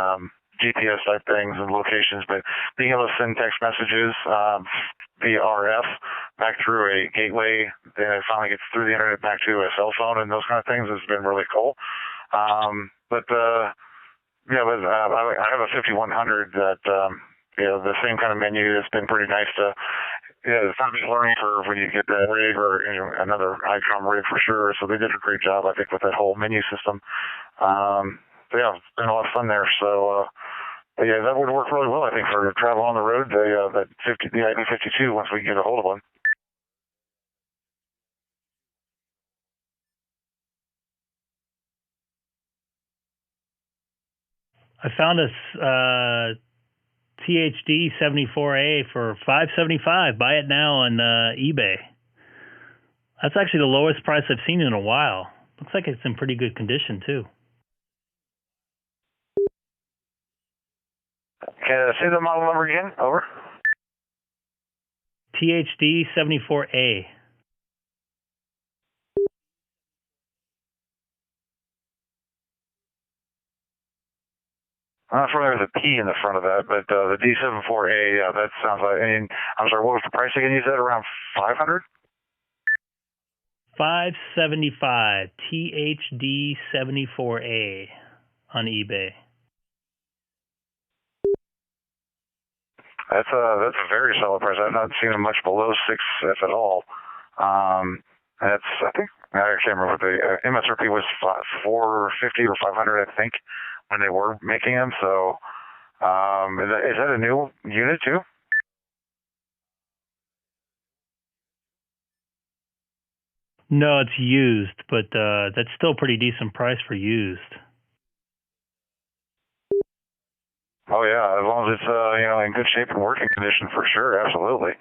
GPS type things and locations, but being able to send text messages via RF back through a gateway, then it finally gets through the internet back to a cell phone and those kind of things has been really cool. But I have a 5100 that, the same kind of menu. It's been pretty nice to, it's not a big learning curve when you get that rig or another Icom rig for sure. So they did a great job, I think, with that whole menu system. So yeah, it's been a lot of fun there. So, but yeah, that would work really well, I think, for travel on the road. The ID52, once we can get a hold of one. I found a THD 74A for $575. Buy it now on eBay. That's actually the lowest price I've seen in a while. Looks like it's in pretty good condition too. Can I say the model number again? Over. THD 74A. I'm not sure there's a P in the front of that, but the D74A, yeah, that sounds like. And I'm sorry, what was the price again? You said around 500? $575. THD 74A on eBay. That's a very solid price. I've not seen it much below 6 at all. That's, I think, I can't remember what the MSRP was, 450 or 500, I think, when they were making them. So, is that a new unit too? No, it's used, but that's still a pretty decent price for used. Oh yeah, as long as it's in good shape and working condition, for sure, absolutely.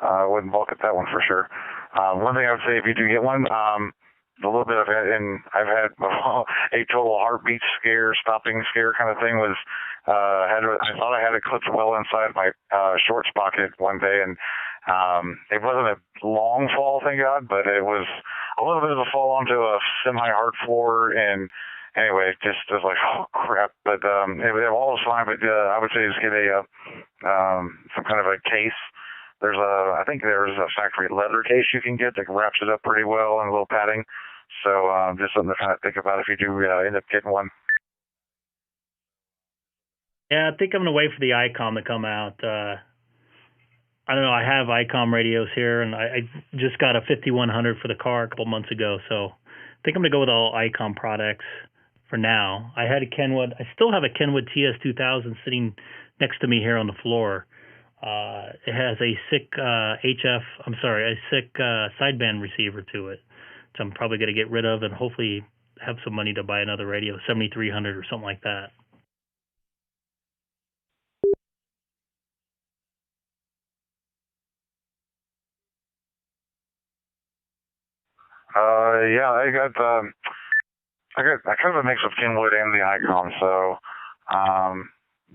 I wouldn't balk at that one for sure. One thing I would say, if you do get one, a little bit of it, and I've had a total heartbeat scare, stopping scare kind of thing was, I thought I had it clipped well inside my shorts pocket one day, and it wasn't a long fall, thank God, but it was a little bit of a fall onto a semi-hard floor, and anyway, just was like, oh crap. But it all was fine. But I would say just get some kind of a case. I think there's a factory leather case you can get that wraps it up pretty well and a little padding. So just something to kind of think about if you do end up getting one. Yeah, I think I'm gonna wait for the Icom to come out. I don't know. I have Icom radios here, and I just got a 5100 for the car a couple months ago. So I think I'm gonna go with all Icom products for now. I had a Kenwood. I still have a Kenwood TS2000 sitting next to me here on the floor. It has a sick sideband receiver to it, which I'm probably going to get rid of and hopefully have some money to buy another radio, 7300 or something like that. Yeah, I kind of a mix of Kenwood and the Icom. So,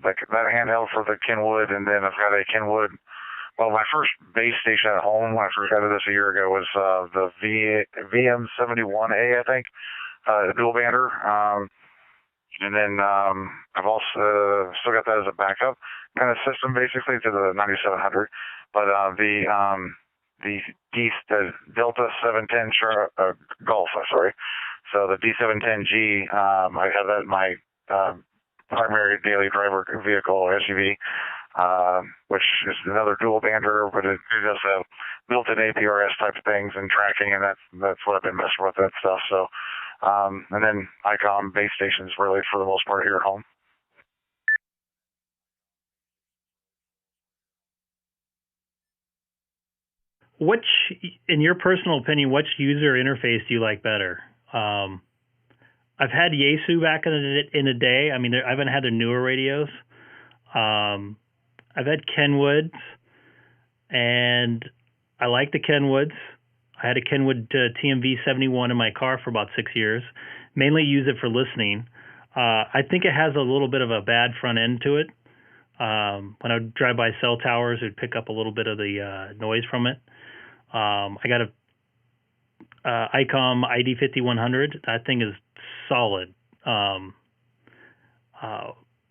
like that handheld for the Kenwood, and then I've got a Kenwood. Well, my first base station at home when I first got this a year ago was the VM71A, I think, dual bander. And then I've also still got that as a backup kind of system, basically, to the 9700. But the Delta 710 Golf, sorry. So the D710G, I have that in my primary daily driver vehicle SUV, which is another dual bander, but it does have built-in APRS type of things and tracking, and that's what I've been messing with, that stuff. So, and then Icom base stations really for the most part here at home. Which, in your personal opinion, which user interface do you like better? I've had Yaesu back in the day. I mean, I haven't had their newer radios. I've had Kenwoods, and I like the Kenwoods. I had a Kenwood TMV71 in my car for about 6 years. Mainly use it for listening. I think it has a little bit of a bad front end to it. When I would drive by cell towers, it would pick up a little bit of the noise from it. I got a Icom ID5100. That thing is solid.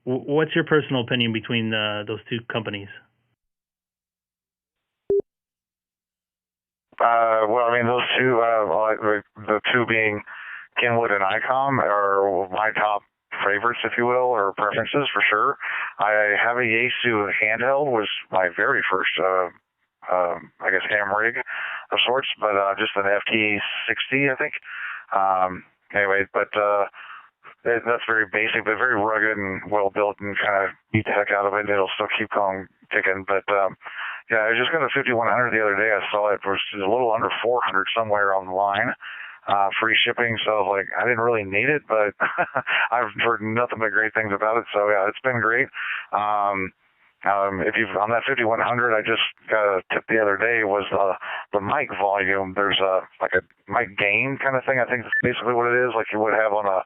What's your personal opinion between those two companies? Well, I mean, those two, the two being Kenwood and Icom, are my top favorites, if you will, or preferences for sure. I have a Yaesu handheld, was my very first, I guess, ham rig of sorts, but just an FT60, I think. Anyway, but that's very basic, but very rugged and well built, and kind of beat the heck out of it. It'll still keep on ticking. But yeah, I just got a 5100 the other day. I saw it for a little under 400 somewhere online, free shipping. So I was like, I didn't really need it, but I've heard nothing but great things about it. So yeah, it's been great. If you've on that 5100, I just got a tip the other day was the mic volume. There's like a mic gain kind of thing. I think that's basically what it is, like you would have on a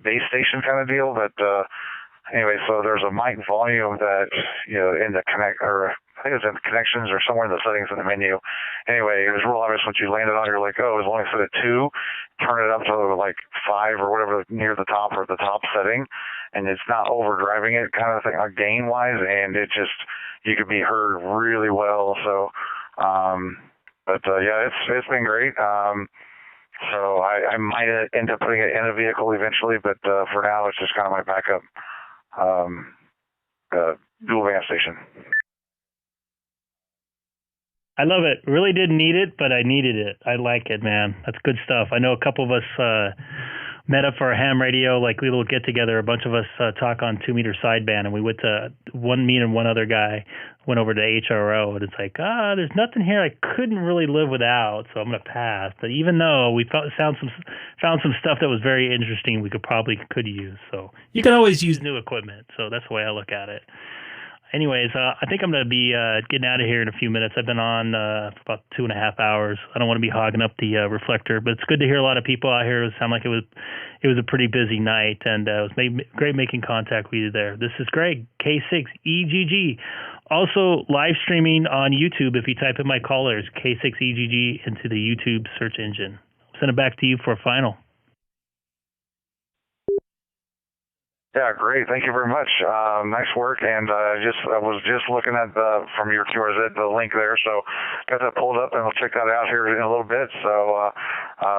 base station kind of deal. But anyway, so there's a mic volume that, you know, in the I think it's in the connections or somewhere in the settings in the menu. Anyway, it was real obvious once you landed on it, you're like, oh, it was only set at 2. Turn it up to like 5 or whatever near the top or the top setting, and it's not overdriving it kind of thing, gain wise, and it just, you could be heard really well. So, yeah, it's been great. So I might end up putting it in a vehicle eventually, but for now it's just kind of my backup dual band station. I love it. Really didn't need it, but I needed it. I like it, man. That's good stuff. I know a couple of us met up for a ham radio, like a little get together. A bunch of us talk on 2-meter sideband, and we went to me and one other guy went over to HRO, and it's like, there's nothing here I couldn't really live without, so I'm gonna pass. But even though we found some stuff that was very interesting, we could use. So you can always use new equipment. So that's the way I look at it. Anyways, I think I'm going to be getting out of here in a few minutes. I've been on for about 2.5 hours. I don't want to be hogging up the reflector, but it's good to hear a lot of people out here. It sounded like it was a pretty busy night, and it was great making contact with you there. This is Greg, K6EGG. Also live streaming on YouTube. If you type in my callers, K6EGG, into the YouTube search engine. I'll send it back to you for a final. Yeah, great. Thank you very much. Nice work. And I was just looking at from your QRZ, the link there. So got that pulled up, and we'll check that out here in a little bit. So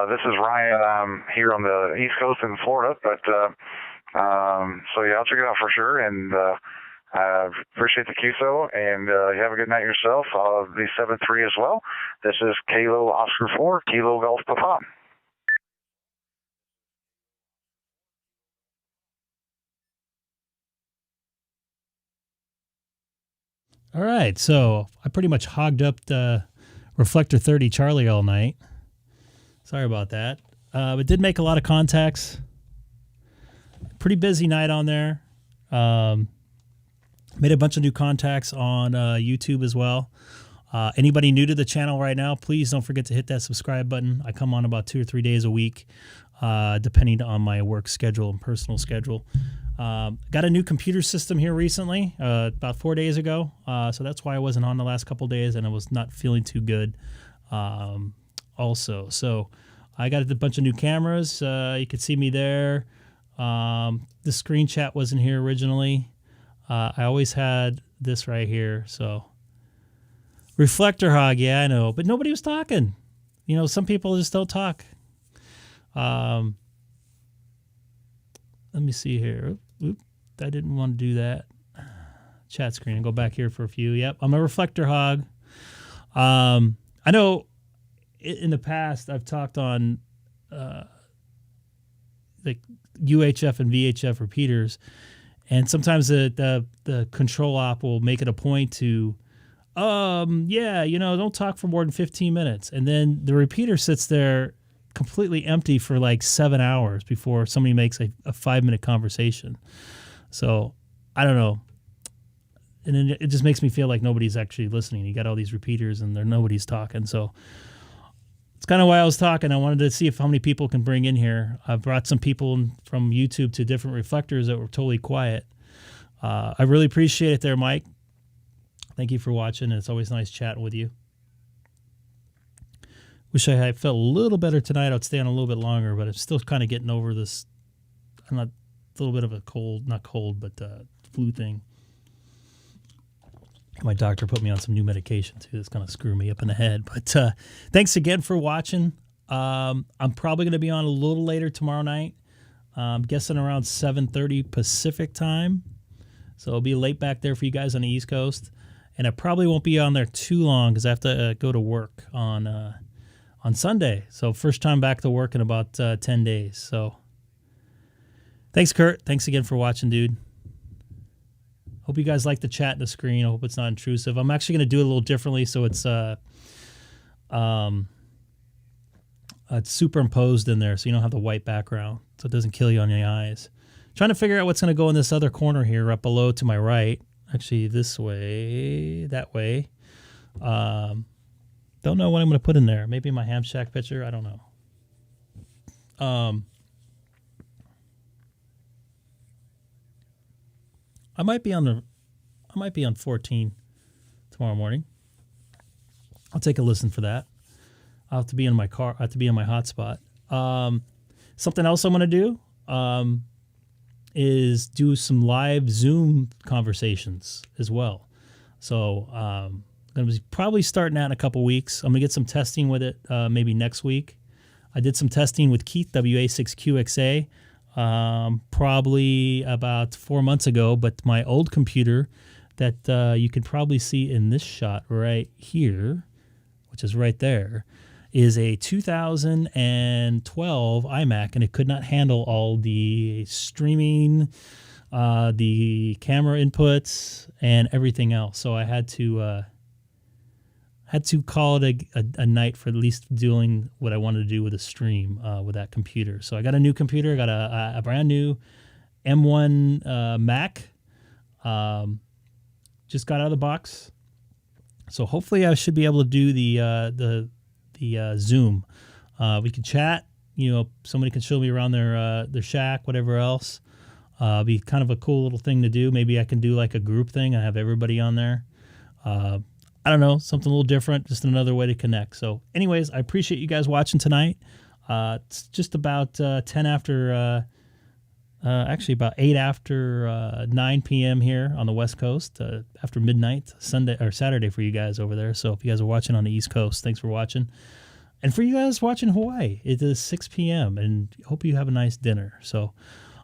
this is Ryan here on the East Coast in Florida. But so yeah, I'll check it out for sure. And I appreciate the QSO, and you have a good night yourself. The 7-3 as well. This is Kilo Oscar 4, Kilo Golf Papa. All right, so I pretty much hogged up the Reflector 30 Charlie all night. Sorry about that. But did make a lot of contacts. Pretty busy night on there. Made a bunch of new contacts on YouTube as well. Anybody new to the channel right now, please don't forget to hit that subscribe button. I come on about 2 or 3 days a week, depending on my work schedule and personal schedule. Got a new computer system here recently, about 4 days ago. So that's why I wasn't on the last couple days, and I was not feeling too good also. So I got a bunch of new cameras. You can see me there. The screen chat wasn't here originally. I always had this right here. So reflector hog, yeah, I know, but nobody was talking. You know, some people just don't talk. Let me see here. Oop, I didn't want to do that. Chat screen. Go back here for a few. Yep, I'm a reflector hog. I know in the past I've talked on like UHF and VHF repeaters, and sometimes the control op will make it a point to, don't talk for more than 15 minutes. And then the repeater sits there completely empty for like 7 hours before somebody makes a 5-minute conversation. So I don't know. And then it just makes me feel like nobody's actually listening. You got all these repeaters and nobody's talking. So it's kind of why I was talking. I wanted to see how many people can bring in here. I brought some people from YouTube to different reflectors that were totally quiet. I really appreciate it there, Mike. Thank you for watching. It's always nice chatting with you. Wish I had felt a little better tonight. I'd stay on a little bit longer, but I'm still kind of getting over this. I'm not a little bit of a cold, not cold, but flu thing. My doctor put me on some new medication too. That's going to screw me up in the head. But thanks again for watching. I'm probably going to be on a little later tomorrow night. I'm guessing around 7:30 Pacific time. So it'll be late back there for you guys on the East Coast. And I probably won't be on there too long because I have to go to work on Sunday. So first time back to work in about 10 days. So thanks, Kurt. Thanks again for watching, dude. Hope you guys like the chat and the screen. I hope it's not intrusive. I'm actually going to do it a little differently so it's superimposed in there so you don't have the white background so it doesn't kill you on the eyes. Trying to figure out what's going to go in this other corner here up below to my right. Actually, this way, that way. Don't know what I'm going to put in there. Maybe my ham shack picture. I don't know. I might be on 14 tomorrow morning. I'll take a listen for that. I'll have to be in my car. I have to be in my hotspot. Something else I'm going to do is do some live Zoom conversations as well. So I'm going to be probably starting that in a couple weeks. I'm going to get some testing with it maybe next week. I did some testing with Keith, WA6QXA, probably about 4 months ago, but my old computer that you can probably see in this shot right here, which is right there, is a 2012 iMac, and it could not handle all the streaming, the camera inputs, and everything else. So I had to call it a night for at least doing what I wanted to do with a stream with that computer. So I got a new computer. I got a brand new M1 Mac. Just got out of the box. So hopefully I should be able to do the Zoom. We can chat. You know, somebody can show me around their shack, whatever else. Be kind of a cool little thing to do. Maybe I can do like a group thing. I have everybody on there. I don't know, something a little different, just another way to connect. So anyways, I appreciate you guys watching tonight. It's just about 10 after, actually about 8 after 9 p.m. here on the West Coast, after midnight, Sunday or Saturday for you guys over there. So if you guys are watching on the East Coast, thanks for watching. And for you guys watching Hawaii, it is 6 p.m. and hope you have a nice dinner. So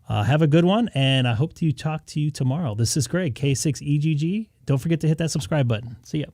have a good one, and I hope to talk to you tomorrow. This is Greg, K6EGG. Don't forget to hit that subscribe button. See ya.